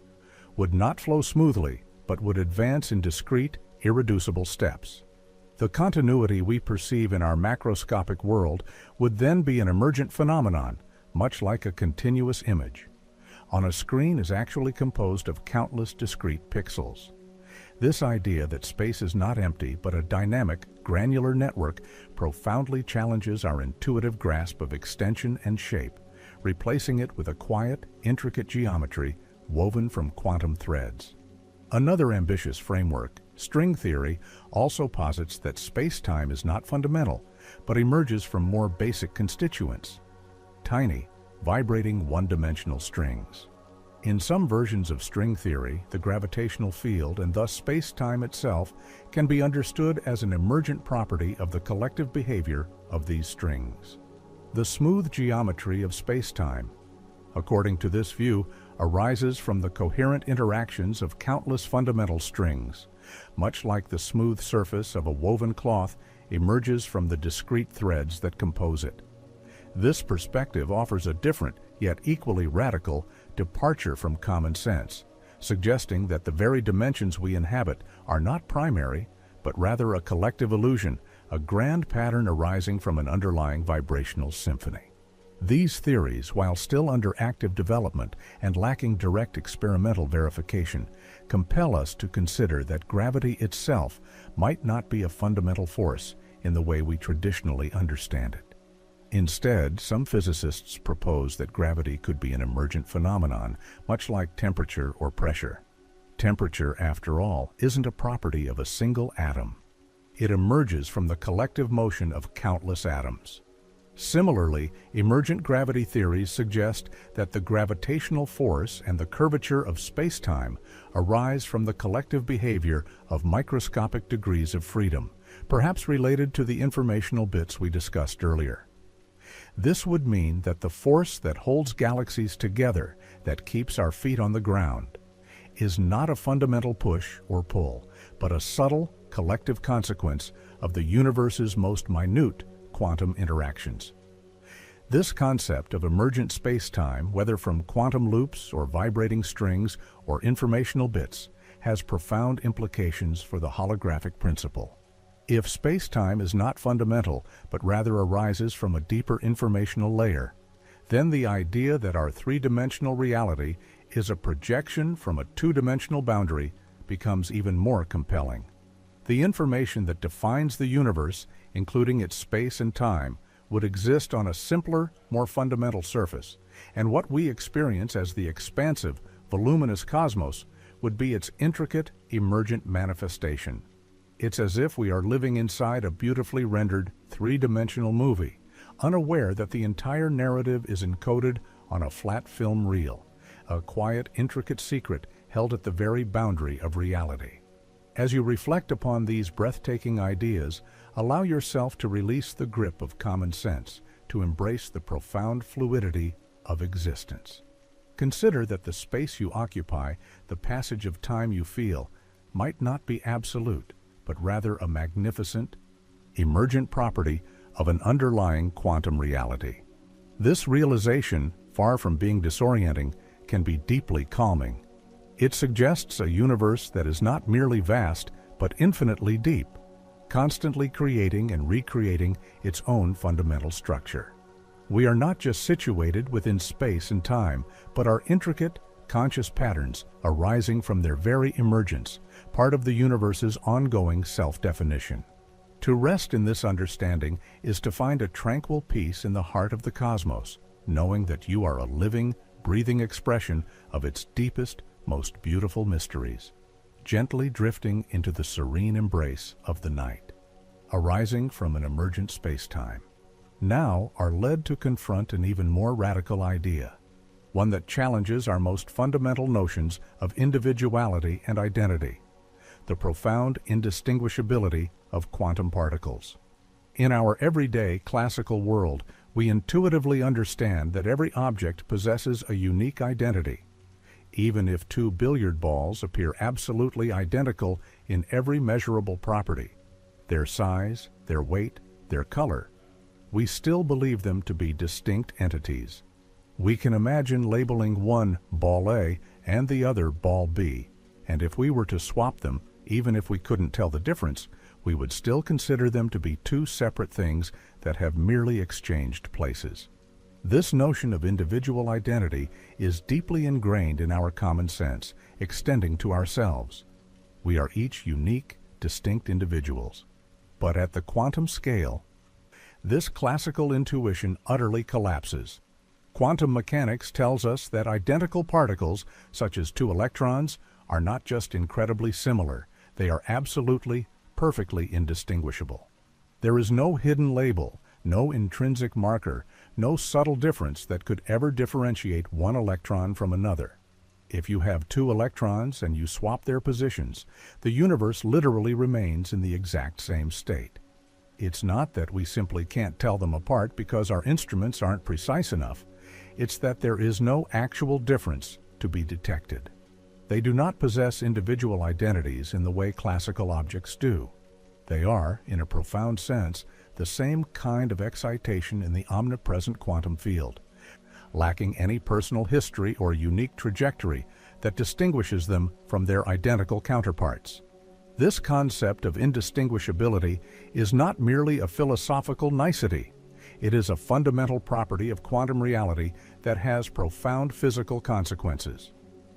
would not flow smoothly, but would advance in discrete, irreducible steps. The continuity we perceive in our macroscopic world would then be an emergent phenomenon, much like a continuous image. On a screen is actually composed of countless discrete pixels. This idea that space is not empty but a dynamic, granular network profoundly challenges our intuitive grasp of extension and shape, replacing it with a quiet, intricate geometry woven from quantum threads. Another ambitious framework, string theory, also posits that space-time is not fundamental, but emerges from more basic constituents: tiny, vibrating one-dimensional strings. In some versions of string theory, the gravitational field, and thus space-time itself, can be understood as an emergent property of the collective behavior of these strings. The smooth geometry of space-time, according to this view, arises from the coherent interactions of countless fundamental strings, much like the smooth surface of a woven cloth emerges from the discrete threads that compose it. This perspective offers a different, yet equally radical, departure from common sense, suggesting that the very dimensions we inhabit are not primary, but rather a collective illusion, a grand pattern arising from an underlying vibrational symphony. These theories, while still under active development and lacking direct experimental verification, compel us to consider that gravity itself might not be a fundamental force in the way we traditionally understand it. Instead, some physicists propose that gravity could be an emergent phenomenon, much like temperature or pressure. Temperature, after all, isn't a property of a single atom. It emerges from the collective motion of countless atoms. Similarly, emergent gravity theories suggest that the gravitational force and the curvature of space-time arise from the collective behavior of microscopic degrees of freedom, perhaps related to the informational bits we discussed earlier. This would mean that the force that holds galaxies together, that keeps our feet on the ground, is not a fundamental push or pull, but a subtle, collective consequence of the universe's most minute quantum interactions. This concept of emergent space-time, whether from quantum loops or vibrating strings or informational bits, has profound implications for the holographic principle. If space-time is not fundamental, but rather arises from a deeper informational layer, then the idea that our three-dimensional reality is a projection from a two-dimensional boundary becomes even more compelling. The information that defines the universe, including its space and time, would exist on a simpler, more fundamental surface, and what we experience as the expansive, voluminous cosmos would be its intricate, emergent manifestation. It's as if we are living inside a beautifully rendered, three-dimensional movie, unaware that the entire narrative is encoded on a flat film reel, a quiet, intricate secret held at the very boundary of reality. As you reflect upon these breathtaking ideas, allow yourself to release the grip of common sense, to embrace the profound fluidity of existence. Consider that the space you occupy, the passage of time you feel, might not be absolute, but rather a magnificent, emergent property of an underlying quantum reality. This realization, far from being disorienting, can be deeply calming. It suggests a universe that is not merely vast, but infinitely deep, constantly creating and recreating its own fundamental structure. We are not just situated within space and time, but are intricate, conscious patterns arising from their very emergence, part of the universe's ongoing self-definition. To rest in this understanding is to find a tranquil peace in the heart of the cosmos, knowing that you are a living, breathing expression of its deepest, most beautiful mysteries, gently drifting into the serene embrace of the night, arising from an emergent space-time. Now are led to confront an even more radical idea, one that challenges our most fundamental notions of individuality and identity, the profound indistinguishability of quantum particles. In our everyday classical world, we intuitively understand that every object possesses a unique identity, even if two billiard balls appear absolutely identical in every measurable property, their size, their weight, their color, we still believe them to be distinct entities. We can imagine labeling one ball A and the other ball B, and if we were to swap them, even if we couldn't tell the difference, we would still consider them to be two separate things that have merely exchanged places. This notion of individual identity is deeply ingrained in our common sense, extending to ourselves. We are each unique, distinct individuals. But at the quantum scale, this classical intuition utterly collapses. Quantum mechanics tells us that identical particles, such as two electrons, are not just incredibly similar, they are absolutely, perfectly indistinguishable. There is no hidden label, no intrinsic marker, no subtle difference that could ever differentiate one electron from another. If you have two electrons and you swap their positions, the universe literally remains in the exact same state. It's not that we simply can't tell them apart because our instruments aren't precise enough. It's that there is no actual difference to be detected. They do not possess individual identities in the way classical objects do. They are, in a profound sense, the same kind of excitation in the omnipresent quantum field. Lacking any personal history or unique trajectory, that distinguishes them from their identical counterparts. This concept of indistinguishability is not merely a philosophical nicety. It is a fundamental property of quantum reality that has profound physical consequences.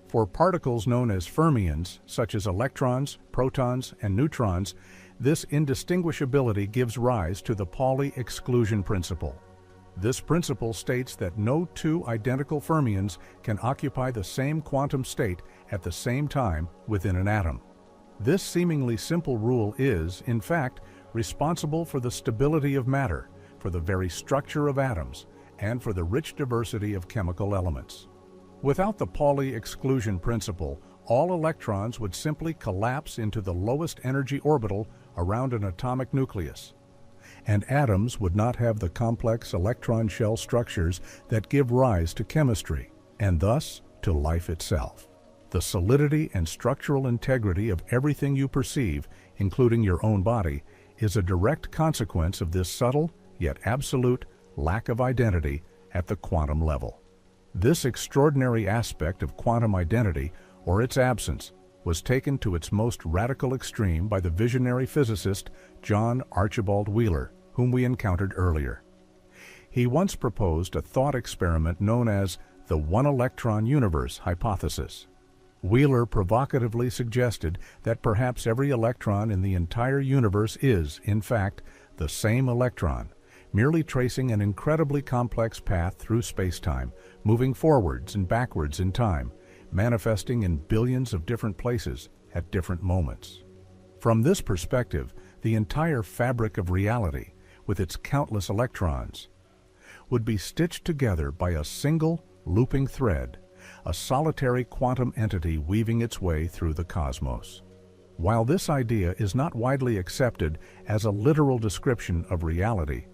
For particles known as fermions, such as electrons, protons, and neutrons, this indistinguishability gives rise to the Pauli exclusion principle. This principle states that no two identical fermions can occupy the same quantum state at the same time within an atom. This seemingly simple rule is, in fact, responsible for the stability of matter, for the very structure of atoms, and for the rich diversity of chemical elements. Without the Pauli exclusion principle, all electrons would simply collapse into the lowest energy orbital around an atomic nucleus, and atoms would not have the complex electron shell structures that give rise to chemistry, and thus to life itself. The solidity and structural integrity of everything you perceive, including your own body, is a direct consequence of this subtle, yet absolute, lack of identity at the quantum level. This extraordinary aspect of quantum identity, or its absence, was taken to its most radical extreme by the visionary physicist John Archibald Wheeler, whom we encountered earlier. He once proposed a thought experiment known as the one-electron universe hypothesis. Wheeler provocatively suggested that perhaps every electron in the entire universe is, in fact, the same electron, merely tracing an incredibly complex path through space-time, moving forwards and backwards in time, manifesting in billions of different places at different moments. From this perspective, the entire fabric of reality, with its countless electrons, would be stitched together by a single looping thread, a solitary quantum entity weaving its way through the cosmos. While this idea is not widely accepted as a literal description of reality,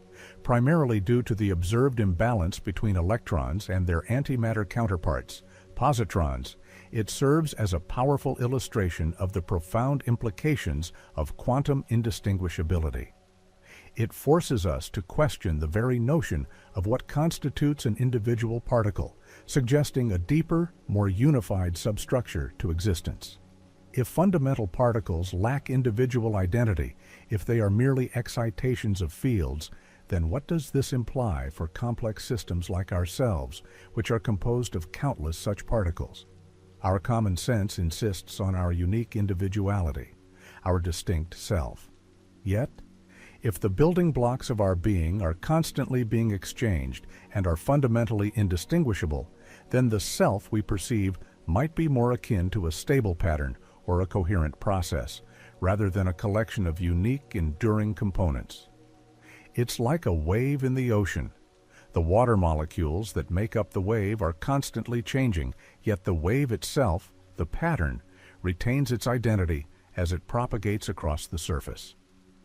primarily due to the observed imbalance between electrons and their antimatter counterparts, positrons, it serves as a powerful illustration of the profound implications of quantum indistinguishability. It forces us to question the very notion of what constitutes an individual particle, suggesting a deeper, more unified substructure to existence. If fundamental particles lack individual identity, if they are merely excitations of fields, then what does this imply for complex systems like ourselves, which are composed of countless such particles? Our common sense insists on our unique individuality, our distinct self. Yet, if the building blocks of our being are constantly being exchanged and are fundamentally indistinguishable, then the self we perceive might be more akin to a stable pattern or a coherent process, rather than a collection of unique, enduring components. It's like a wave in the ocean. The water molecules that make up the wave are constantly changing, yet the wave itself, the pattern, retains its identity as it propagates across the surface.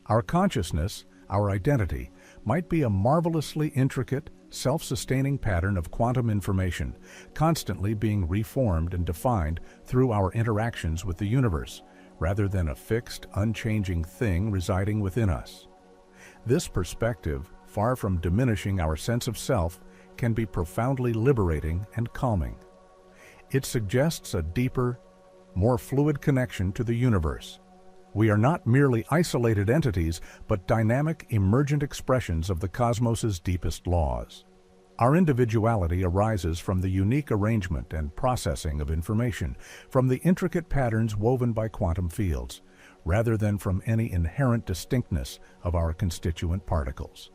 Our consciousness, our identity, might be a marvelously intricate, self-sustaining pattern of quantum information, constantly being reformed and defined through our interactions with the universe, rather than a fixed, unchanging thing residing within us. This perspective, far from diminishing our sense of self, can be profoundly liberating and calming. It suggests a deeper, more fluid connection to the universe. We are not merely isolated entities, but dynamic, emergent expressions of the cosmos's deepest laws. Our individuality arises from the unique arrangement and processing of information, from the intricate patterns woven by quantum fields, rather than from any inherent distinctness of our constituent particles.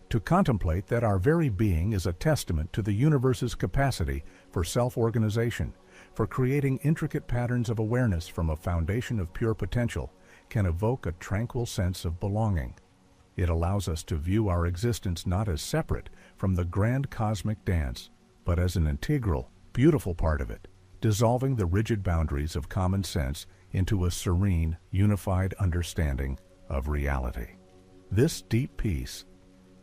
To contemplate that our very being is a testament to the universe's capacity for self-organization, for creating intricate patterns of awareness from a foundation of pure potential, can evoke a tranquil sense of belonging. It allows us to view our existence not as separate from the grand cosmic dance, but as an integral, beautiful part of it, dissolving the rigid boundaries of common sense into a serene, unified understanding of reality. This deep peace,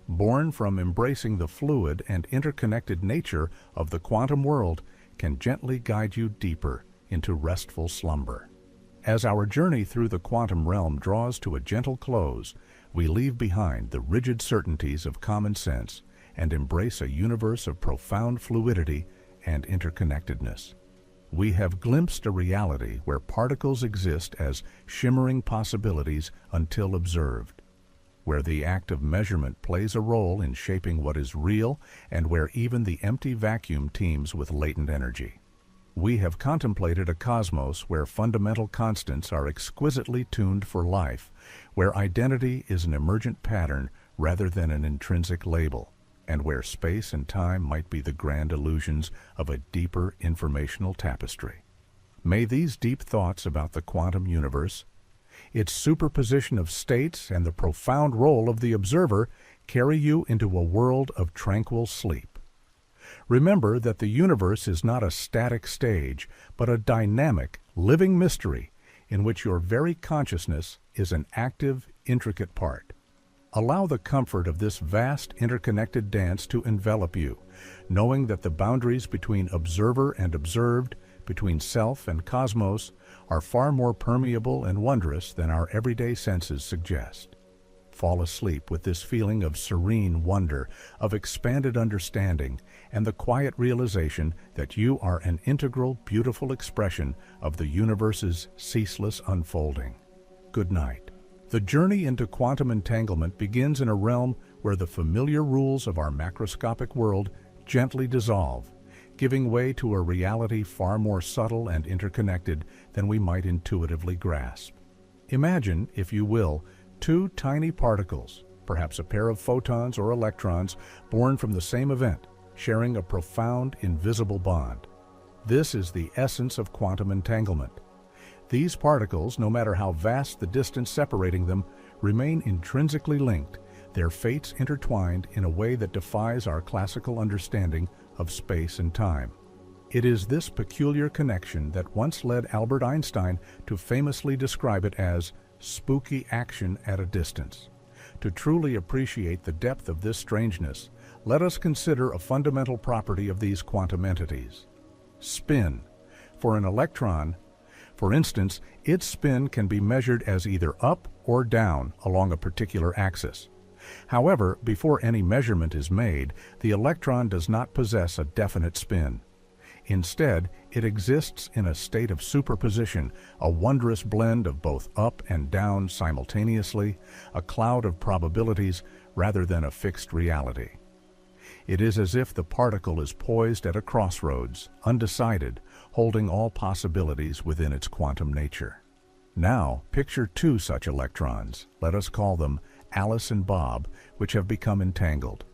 born from embracing the fluid and interconnected nature of the quantum world, can gently guide you deeper into restful slumber. As our journey through the quantum realm draws to a gentle close, we leave behind the rigid certainties of common sense and embrace a universe of profound fluidity and interconnectedness. We have glimpsed a reality where particles exist as shimmering possibilities until observed, where the act of measurement plays a role in shaping what is real, and where even the empty vacuum teems with latent energy. We have contemplated a cosmos where fundamental constants are exquisitely tuned for life, where identity is an emergent pattern rather than an intrinsic label, and where space and time might be the grand illusions of a deeper informational tapestry. May these deep thoughts about the quantum universe, its superposition of states, and the profound role of the observer carry you into a world of tranquil sleep. Remember that the universe is not a static stage, but a dynamic, living mystery in which your very consciousness is an active, intricate part. Allow the comfort of this vast, interconnected dance to envelop you, knowing that the boundaries between observer and observed, between self and cosmos, are far more permeable and wondrous than our everyday senses suggest. Fall asleep with this feeling of serene wonder, of expanded understanding, and the quiet realization that you are an integral, beautiful expression of the universe's ceaseless unfolding. Good night. The journey into quantum entanglement begins in a realm where the familiar rules of our macroscopic world gently dissolve, giving way to a reality far more subtle and interconnected than we might intuitively grasp. Imagine, if you will, two tiny particles, perhaps a pair of photons or electrons, born from the same event, sharing a profound, invisible bond. This is the essence of quantum entanglement. These particles, no matter how vast the distance separating them, remain intrinsically linked, their fates intertwined in a way that defies our classical understanding of space and time. It is this peculiar connection that once led Albert Einstein to famously describe it as spooky action at a distance. To truly appreciate the depth of this strangeness, let us consider a fundamental property of these quantum entities: spin. For an electron, for instance, its spin can be measured as either up or down along a particular axis. However, before any measurement is made, the electron does not possess a definite spin. Instead, it exists in a state of superposition, a wondrous blend of both up and down simultaneously, a cloud of probabilities rather than a fixed reality. It is as if the particle is poised at a crossroads, undecided, holding all possibilities within its quantum nature. Now, picture two such electrons, let us call them Alice and Bob, which have become entangled.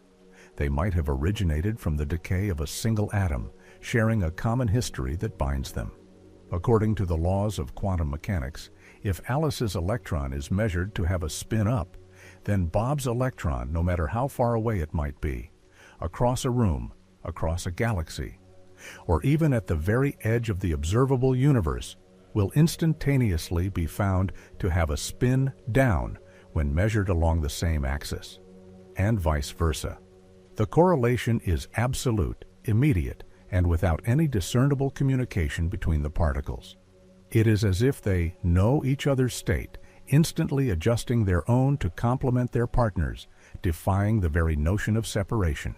They might have originated from the decay of a single atom, sharing a common history that binds them. According to the laws of quantum mechanics, if Alice's electron is measured to have a spin up, then Bob's electron, no matter how far away it might be, across a room, across a galaxy, or even at the very edge of the observable universe, will instantaneously be found to have a spin down when measured along the same axis, and vice versa. The correlation is absolute, immediate, and without any discernible communication between the particles. It is as if they know each other's state, instantly adjusting their own to complement their partners, defying the very notion of separation.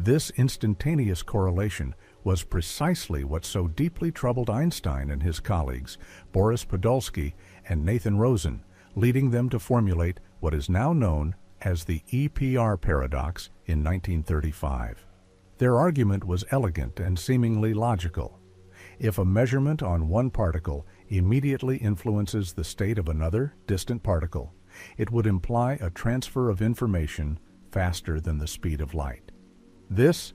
This instantaneous correlation was precisely what so deeply troubled Einstein and his colleagues, Boris Podolsky and Nathan Rosen, leading them to formulate what is now known as the EPR paradox in 1935. Their argument was elegant and seemingly logical. If a measurement on one particle immediately influences the state of another, distant particle, it would imply a transfer of information faster than the speed of light. This,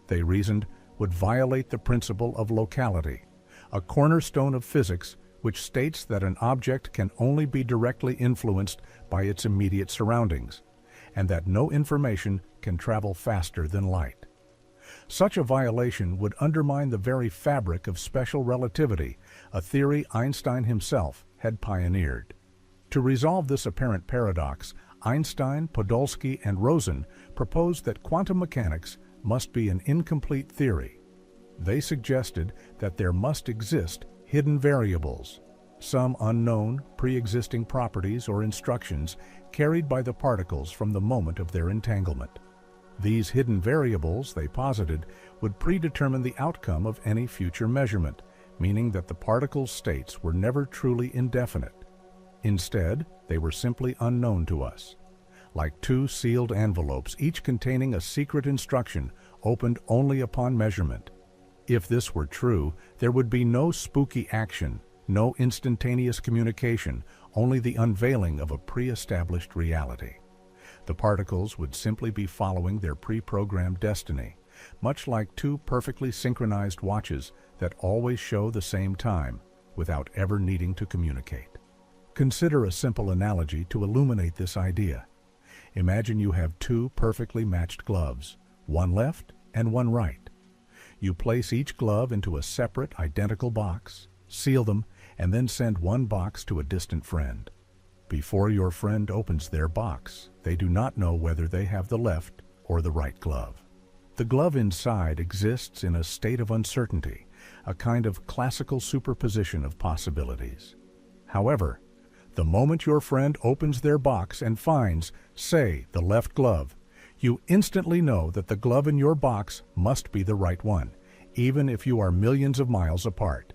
they reasoned, would violate the principle of locality, a cornerstone of physics which states that an object can only be directly influenced by its immediate surroundings, and that no information can travel faster than light. Such a violation would undermine the very fabric of special relativity, a theory Einstein himself had pioneered. To resolve this apparent paradox, Einstein, Podolsky, and Rosen proposed that quantum mechanics must be an incomplete theory. They suggested that there must exist hidden variables, some unknown, pre-existing properties or instructions carried by the particles from the moment of their entanglement. These hidden variables, they posited, would predetermine the outcome of any future measurement, meaning that the particles' states were never truly indefinite. Instead, they were simply unknown to us, like two sealed envelopes, each containing a secret instruction opened only upon measurement. If this were true, there would be no spooky action, no instantaneous communication, only the unveiling of a pre-established reality. The particles would simply be following their pre-programmed destiny, much like two perfectly synchronized watches that always show the same time, without ever needing to communicate. Consider a simple analogy to illuminate this idea. Imagine you have two perfectly matched gloves, one left and one right. You place each glove into a separate, identical box, seal them, and then send one box to a distant friend. Before your friend opens their box, they do not know whether they have the left or the right glove. The glove inside exists in a state of uncertainty, a kind of classical superposition of possibilities. However, the moment your friend opens their box and finds, say, the left glove, you instantly know that the glove in your box must be the right one, even if you are millions of miles apart.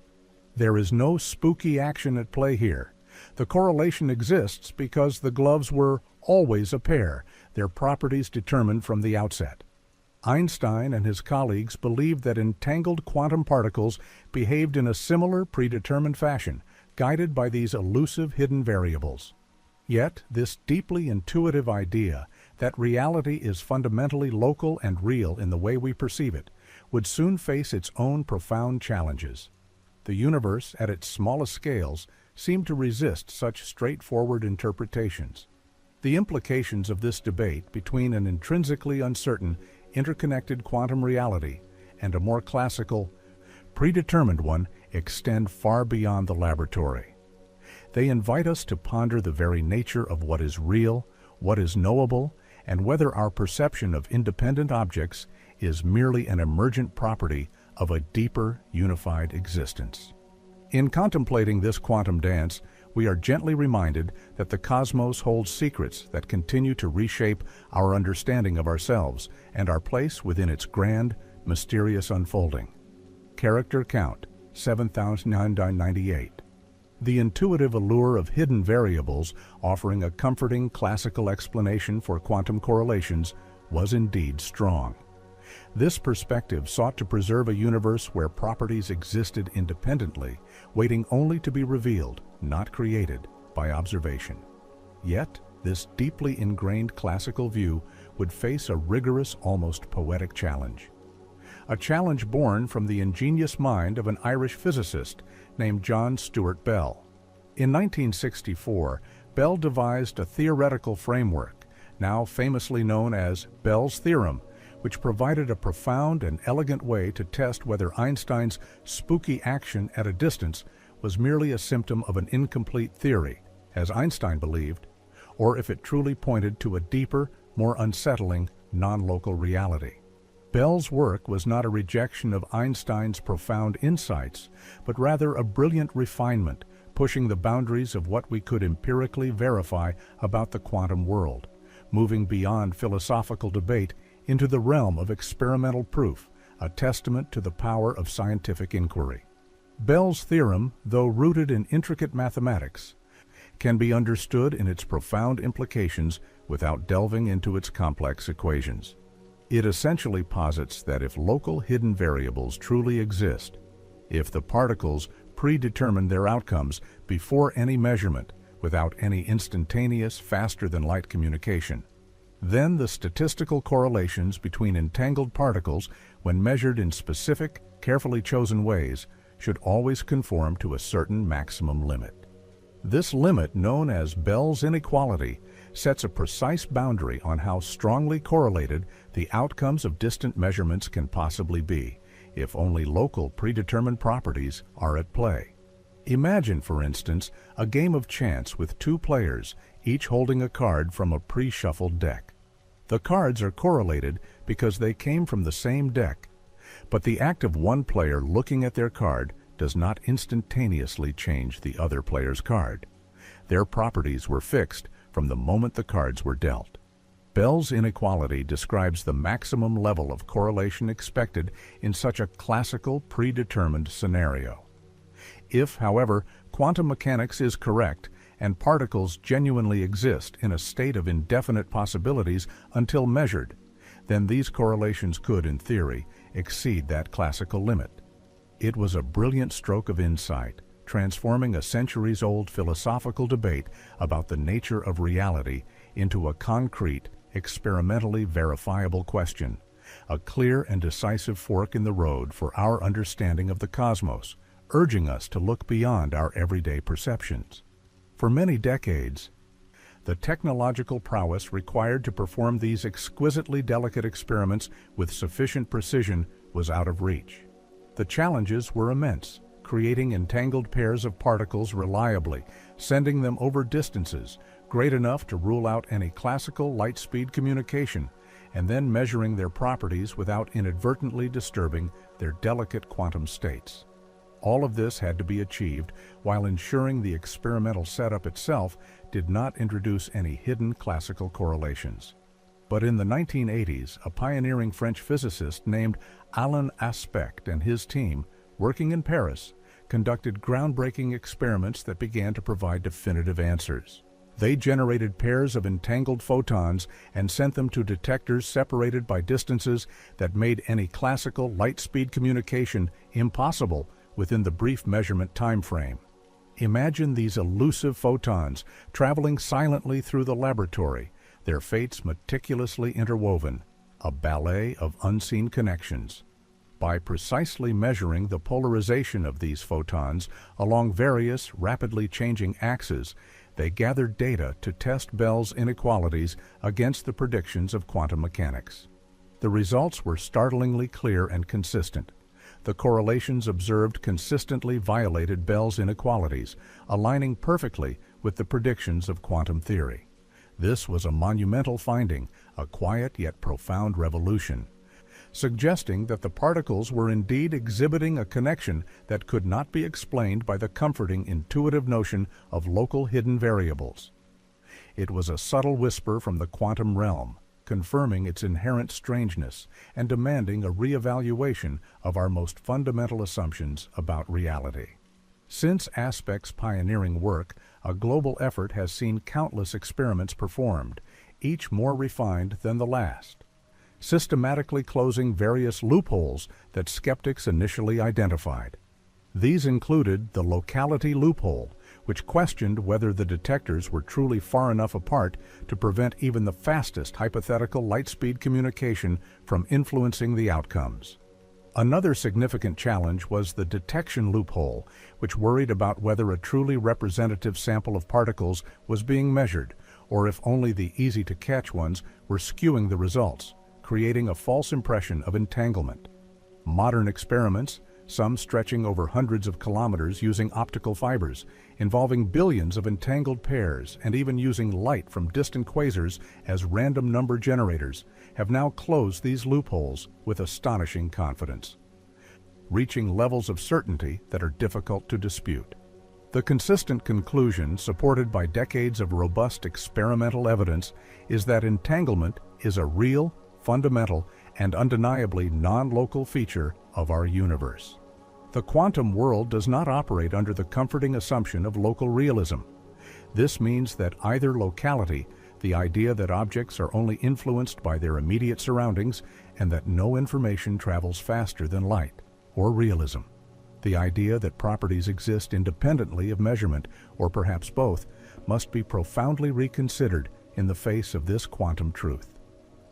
There is no spooky action at play here. The correlation exists because the gloves were always a pair, their properties determined from the outset. Einstein and his colleagues believed that entangled quantum particles behaved in a similar predetermined fashion, guided by these elusive hidden variables. Yet, this deeply intuitive idea that reality is fundamentally local and real in the way we perceive it would soon face its own profound challenges. The universe, at its smallest scales, seemed to resist such straightforward interpretations. The implications of this debate between an intrinsically uncertain, interconnected quantum reality and a more classical, predetermined one extend far beyond the laboratory. They invite us to ponder the very nature of what is real, what is knowable, and whether our perception of independent objects is merely an emergent property of a deeper, unified existence. In contemplating this quantum dance, we are gently reminded that the cosmos holds secrets that continue to reshape our understanding of ourselves and our place within its grand, mysterious unfolding. Character count, 7,998. The intuitive allure of hidden variables, offering a comforting classical explanation for quantum correlations, was indeed strong. This perspective sought to preserve a universe where properties existed independently, waiting only to be revealed, not created, by observation. Yet, this deeply ingrained classical view would face a rigorous, almost poetic challenge. A challenge born from the ingenious mind of an Irish physicist named John Stuart Bell. In 1964, Bell devised a theoretical framework, now famously known as Bell's theorem, which provided a profound and elegant way to test whether Einstein's spooky action at a distance was merely a symptom of an incomplete theory, as Einstein believed, or if it truly pointed to a deeper, more unsettling, non-local reality. Bell's work was not a rejection of Einstein's profound insights, but rather a brilliant refinement, pushing the boundaries of what we could empirically verify about the quantum world, moving beyond philosophical debate into the realm of experimental proof, a testament to the power of scientific inquiry. Bell's theorem, though rooted in intricate mathematics, can be understood in its profound implications without delving into its complex equations. It essentially posits that if local hidden variables truly exist, if the particles predetermine their outcomes before any measurement, without any instantaneous, faster-than-light communication, then the statistical correlations between entangled particles, when measured in specific, carefully chosen ways, should always conform to a certain maximum limit. This limit, known as Bell's inequality, sets a precise boundary on how strongly correlated the outcomes of distant measurements can possibly be, if only local predetermined properties are at play. Imagine, for instance, a game of chance with two players, each holding a card from a pre-shuffled deck. The cards are correlated because they came from the same deck, but the act of one player looking at their card does not instantaneously change the other player's card. Their properties were fixed from the moment the cards were dealt. Bell's inequality describes the maximum level of correlation expected in such a classical, predetermined scenario. If, however, quantum mechanics is correct, and particles genuinely exist in a state of indefinite possibilities until measured, then these correlations could, in theory, exceed that classical limit. It was a brilliant stroke of insight, transforming a centuries-old philosophical debate about the nature of reality into a concrete, experimentally verifiable question, a clear and decisive fork in the road for our understanding of the cosmos, urging us to look beyond our everyday perceptions. For many decades, the technological prowess required to perform these exquisitely delicate experiments with sufficient precision was out of reach. The challenges were immense, creating entangled pairs of particles reliably, sending them over distances great enough to rule out any classical light-speed communication, and then measuring their properties without inadvertently disturbing their delicate quantum states. All of this had to be achieved while ensuring the experimental setup itself did not introduce any hidden classical correlations. But in the 1980s, a pioneering French physicist named Alain Aspect and his team, working in Paris, conducted groundbreaking experiments that began to provide definitive answers. They generated pairs of entangled photons and sent them to detectors separated by distances that made any classical light-speed communication impossible within the brief measurement time frame. Imagine these elusive photons traveling silently through the laboratory, their fates meticulously interwoven, a ballet of unseen connections. By precisely measuring the polarization of these photons along various rapidly changing axes, they gathered data to test Bell's inequalities against the predictions of quantum mechanics. The results were startlingly clear and consistent. The correlations observed consistently violated Bell's inequalities, aligning perfectly with the predictions of quantum theory. This was a monumental finding, a quiet yet profound revolution, suggesting that the particles were indeed exhibiting a connection that could not be explained by the comforting intuitive notion of local hidden variables. It was a subtle whisper from the quantum realm, confirming its inherent strangeness and demanding a reevaluation of our most fundamental assumptions about reality. Since Aspect's pioneering work, a global effort has seen countless experiments performed, each more refined than the last, systematically closing various loopholes that skeptics initially identified. These included the locality loophole, which questioned whether the detectors were truly far enough apart to prevent even the fastest hypothetical light-speed communication from influencing the outcomes. Another significant challenge was the detection loophole, which worried about whether a truly representative sample of particles was being measured, or if only the easy-to-catch ones were skewing the results, creating a false impression of entanglement. Modern experiments, some stretching over hundreds of kilometers using optical fibers, involving billions of entangled pairs and even using light from distant quasars as random number generators, have now closed these loopholes with astonishing confidence, reaching levels of certainty that are difficult to dispute. The consistent conclusion, supported by decades of robust experimental evidence, is that entanglement is a real, fundamental, and undeniably non-local feature of our universe. The quantum world does not operate under the comforting assumption of local realism. This means that either locality, the idea that objects are only influenced by their immediate surroundings and that no information travels faster than light, or realism, the idea that properties exist independently of measurement, or perhaps both, must be profoundly reconsidered in the face of this quantum truth.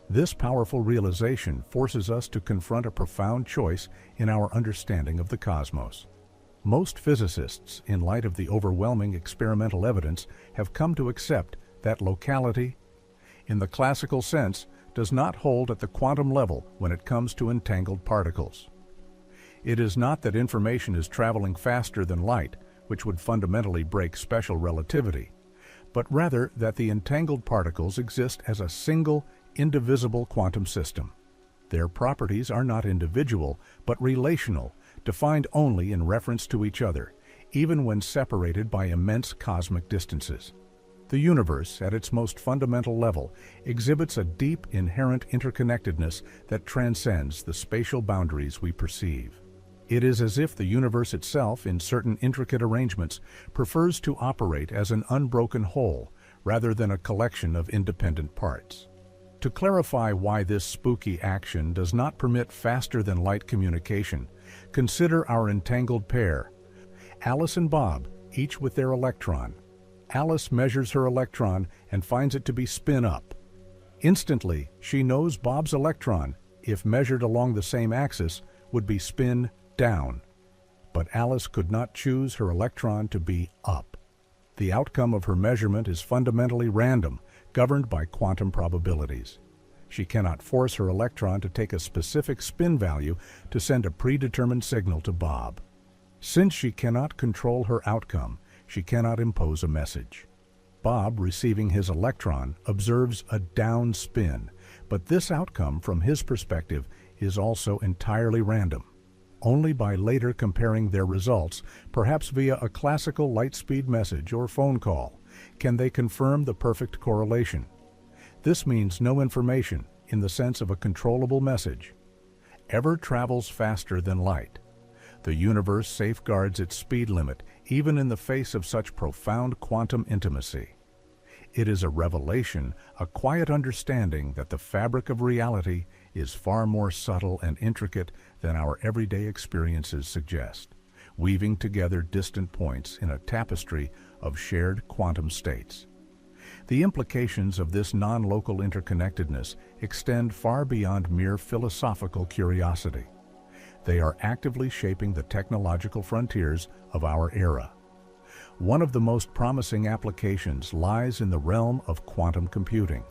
This powerful realization forces us to confront a profound choice in our understanding of the cosmos. Most physicists, in light of the overwhelming experimental evidence, have come to accept that locality, in the classical sense, does not hold at the quantum level when it comes to entangled particles. It is not that information is traveling faster than light, which would fundamentally break special relativity, but rather that the entangled particles exist as a single, indivisible quantum system. Their properties are not individual, but relational, defined only in reference to each other, even when separated by immense cosmic distances. The universe, at its most fundamental level, exhibits a deep, inherent interconnectedness that transcends the spatial boundaries we perceive. It is as if the universe itself, in certain intricate arrangements, prefers to operate as an unbroken whole rather than a collection of independent parts. To clarify why this spooky action does not permit faster-than-light communication, consider our entangled pair, Alice and Bob, each with their electron. Alice measures her electron and finds it to be spin up. Instantly, she knows Bob's electron, if measured along the same axis, would be spin down. But Alice could not choose her electron to be up. The outcome of her measurement is fundamentally random, governed by quantum probabilities. She cannot force her electron to take a specific spin value to send a predetermined signal to Bob. Since she cannot control her outcome, she cannot impose a message. Bob, receiving his electron, observes a down spin, but this outcome, from his perspective, is also entirely random. Only by later comparing their results, perhaps via a classical light-speed message or phone call, can they confirm the perfect correlation. This means no information, in the sense of a controllable message, ever travels faster than light. The universe safeguards its speed limit, even in the face of such profound quantum intimacy. It is a revelation, a quiet understanding that the fabric of reality is far more subtle and intricate than our everyday experiences suggest, weaving together distant points in a tapestry of shared quantum states. The implications of this non-local interconnectedness extend far beyond mere philosophical curiosity. They are actively shaping the technological frontiers of our era. One of the most promising applications lies in the realm of quantum computing.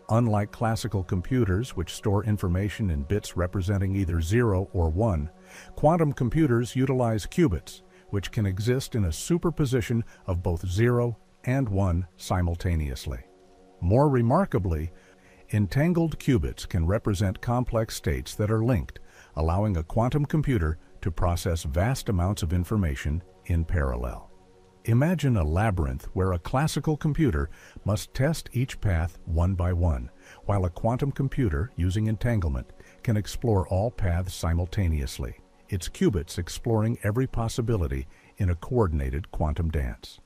Unlike classical computers, which store information in bits representing either 0 or 1, quantum computers utilize qubits, which can exist in a superposition of both 0 and 1 simultaneously. More remarkably, entangled qubits can represent complex states that are linked, allowing a quantum computer to process vast amounts of information in parallel. Imagine a labyrinth where a classical computer must test each path one by one, while a quantum computer, using entanglement, can explore all paths simultaneously, its qubits exploring every possibility in a coordinated quantum dance.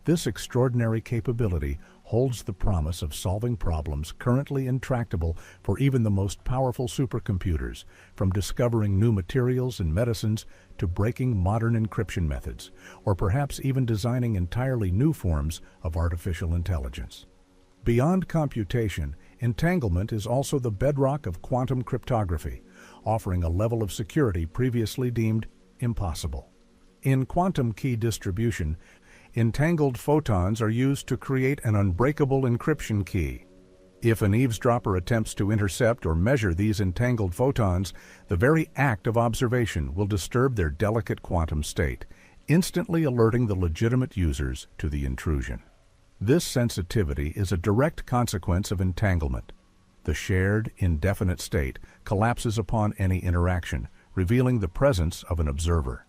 This extraordinary capability holds the promise of solving problems currently intractable for even the most powerful supercomputers, from discovering new materials and medicines to breaking modern encryption methods, or perhaps even designing entirely new forms of artificial intelligence. Beyond computation, entanglement is also the bedrock of quantum cryptography, offering a level of security previously deemed impossible. In quantum key distribution, entangled photons are used to create an unbreakable encryption key. If an eavesdropper attempts to intercept or measure these entangled photons, the very act of observation will disturb their delicate quantum state, instantly alerting the legitimate users to the intrusion. This sensitivity is a direct consequence of entanglement. The shared, indefinite state collapses upon any interaction, revealing the presence of an observer.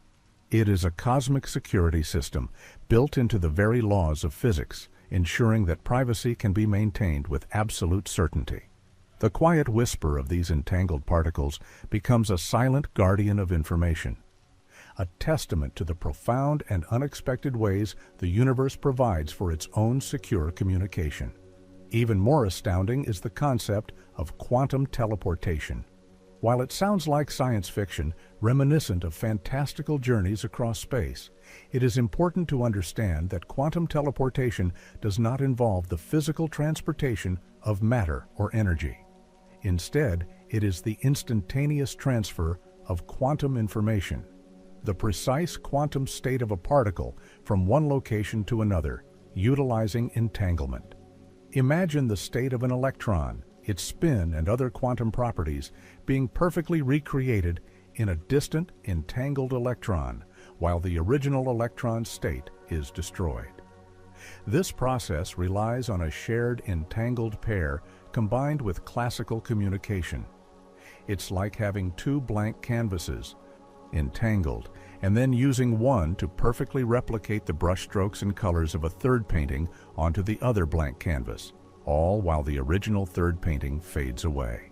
It is a cosmic security system built into the very laws of physics, ensuring that privacy can be maintained with absolute certainty. The quiet whisper of these entangled particles becomes a silent guardian of information, a testament to the profound and unexpected ways the universe provides for its own secure communication. Even more astounding is the concept of quantum teleportation. While it sounds like science fiction, reminiscent of fantastical journeys across space, it is important to understand that quantum teleportation does not involve the physical transportation of matter or energy. Instead, it is the instantaneous transfer of quantum information, the precise quantum state of a particle from one location to another, utilizing entanglement. Imagine the state of an electron, its spin and other quantum properties being perfectly recreated in a distant, entangled electron, while the original electron state is destroyed. This process relies on a shared entangled pair combined with classical communication. It's like having two blank canvases, entangled, and then using one to perfectly replicate the brushstrokes and colors of a third painting onto the other blank canvas, all while the original third painting fades away.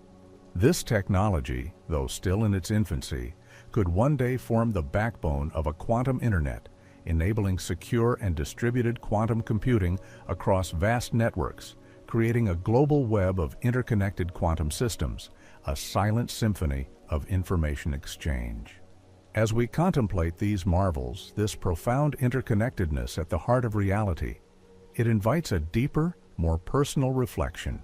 This technology, though still in its infancy, could one day form the backbone of a quantum internet, enabling secure and distributed quantum computing across vast networks, creating a global web of interconnected quantum systems, a silent symphony of information exchange. As we contemplate these marvels, this profound interconnectedness at the heart of reality, it invites a deeper, more personal reflection.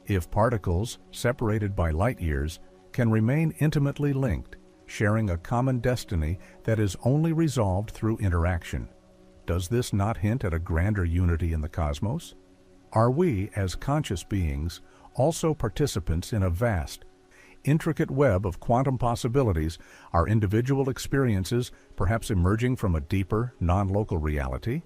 If particles, separated by light years, can remain intimately linked, sharing a common destiny that is only resolved through interaction, does this not hint at a grander unity in the cosmos? Are we, as conscious beings, also participants in a vast, intricate web of quantum possibilities, our individual experiences perhaps emerging from a deeper, non-local reality?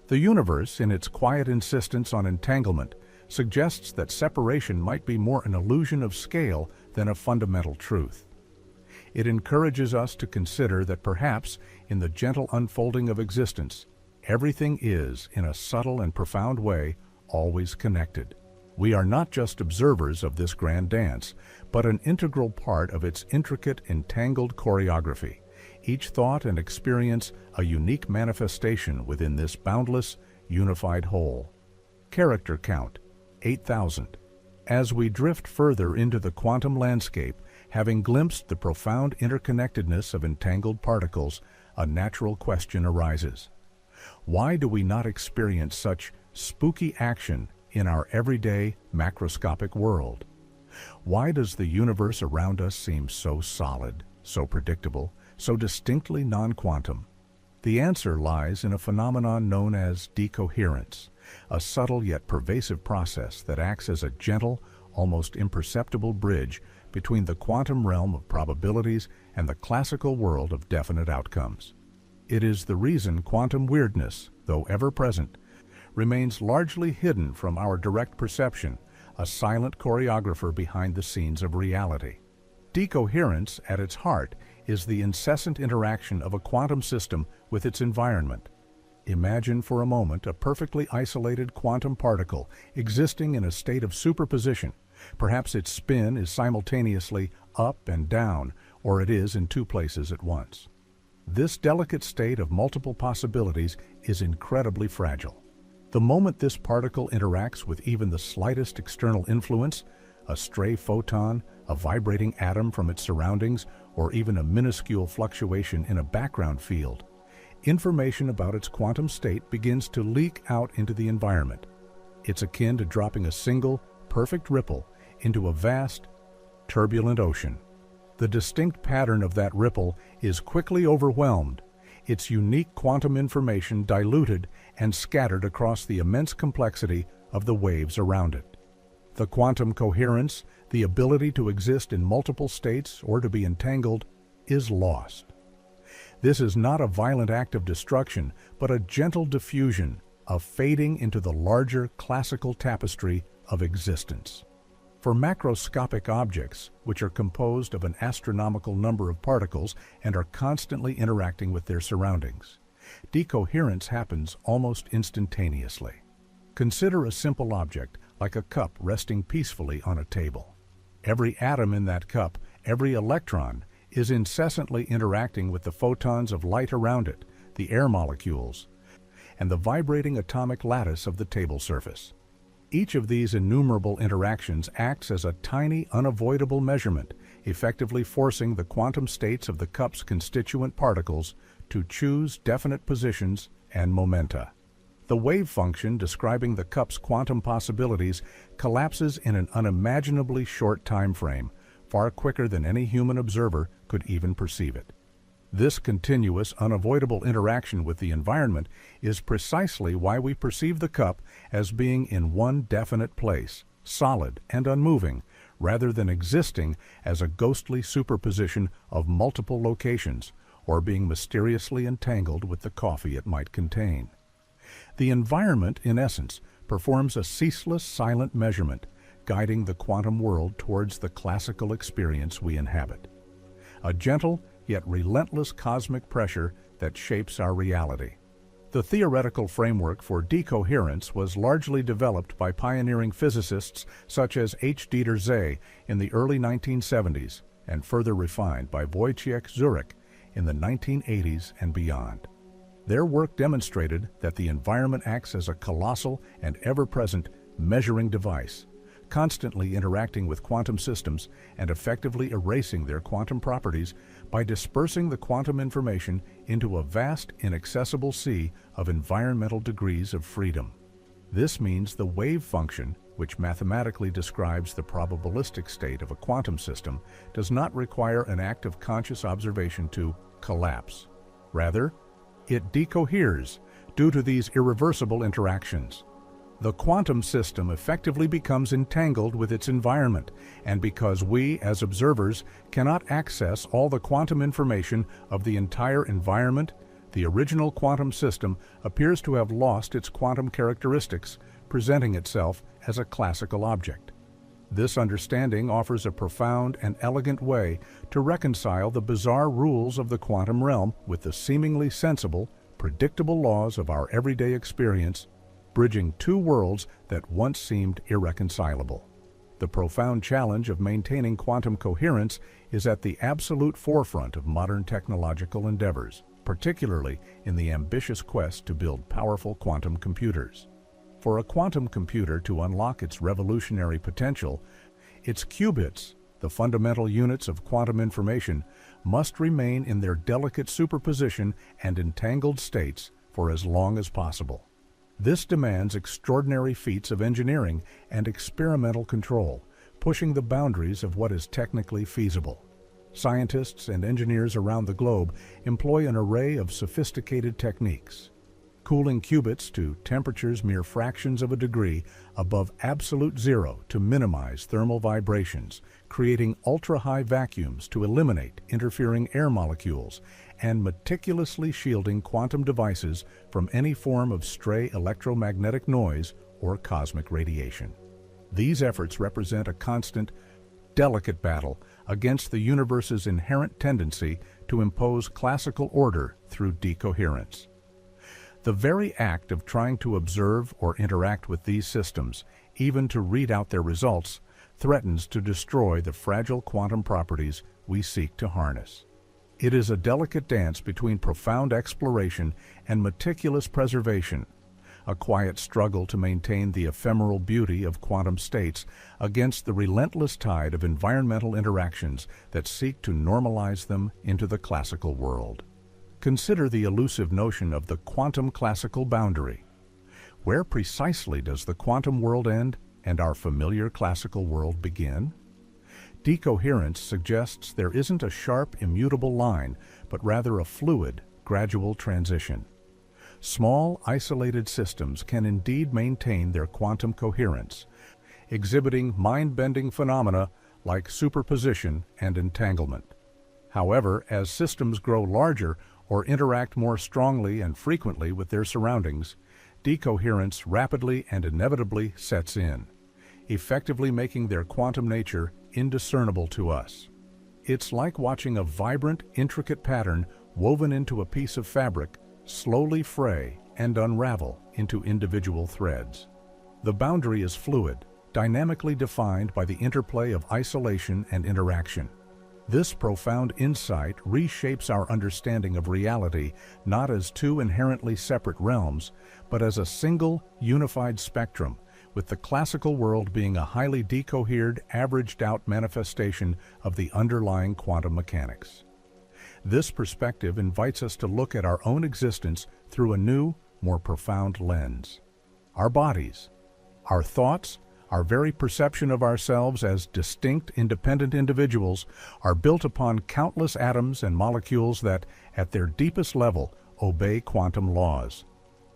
The universe, in its quiet insistence on entanglement, suggests that separation might be more an illusion of scale than a fundamental truth. It encourages us to consider that perhaps, in the gentle unfolding of existence, everything is, in a subtle and profound way, always connected. We are not just observers of this grand dance, but an integral part of its intricate, entangled choreography, each thought and experience a unique manifestation within this boundless, unified whole. Character count, 8,000. As we drift further into the quantum landscape, having glimpsed the profound interconnectedness of entangled particles, a natural question arises. Why do we not experience such spooky action in our everyday macroscopic world? Why does the universe around us seem so solid, so predictable, so distinctly non-quantum? The answer lies in a phenomenon known as decoherence, a subtle yet pervasive process that acts as a gentle, almost imperceptible bridge between the quantum realm of probabilities and the classical world of definite outcomes. It is the reason quantum weirdness, though ever present, remains largely hidden from our direct perception, a silent choreographer behind the scenes of reality. Decoherence, at its heart, is the incessant interaction of a quantum system with its environment. Imagine for a moment a perfectly isolated quantum particle existing in a state of superposition. Perhaps its spin is simultaneously up and down, or it is in two places at once. This delicate state of multiple possibilities is incredibly fragile. The moment this particle interacts with even the slightest external influence, a stray photon, a vibrating atom from its surroundings, or even a minuscule fluctuation in a background field, information about its quantum state begins to leak out into the environment. It's akin to dropping a single, perfect ripple into a vast, turbulent ocean. The distinct pattern of that ripple is quickly overwhelmed, its unique quantum information diluted and scattered across the immense complexity of the waves around it. The quantum coherence, the ability to exist in multiple states or to be entangled, is lost. This is not a violent act of destruction, but a gentle diffusion, a fading into the larger classical tapestry of existence. For macroscopic objects, which are composed of an astronomical number of particles and are constantly interacting with their surroundings, decoherence happens almost instantaneously. Consider a simple object like a cup resting peacefully on a table. Every atom in that cup, every electron, is incessantly interacting with the photons of light around it, the air molecules, and the vibrating atomic lattice of the table surface. Each of these innumerable interactions acts as a tiny, unavoidable measurement, effectively forcing the quantum states of the cup's constituent particles to choose definite positions and momenta. The wave function describing the cup's quantum possibilities collapses in an unimaginably short time frame, far quicker than any human observer could even perceive it. This continuous, unavoidable interaction with the environment is precisely why we perceive the cup as being in one definite place, solid and unmoving, rather than existing as a ghostly superposition of multiple locations, or being mysteriously entangled with the coffee it might contain. The environment, in essence, performs a ceaseless, silent measurement, guiding the quantum world towards the classical experience we inhabit. A gentle, yet relentless cosmic pressure that shapes our reality. The theoretical framework for decoherence was largely developed by pioneering physicists such as H. Dieter Zeh in the early 1970s, and further refined by Wojciech Zurek in the 1980s and beyond. Their work demonstrated that the environment acts as a colossal and ever-present measuring device, constantly interacting with quantum systems and effectively erasing their quantum properties by dispersing the quantum information into a vast, inaccessible sea of environmental degrees of freedom. This means the wave function, which mathematically describes the probabilistic state of a quantum system, does not require an act of conscious observation to collapse. Rather, it decoheres due to these irreversible interactions. The quantum system effectively becomes entangled with its environment, and because we, as observers, cannot access all the quantum information of the entire environment, the original quantum system appears to have lost its quantum characteristics, presenting itself as a classical object. This understanding offers a profound and elegant way to reconcile the bizarre rules of the quantum realm with the seemingly sensible, predictable laws of our everyday experience, bridging two worlds that once seemed irreconcilable. The profound challenge of maintaining quantum coherence is at the absolute forefront of modern technological endeavors, particularly in the ambitious quest to build powerful quantum computers. For a quantum computer to unlock its revolutionary potential, its qubits, the fundamental units of quantum information, must remain in their delicate superposition and entangled states for as long as possible. This demands extraordinary feats of engineering and experimental control, pushing the boundaries of what is technically feasible. Scientists and engineers around the globe employ an array of sophisticated techniques, cooling qubits to temperatures mere fractions of a degree above absolute zero to minimize thermal vibrations, creating ultra-high vacuums to eliminate interfering air molecules, and meticulously shielding quantum devices from any form of stray electromagnetic noise or cosmic radiation. These efforts represent a constant, delicate battle against the universe's inherent tendency to impose classical order through decoherence. The very act of trying to observe or interact with these systems, even to read out their results, threatens to destroy the fragile quantum properties we seek to harness. It is a delicate dance between profound exploration and meticulous preservation, a quiet struggle to maintain the ephemeral beauty of quantum states against the relentless tide of environmental interactions that seek to normalize them into the classical world. Consider the elusive notion of the quantum classical boundary. Where precisely does the quantum world end and our familiar classical world begin? Decoherence suggests there isn't a sharp, immutable line, but rather a fluid, gradual transition. Small, isolated systems can indeed maintain their quantum coherence, exhibiting mind-bending phenomena like superposition and entanglement. However, as systems grow larger or interact more strongly and frequently with their surroundings, decoherence rapidly and inevitably sets in, effectively making their quantum nature indiscernible to us. It's like watching a vibrant, intricate pattern woven into a piece of fabric slowly fray and unravel into individual threads. The boundary is fluid, dynamically defined by the interplay of isolation and interaction. This profound insight reshapes our understanding of reality not as two inherently separate realms, but as a single, unified spectrum, with the classical world being a highly decohered, averaged-out manifestation of the underlying quantum mechanics. This perspective invites us to look at our own existence through a new, more profound lens. Our bodies, our thoughts, our very perception of ourselves as distinct, independent individuals are built upon countless atoms and molecules that, at their deepest level, obey quantum laws.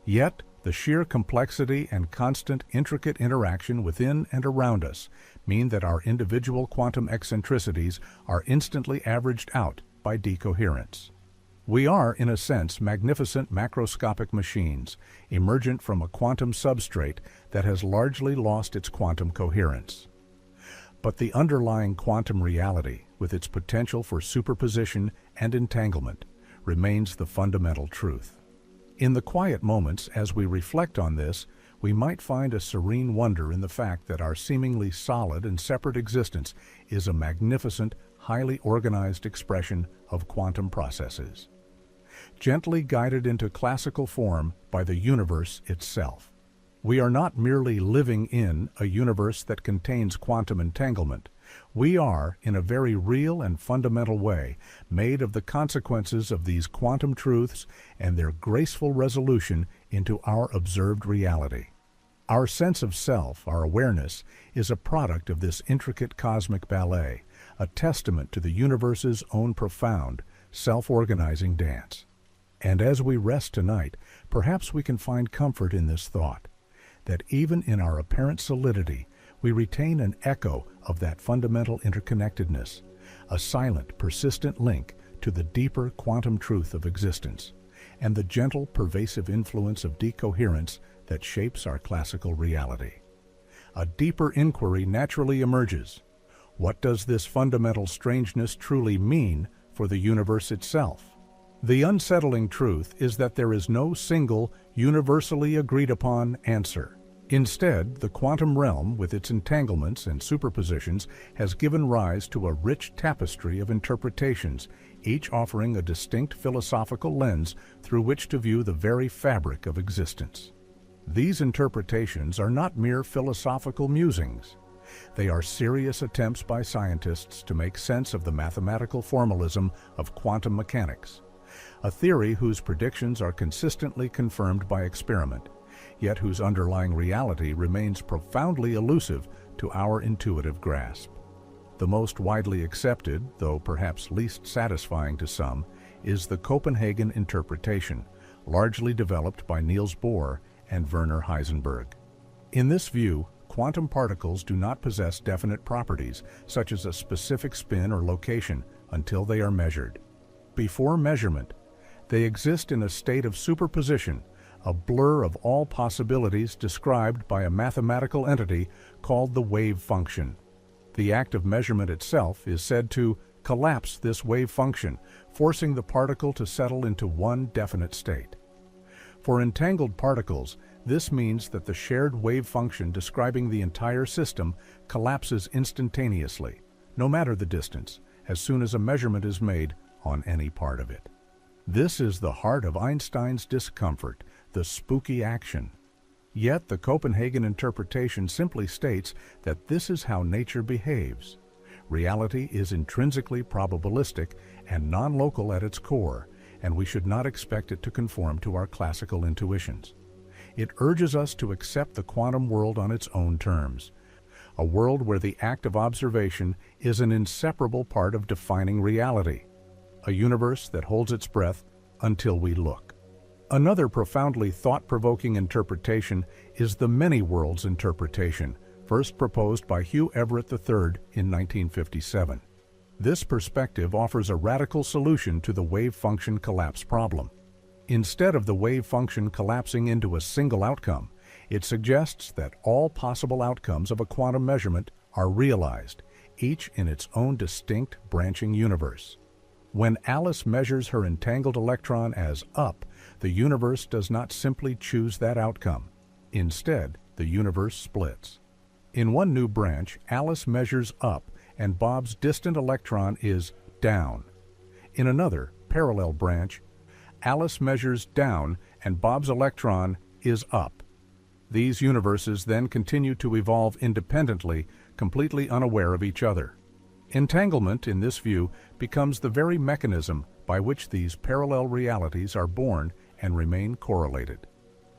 Yet, the sheer complexity and constant, intricate interaction within and around us mean that our individual quantum eccentricities are instantly averaged out by decoherence. We are, in a sense, magnificent macroscopic machines, emergent from a quantum substrate that has largely lost its quantum coherence. But the underlying quantum reality, with its potential for superposition and entanglement, remains the fundamental truth. In the quiet moments as we reflect on this, we might find a serene wonder in the fact that our seemingly solid and separate existence is a magnificent, highly organized expression of quantum processes, gently guided into classical form by the universe itself. We are not merely living in a universe that contains quantum entanglement. We are, in a very real and fundamental way, made of the consequences of these quantum truths and their graceful resolution into our observed reality. Our sense of self, our awareness, is a product of this intricate cosmic ballet, a testament to the universe's own profound, self-organizing dance. And as we rest tonight, perhaps we can find comfort in this thought, that even in our apparent solidity, we retain an echo of that fundamental interconnectedness, a silent, persistent link to the deeper quantum truth of existence, and the gentle, pervasive influence of decoherence that shapes our classical reality. A deeper inquiry naturally emerges. What does this fundamental strangeness truly mean for the universe itself? The unsettling truth is that there is no single, universally agreed-upon answer. Instead, the quantum realm, with its entanglements and superpositions, has given rise to a rich tapestry of interpretations, each offering a distinct philosophical lens through which to view the very fabric of existence. These interpretations are not mere philosophical musings. They are serious attempts by scientists to make sense of the mathematical formalism of quantum mechanics, a theory whose predictions are consistently confirmed by experiment, yet whose underlying reality remains profoundly elusive to our intuitive grasp. The most widely accepted, though perhaps least satisfying to some, is the Copenhagen interpretation, largely developed by Niels Bohr and Werner Heisenberg. In this view, quantum particles do not possess definite properties, such as a specific spin or location, until they are measured. Before measurement, they exist in a state of superposition, a blur of all possibilities described by a mathematical entity called the wave function. The act of measurement itself is said to collapse this wave function, forcing the particle to settle into one definite state. For entangled particles, this means that the shared wave function describing the entire system collapses instantaneously, no matter the distance, as soon as a measurement is made on any part of it. This is the heart of Einstein's discomfort, the spooky action. Yet the Copenhagen interpretation simply states that this is how nature behaves. Reality is intrinsically probabilistic and non-local at its core, and we should not expect it to conform to our classical intuitions. It urges us to accept the quantum world on its own terms, a world where the act of observation is an inseparable part of defining reality, a universe that holds its breath until we look. Another profoundly thought-provoking interpretation is the many worlds interpretation, first proposed by Hugh Everett III in 1957. This perspective offers a radical solution to the wave function collapse problem. Instead of the wave function collapsing into a single outcome, it suggests that all possible outcomes of a quantum measurement are realized, each in its own distinct branching universe. When Alice measures her entangled electron as up, the universe does not simply choose that outcome. Instead, the universe splits. In one new branch, Alice measures up, and Bob's distant electron is down. In another, parallel branch, Alice measures down, and Bob's electron is up. These universes then continue to evolve independently, completely unaware of each other. Entanglement, in this view, becomes the very mechanism by which these parallel realities are born and remain correlated.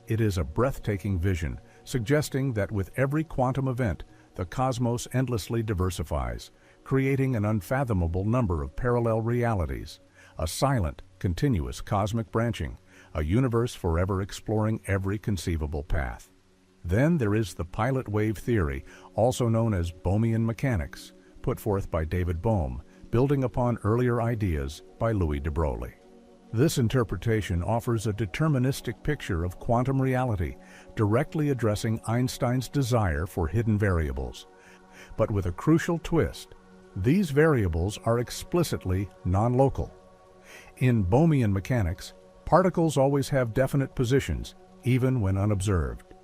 It is a breathtaking vision, suggesting that with every quantum event, the cosmos endlessly diversifies, creating an unfathomable number of parallel realities, a silent, continuous cosmic branching, a universe forever exploring every conceivable path. Then there is the pilot wave theory, also known as Bohmian mechanics, put forth by David Bohm, building upon earlier ideas by Louis de Broglie. This interpretation offers a deterministic picture of quantum reality, directly addressing Einstein's desire for hidden variables. But with a crucial twist, these variables are explicitly non-local. In Bohmian mechanics, particles always have definite positions, even when unobserved.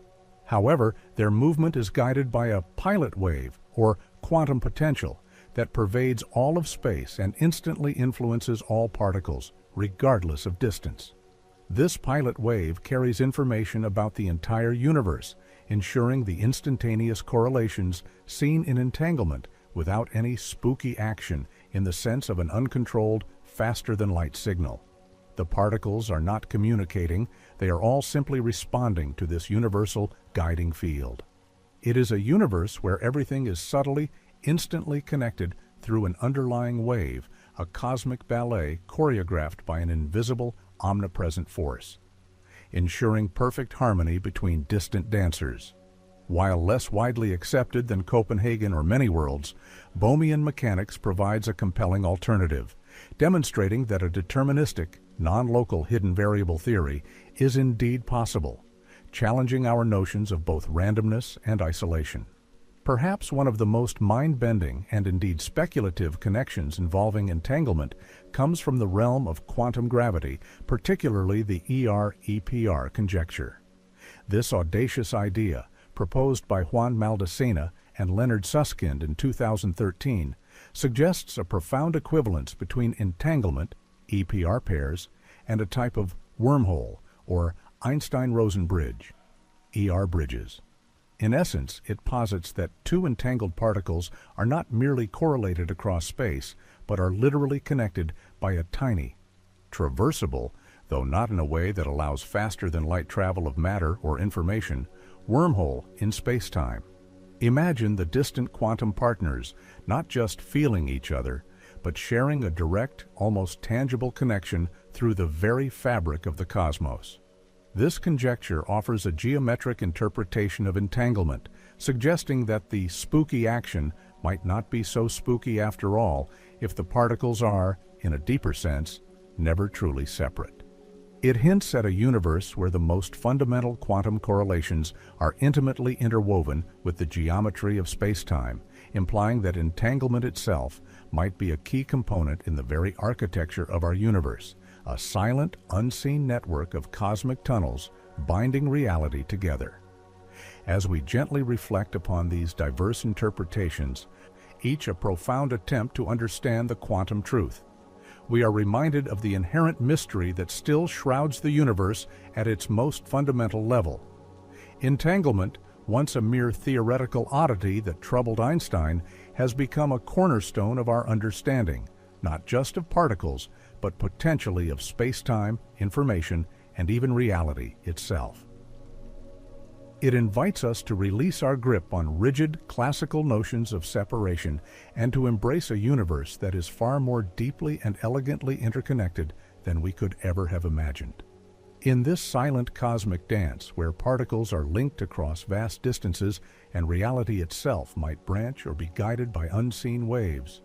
However, their movement is guided by a pilot wave, or quantum potential, that pervades all of space and instantly influences all particles, regardless of distance. This pilot wave carries information about the entire universe, ensuring the instantaneous correlations seen in entanglement without any spooky action in the sense of an uncontrolled, faster-than-light signal. The particles are not communicating, they are all simply responding to this universal guiding field. It is a universe where everything is subtly, instantly connected through an underlying wave, a cosmic ballet choreographed by an invisible, omnipresent force, ensuring perfect harmony between distant dancers. While less widely accepted than Copenhagen or many worlds, Bohmian mechanics provides a compelling alternative, demonstrating that a deterministic, non-local hidden variable theory is indeed possible, challenging our notions of both randomness and isolation. Perhaps one of the most mind-bending and indeed speculative connections involving entanglement comes from the realm of quantum gravity, particularly the ER-EPR conjecture. This audacious idea, proposed by Juan Maldacena and Leonard Susskind in 2013, suggests a profound equivalence between entanglement, EPR pairs, and a type of wormhole, or Einstein-Rosen bridge, ER bridges. In essence, it posits that two entangled particles are not merely correlated across space, but are literally connected by a tiny, traversable, though not in a way that allows faster-than-light travel of matter or information, wormhole in space-time. Imagine the distant quantum partners not just feeling each other, but sharing a direct, almost tangible connection through the very fabric of the cosmos. This conjecture offers a geometric interpretation of entanglement, suggesting that the spooky action might not be so spooky after all if the particles are, in a deeper sense, never truly separate. It hints at a universe where the most fundamental quantum correlations are intimately interwoven with the geometry of space-time, implying that entanglement itself might be a key component in the very architecture of our universe, a silent, unseen network of cosmic tunnels binding reality together. As we gently reflect upon these diverse interpretations, each a profound attempt to understand the quantum truth, we are reminded of the inherent mystery that still shrouds the universe at its most fundamental level. Entanglement, once a mere theoretical oddity that troubled Einstein, has become a cornerstone of our understanding, not just of particles, but potentially of space-time, information, and even reality itself. It invites us to release our grip on rigid, classical notions of separation and to embrace a universe that is far more deeply and elegantly interconnected than we could ever have imagined. In this silent cosmic dance, where particles are linked across vast distances and reality itself might branch or be guided by unseen waves,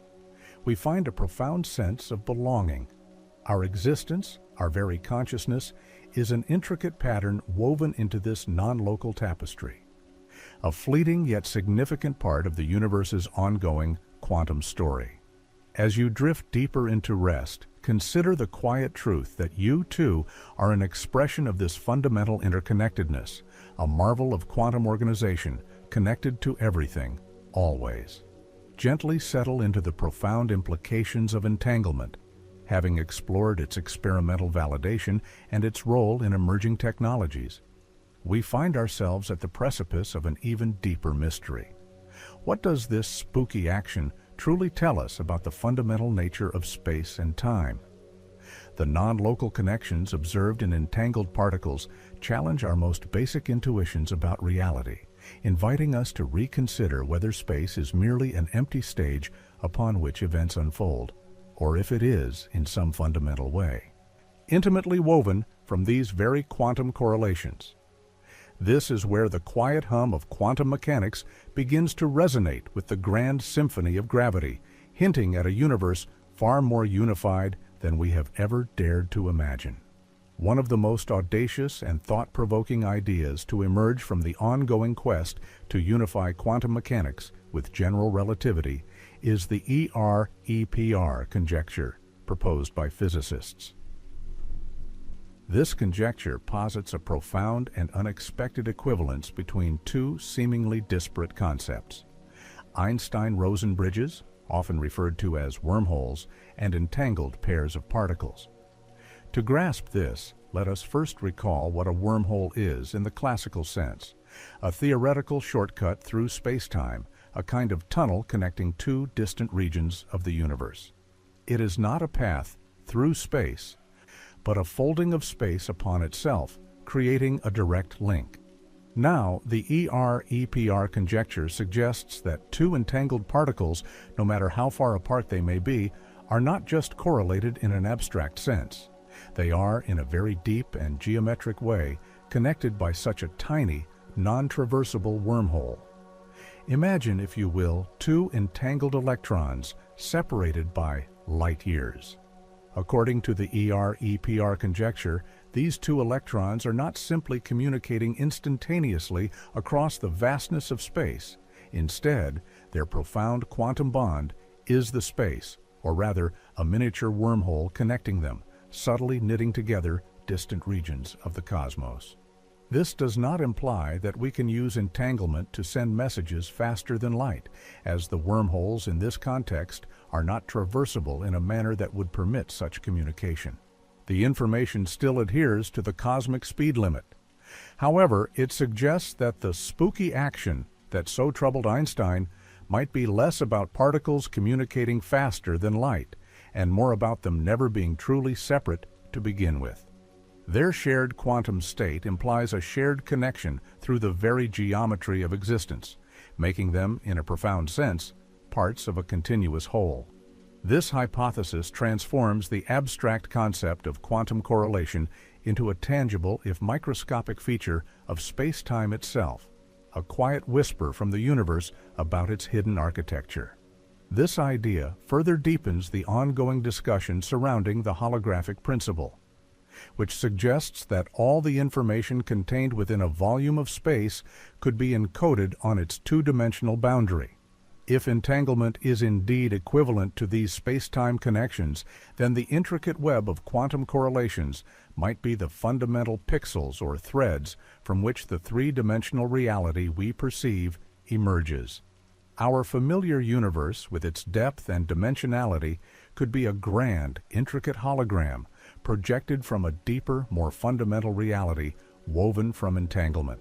we find a profound sense of belonging. Our existence, our very consciousness, is an intricate pattern woven into this non-local tapestry, a fleeting yet significant part of the universe's ongoing quantum story. As you drift deeper into rest, consider the quiet truth that you, too, are an expression of this fundamental interconnectedness, a marvel of quantum organization connected to everything, always. Gently settle into the profound implications of entanglement, having explored its experimental validation and its role in emerging technologies. We find ourselves at the precipice of an even deeper mystery. What does this spooky action truly tell us about the fundamental nature of space and time? The non-local connections observed in entangled particles challenge our most basic intuitions about reality, inviting us to reconsider whether space is merely an empty stage upon which events unfold, or if it is, in some fundamental way, intimately woven from these very quantum correlations. This is where the quiet hum of quantum mechanics begins to resonate with the grand symphony of gravity, hinting at a universe far more unified than we have ever dared to imagine. One of the most audacious and thought-provoking ideas to emerge from the ongoing quest to unify quantum mechanics with general relativity is the ER-EPR conjecture proposed by physicists. This conjecture posits a profound and unexpected equivalence between two seemingly disparate concepts: Einstein-Rosen bridges, often referred to as wormholes, and entangled pairs of particles. To grasp this, let us first recall what a wormhole is in the classical sense: a theoretical shortcut through space-time, a kind of tunnel connecting two distant regions of the universe. It is not a path through space, but a folding of space upon itself, creating a direct link. Now, the ER-EPR conjecture suggests that two entangled particles, no matter how far apart they may be, are not just correlated in an abstract sense. They are, in a very deep and geometric way, connected by such a tiny, non-traversable wormhole. Imagine, if you will, two entangled electrons separated by light years. According to the ER-EPR conjecture, these two electrons are not simply communicating instantaneously across the vastness of space. Instead, their profound quantum bond is the space, or rather, a miniature wormhole connecting them, subtly knitting together distant regions of the cosmos. This does not imply that we can use entanglement to send messages faster than light, as the wormholes in this context are not traversable in a manner that would permit such communication. The information still adheres to the cosmic speed limit. However, it suggests that the spooky action that so troubled Einstein might be less about particles communicating faster than light, and more about them never being truly separate to begin with. Their shared quantum state implies a shared connection through the very geometry of existence, making them, in a profound sense, parts of a continuous whole. This hypothesis transforms the abstract concept of quantum correlation into a tangible, if microscopic, feature of space-time itself, a quiet whisper from the universe about its hidden architecture. This idea further deepens the ongoing discussion surrounding the holographic principle, which suggests that all the information contained within a volume of space could be encoded on its two-dimensional boundary. If entanglement is indeed equivalent to these space-time connections, then the intricate web of quantum correlations might be the fundamental pixels or threads from which the three-dimensional reality we perceive emerges. Our familiar universe, with its depth and dimensionality, could be a grand, intricate hologram projected from a deeper, more fundamental reality woven from entanglement.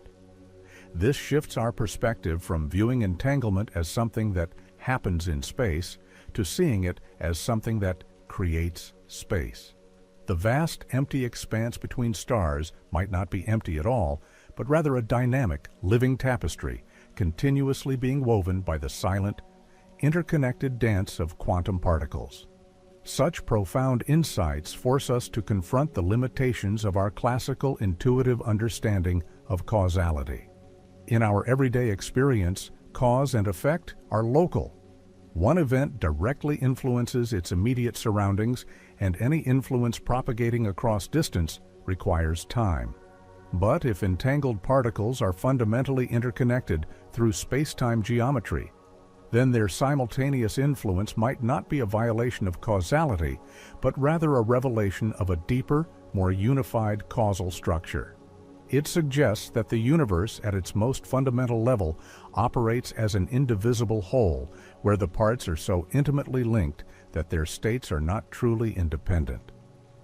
This shifts our perspective from viewing entanglement as something that happens in space to seeing it as something that creates space. The vast, empty expanse between stars might not be empty at all, but rather a dynamic, living tapestry, continuously being woven by the silent, interconnected dance of quantum particles. Such profound insights force us to confront the limitations of our classical intuitive understanding of causality. In our everyday experience, cause and effect are local. One event directly influences its immediate surroundings, and any influence propagating across distance requires time. But if entangled particles are fundamentally interconnected through space-time geometry, then their simultaneous influence might not be a violation of causality, but rather a revelation of a deeper, more unified causal structure. It suggests that the universe, at its most fundamental level, operates as an indivisible whole, where the parts are so intimately linked that their states are not truly independent.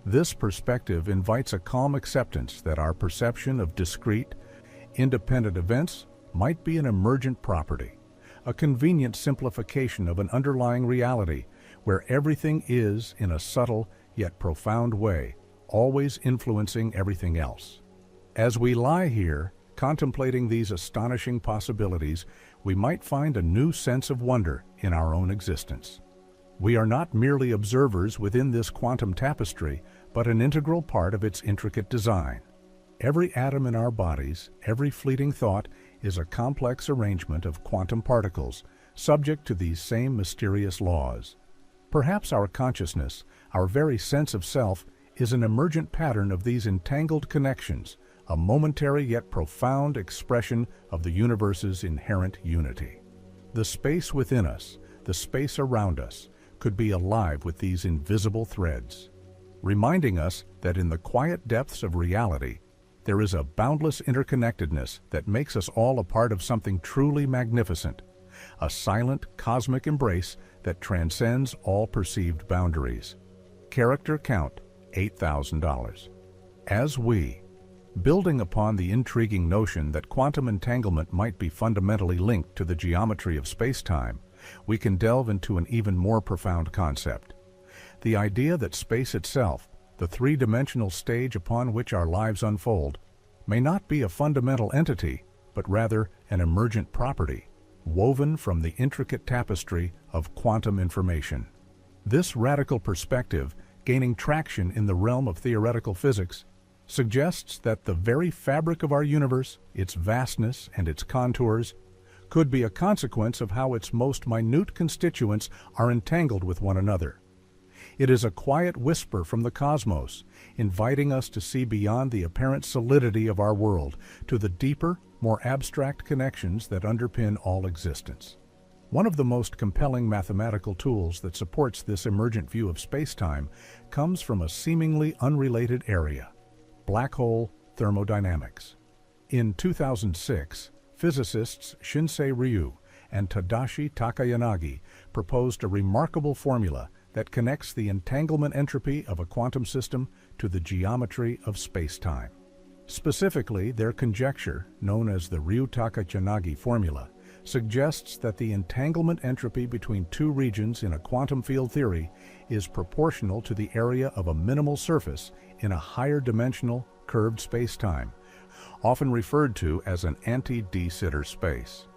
This perspective invites a calm acceptance that our perception of discrete, independent events might be an emergent property, a convenient simplification of an underlying reality where everything is, in a subtle yet profound way, always influencing everything else. As we lie here, contemplating these astonishing possibilities, we might find a new sense of wonder in our own existence. We are not merely observers within this quantum tapestry, but an integral part of its intricate design. Every atom in our bodies, every fleeting thought, is a complex arrangement of quantum particles, subject to these same mysterious laws. Perhaps our consciousness, our very sense of self, is an emergent pattern of these entangled connections, a momentary yet profound expression of the universe's inherent unity. The space within us, the space around us, could be alive with these invisible threads. reminding us that in the quiet depths of reality, there is a boundless interconnectedness that makes us all a part of something truly magnificent, a silent cosmic embrace that transcends all perceived boundaries. Character count, $8,000. As we, building upon the intriguing notion that quantum entanglement might be fundamentally linked to the geometry of space-time, we can delve into an even more profound concept. The idea that space itself, the three-dimensional stage upon which our lives unfold, may not be a fundamental entity, but rather an emergent property, woven from the intricate tapestry of quantum information. This radical perspective, gaining traction in the realm of theoretical physics, suggests that the very fabric of our universe, its vastness and its contours, could be a consequence of how its most minute constituents are entangled with one another. It is a quiet whisper from the cosmos, inviting us to see beyond the apparent solidity of our world to the deeper, more abstract connections that underpin all existence. One of the most compelling mathematical tools that supports this emergent view of space-time comes from a seemingly unrelated area: black hole thermodynamics. In 2006, physicists Shinsei Ryu and Tadashi Takayanagi proposed a remarkable formula that connects the entanglement entropy of a quantum system to the geometry of space-time. Specifically, their conjecture, known as the Ryu-Takayanagi formula, suggests that the entanglement entropy between two regions in a quantum field theory is proportional to the area of a minimal surface in a higher dimensional, curved space-time, often referred to as an anti-de Sitter space.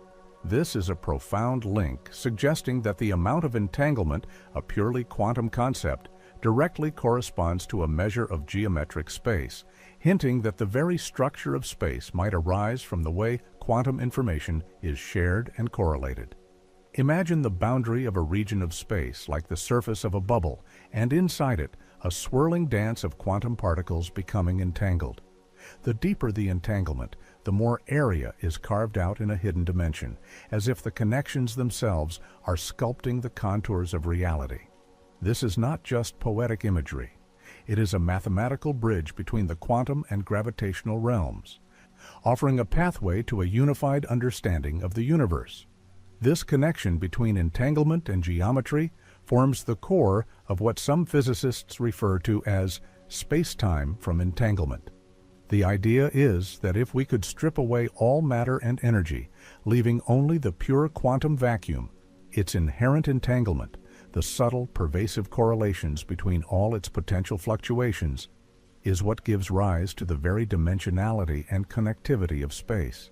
This is a profound link suggesting that the amount of entanglement, a purely quantum concept, directly corresponds to a measure of geometric space, hinting that the very structure of space might arise from the way quantum information is shared and correlated. Imagine the boundary of a region of space like the surface of a bubble, and inside it, a swirling dance of quantum particles becoming entangled. The deeper the entanglement, the more area is carved out in a hidden dimension, as if the connections themselves are sculpting the contours of reality. This is not just poetic imagery. It is a mathematical bridge between the quantum and gravitational realms, offering a pathway to a unified understanding of the universe. This connection between entanglement and geometry forms the core of what some physicists refer to as space-time from entanglement. The idea is that if we could strip away all matter and energy, leaving only the pure quantum vacuum, its inherent entanglement, the subtle, pervasive correlations between all its potential fluctuations, is what gives rise to the very dimensionality and connectivity of space.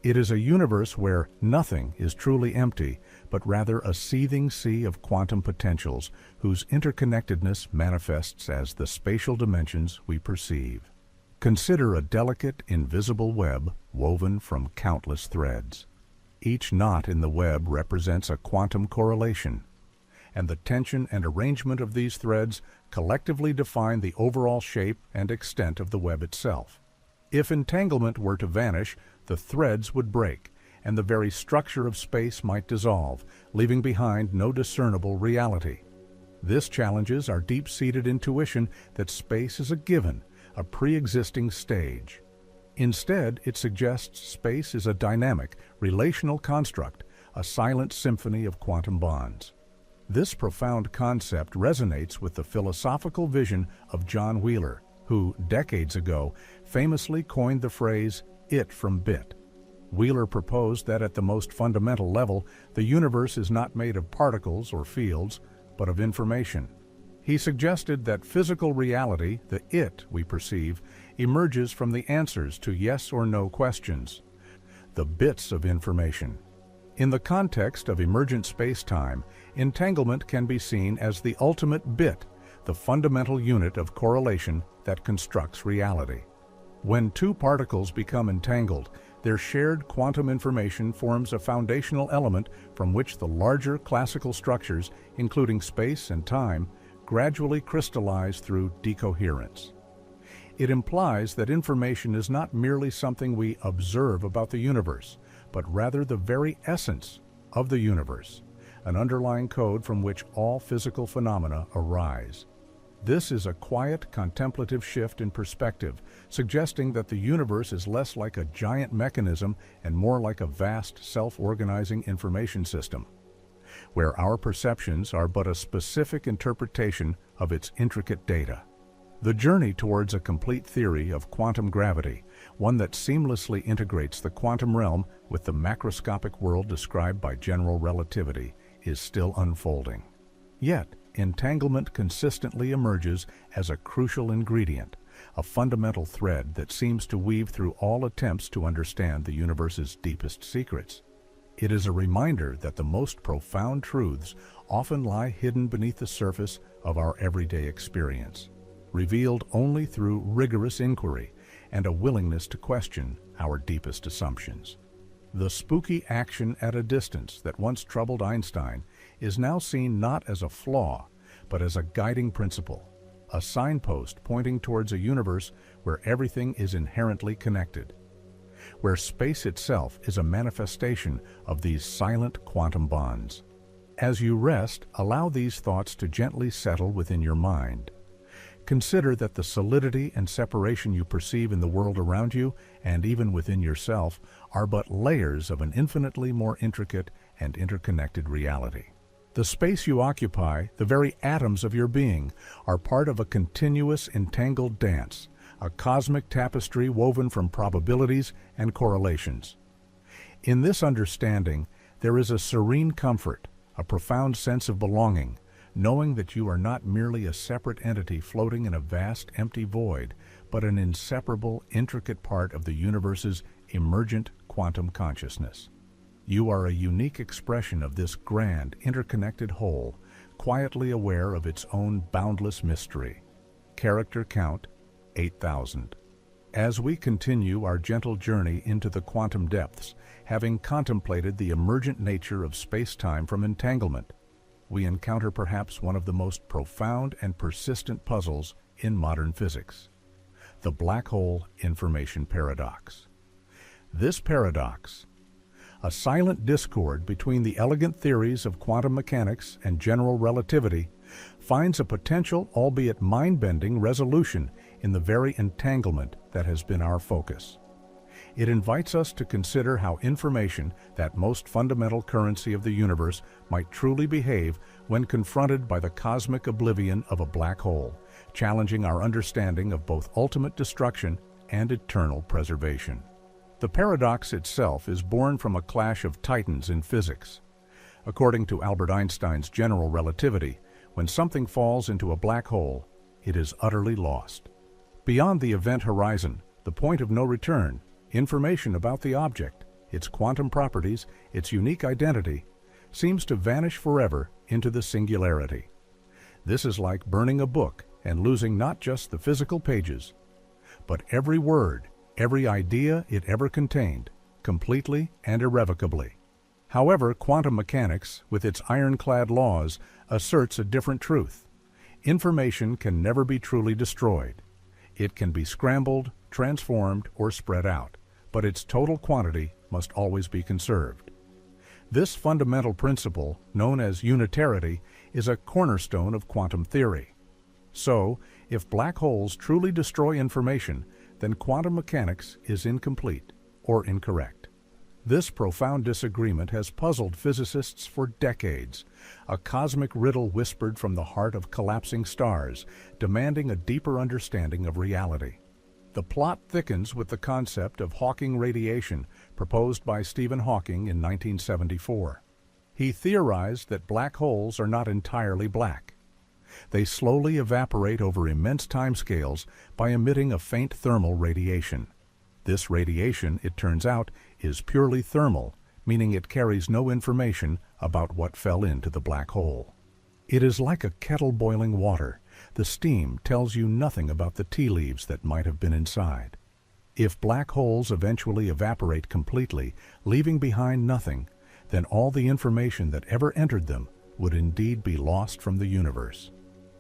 It is a universe where nothing is truly empty, but rather a seething sea of quantum potentials whose interconnectedness manifests as the spatial dimensions we perceive. Consider a delicate, invisible web woven from countless threads. Each knot in the web represents a quantum correlation, and the tension and arrangement of these threads collectively define the overall shape and extent of the web itself. If entanglement were to vanish, the threads would break, and the very structure of space might dissolve, leaving behind no discernible reality. This challenges our deep-seated intuition that space is a given, a pre-existing stage. Instead, it suggests space is a dynamic, relational construct, a silent symphony of quantum bonds. This profound concept resonates with the philosophical vision of John Wheeler, who, decades ago, famously coined the phrase, "it from bit." Wheeler proposed that at the most fundamental level, the universe is not made of particles or fields, but of information. He suggested that physical reality, the it we perceive, emerges from the answers to yes or no questions, the bits of information. In the context of emergent space-time, entanglement can be seen as the ultimate bit, the fundamental unit of correlation that constructs reality. When two particles become entangled, their shared quantum information forms a foundational element from which the larger classical structures, including space and time, gradually crystallize through decoherence. It implies that information is not merely something we observe about the universe, but rather the very essence of the universe, an underlying code from which all physical phenomena arise. This is a quiet, contemplative shift in perspective, suggesting that the universe is less like a giant mechanism and more like a vast, self-organizing information system, where our perceptions are but a specific interpretation of its intricate data. The journey towards a complete theory of quantum gravity, one that seamlessly integrates the quantum realm with the macroscopic world described by general relativity, is still unfolding. Yet, entanglement consistently emerges as a crucial ingredient, a fundamental thread that seems to weave through all attempts to understand the universe's deepest secrets. It is a reminder that the most profound truths often lie hidden beneath the surface of our everyday experience, revealed only through rigorous inquiry and a willingness to question our deepest assumptions. The spooky action at a distance that once troubled Einstein is now seen not as a flaw, but as a guiding principle, a signpost pointing towards a universe where everything is inherently connected, where space itself is a manifestation of these silent quantum bonds. As you rest, allow these thoughts to gently settle within your mind. Consider that the solidity and separation you perceive in the world around you, and even within yourself, are but layers of an infinitely more intricate and interconnected reality. The space you occupy, the very atoms of your being, are part of a continuous, entangled dance, a cosmic tapestry woven from probabilities and correlations. In this understanding, there is a serene comfort, a profound sense of belonging, knowing that you are not merely a separate entity floating in a vast, empty void, but an inseparable, intricate part of the universe's emergent quantum consciousness. You are a unique expression of this grand, interconnected whole, quietly aware of its own boundless mystery. Character count, 8,000. As we continue our gentle journey into the quantum depths, having contemplated the emergent nature of space-time from entanglement, we encounter perhaps one of the most profound and persistent puzzles in modern physics: the black hole information paradox. This paradox, a silent discord between the elegant theories of quantum mechanics and general relativity, finds a potential, albeit mind-bending, resolution in the very entanglement that has been our focus. It invites us to consider how information, that most fundamental currency of the universe, might truly behave when confronted by the cosmic oblivion of a black hole, challenging our understanding of both ultimate destruction and eternal preservation. The paradox itself is born from a clash of titans in physics. According to Albert Einstein's general relativity, when something falls into a black hole, it is utterly lost. Beyond the event horizon, the point of no return, information about the object, its quantum properties, its unique identity, seems to vanish forever into the singularity. This is like burning a book and losing not just the physical pages, but every word, every idea it ever contained, completely and irrevocably. However, quantum mechanics, with its ironclad laws, asserts a different truth. Information can never be truly destroyed. It can be scrambled, transformed, or spread out, but its total quantity must always be conserved. This fundamental principle, known as unitarity, is a cornerstone of quantum theory. So, if black holes truly destroy information, then quantum mechanics is incomplete or incorrect. This profound disagreement has puzzled physicists for decades, a cosmic riddle whispered from the heart of collapsing stars, demanding a deeper understanding of reality. The plot thickens with the concept of Hawking radiation, proposed by Stephen Hawking in 1974. He theorized that black holes are not entirely black. They slowly evaporate over immense timescales by emitting a faint thermal radiation. This radiation, it turns out, is purely thermal, meaning it carries no information about what fell into the black hole. It is like a kettle boiling water. The steam tells you nothing about the tea leaves that might have been inside. If black holes eventually evaporate completely, leaving behind nothing, then all the information that ever entered them would indeed be lost from the universe.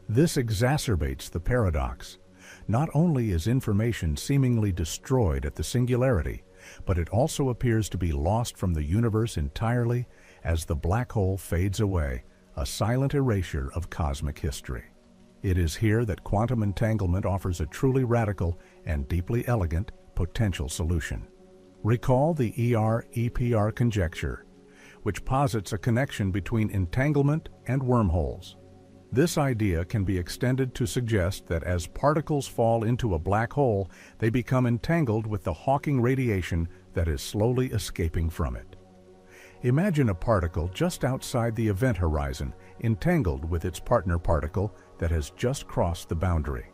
This exacerbates the paradox. Not only is information seemingly destroyed at the singularity, but it also appears to be lost from the universe entirely as the black hole fades away, a silent erasure of cosmic history. It is here that quantum entanglement offers a truly radical and deeply elegant potential solution. Recall the ER-EPR conjecture, which posits a connection between entanglement and wormholes. This idea can be extended to suggest that as particles fall into a black hole, they become entangled with the Hawking radiation that is slowly escaping from it. Imagine a particle just outside the event horizon, entangled with its partner particle that has just crossed the boundary.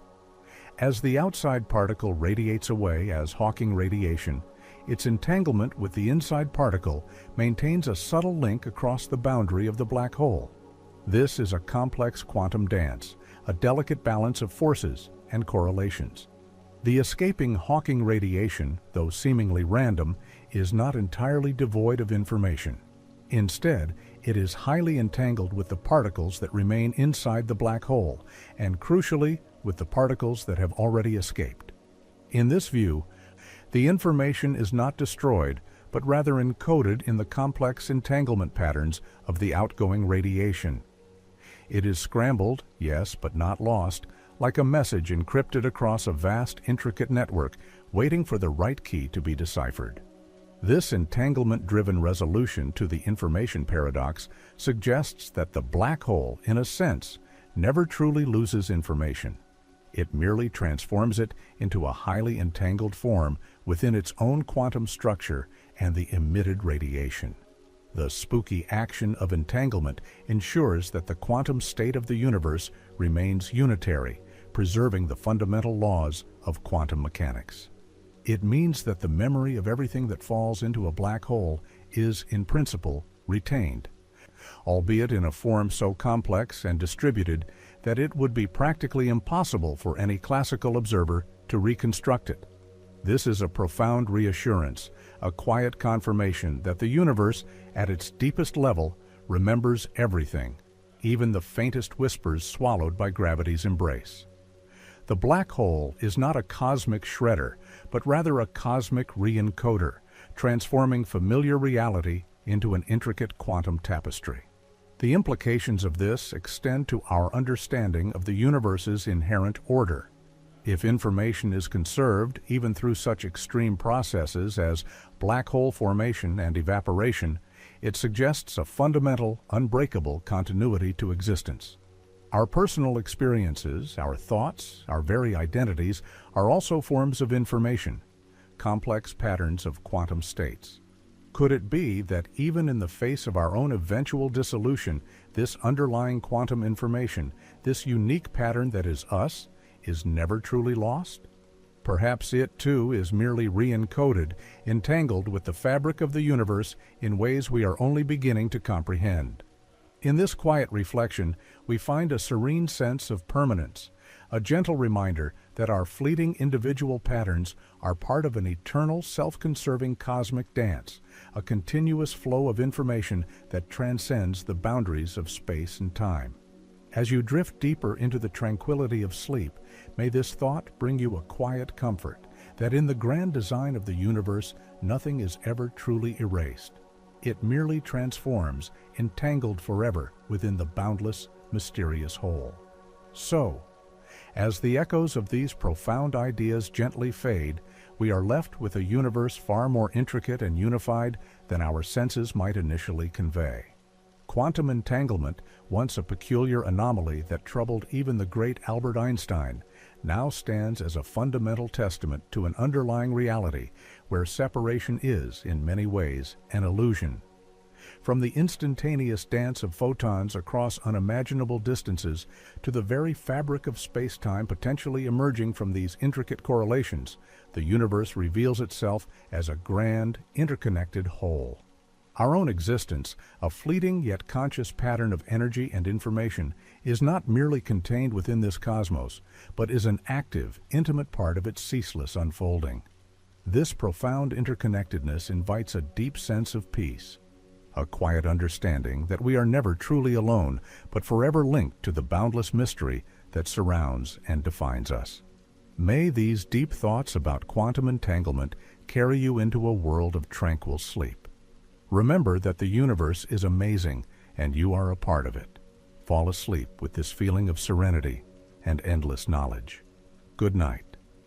As the outside particle radiates away as Hawking radiation, its entanglement with the inside particle maintains a subtle link across the boundary of the black hole. This is a complex quantum dance, a delicate balance of forces and correlations. The escaping Hawking radiation, though seemingly random, is not entirely devoid of information. Instead, it is highly entangled with the particles that remain inside the black hole, and crucially, with the particles that have already escaped. In this view, the information is not destroyed, but rather encoded in the complex entanglement patterns of the outgoing radiation. It is scrambled, yes, but not lost, like a message encrypted across a vast, intricate network, waiting for the right key to be deciphered. This entanglement-driven resolution to the information paradox suggests that the black hole, in a sense, never truly loses information. It merely transforms it into a highly entangled form within its own quantum structure and the emitted radiation. The spooky action of entanglement ensures that the quantum state of the universe remains unitary, preserving the fundamental laws of quantum mechanics. It means that the memory of everything that falls into a black hole is, in principle, retained, albeit in a form so complex and distributed that it would be practically impossible for any classical observer to reconstruct it. This is a profound reassurance, a quiet confirmation that the universe, at its deepest level, remembers everything, even the faintest whispers swallowed by gravity's embrace. The black hole is not a cosmic shredder, but rather a cosmic re-encoder, transforming familiar reality into an intricate quantum tapestry. The implications of this extend to our understanding of the universe's inherent order. If information is conserved, even through such extreme processes as black hole formation and evaporation, it suggests a fundamental, unbreakable continuity to existence. Our personal experiences, our thoughts, our very identities are also forms of information, complex patterns of quantum states. Could it be that even in the face of our own eventual dissolution, this underlying quantum information, this unique pattern that is us, is never truly lost? Perhaps it, too, is merely re-encoded, entangled with the fabric of the universe in ways we are only beginning to comprehend. In this quiet reflection, we find a serene sense of permanence, a gentle reminder that our fleeting individual patterns are part of an eternal, self-conserving cosmic dance, a continuous flow of information that transcends the boundaries of space and time. As you drift deeper into the tranquility of sleep, may this thought bring you a quiet comfort that in the grand design of the universe, nothing is ever truly erased. It merely transforms, entangled forever within the boundless, mysterious whole. So, as the echoes of these profound ideas gently fade, we are left with a universe far more intricate and unified than our senses might initially convey. Quantum entanglement, once a peculiar anomaly that troubled even the great Albert Einstein, now stands as a fundamental testament to an underlying reality where separation is, in many ways, an illusion. From the instantaneous dance of photons across unimaginable distances to the very fabric of space-time potentially emerging from these intricate correlations, the universe reveals itself as a grand, interconnected whole. Our own existence, a fleeting yet conscious pattern of energy and information, is not merely contained within this cosmos, but is an active, intimate part of its ceaseless unfolding. This profound interconnectedness invites a deep sense of peace, a quiet understanding that we are never truly alone, but forever linked to the boundless mystery that surrounds and defines us. May these deep thoughts about quantum entanglement carry you into a world of tranquil sleep. Remember that the universe is amazing and you are a part of it. Fall asleep with this feeling of serenity, and endless knowledge. Good night.